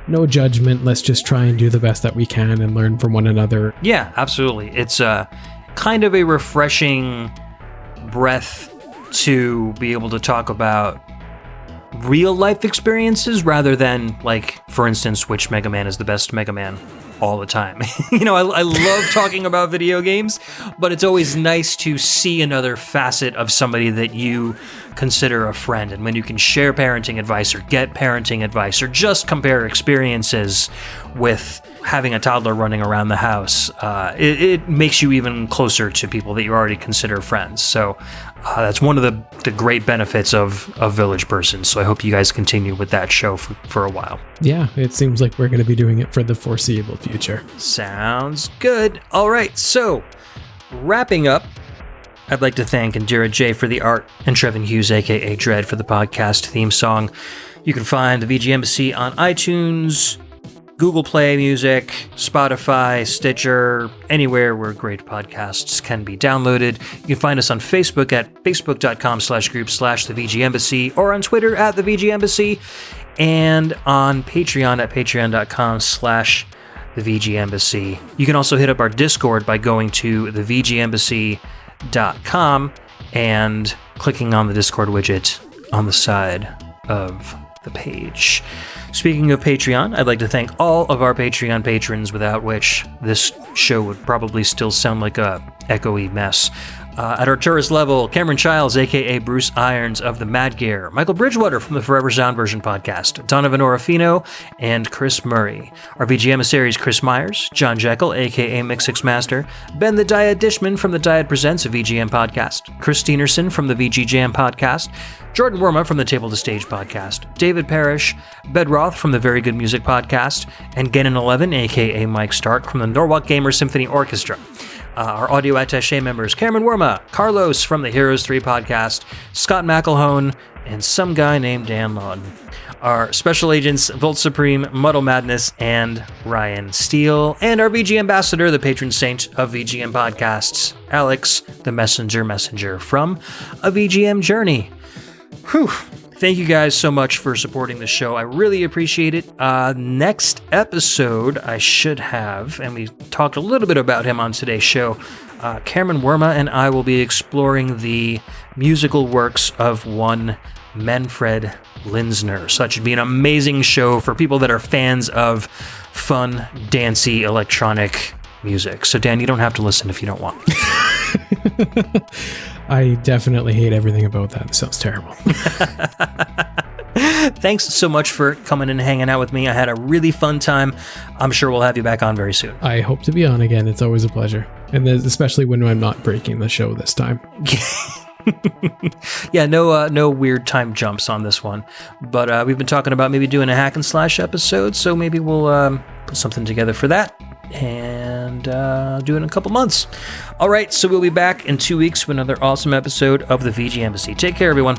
no judgment. Let's just try and do the best that we can and learn from one another. Yeah, absolutely. It's kind of a refreshing breath to be able to talk about real life experiences rather than, like, for instance, which Mega Man is the best Mega Man all the time. I love talking about video games, but it's always nice to see another facet of somebody that you consider a friend. And when you can share parenting advice or get parenting advice or just compare experiences with having a toddler running around the house, it makes you even closer to people that you already consider friends. So that's one of the great benefits of Village Persons. So I hope you guys continue with that show for a while. Yeah, it seems like we're going to be doing it for the foreseeable future. Sounds good. All right, so wrapping up, I'd like to thank Indira J for the art and Trevin Hughes, aka Dread, for the podcast theme song. You can find the VG Embassy on iTunes, Google Play Music, Spotify, Stitcher, anywhere where great podcasts can be downloaded. You can find us on Facebook at facebook.com/group/the VG Embassy, or on Twitter at the VG Embassy, and on Patreon at patreon.com/the VG Embassy. You can also hit up our Discord by going to thevgembassy.com and clicking on the Discord widget on the side of the page. Speaking of Patreon, I'd like to thank all of our Patreon patrons, without which this show would probably still sound like a echoey mess. At our tourist level, Cameron Childs, aka Bruce Irons of the Mad Gear, Michael Bridgewater from the Forever Sound Version podcast, Donovan Orofino, and Chris Murray. Our VG emissaries, Chris Myers, John Jekyll, aka Mixix Master, Ben the Dyad Dishman from the Dyad Presents, a VGM podcast, Chris Steenerson from the VG Jam podcast, Jordan Worma from the Table to Stage podcast, David Parrish, Bedroth from the Very Good Music podcast, and Gannon11, aka Mike Stark from the Norwalk Gamer Symphony Orchestra. Our audio attaché members, Cameron Worma, Carlos from the Heroes 3 podcast, Scott McElhone, and some guy named Dan Laughton. Our special agents, Volt Supreme, Muddle Madness, and Ryan Steele. And our VG ambassador, the patron saint of VGM podcasts, Alex, the messenger from A VGM Journey. Whew. Thank you guys so much for supporting the show. I really appreciate it. Next episode, I should have, and we talked a little bit about him on today's show, Cameron Werma and I will be exploring the musical works of one Manfred Linsner. So that should be an amazing show for people that are fans of fun, dancey, electronic music. So Dan, you don't have to listen if you don't want. I definitely hate everything about that. It sounds terrible. Thanks so much for coming and hanging out with me. I had a really fun time. I'm sure we'll have you back on very soon. I hope to be on again. It's always a pleasure. And especially when I'm not breaking the show this time. Yeah, no weird time jumps on this one. But we've been talking about maybe doing a hack and slash episode, so maybe we'll put something together for that and do it in a couple months. All right, so we'll be back in 2 weeks with another awesome episode of the VG Embassy. Take care, everyone.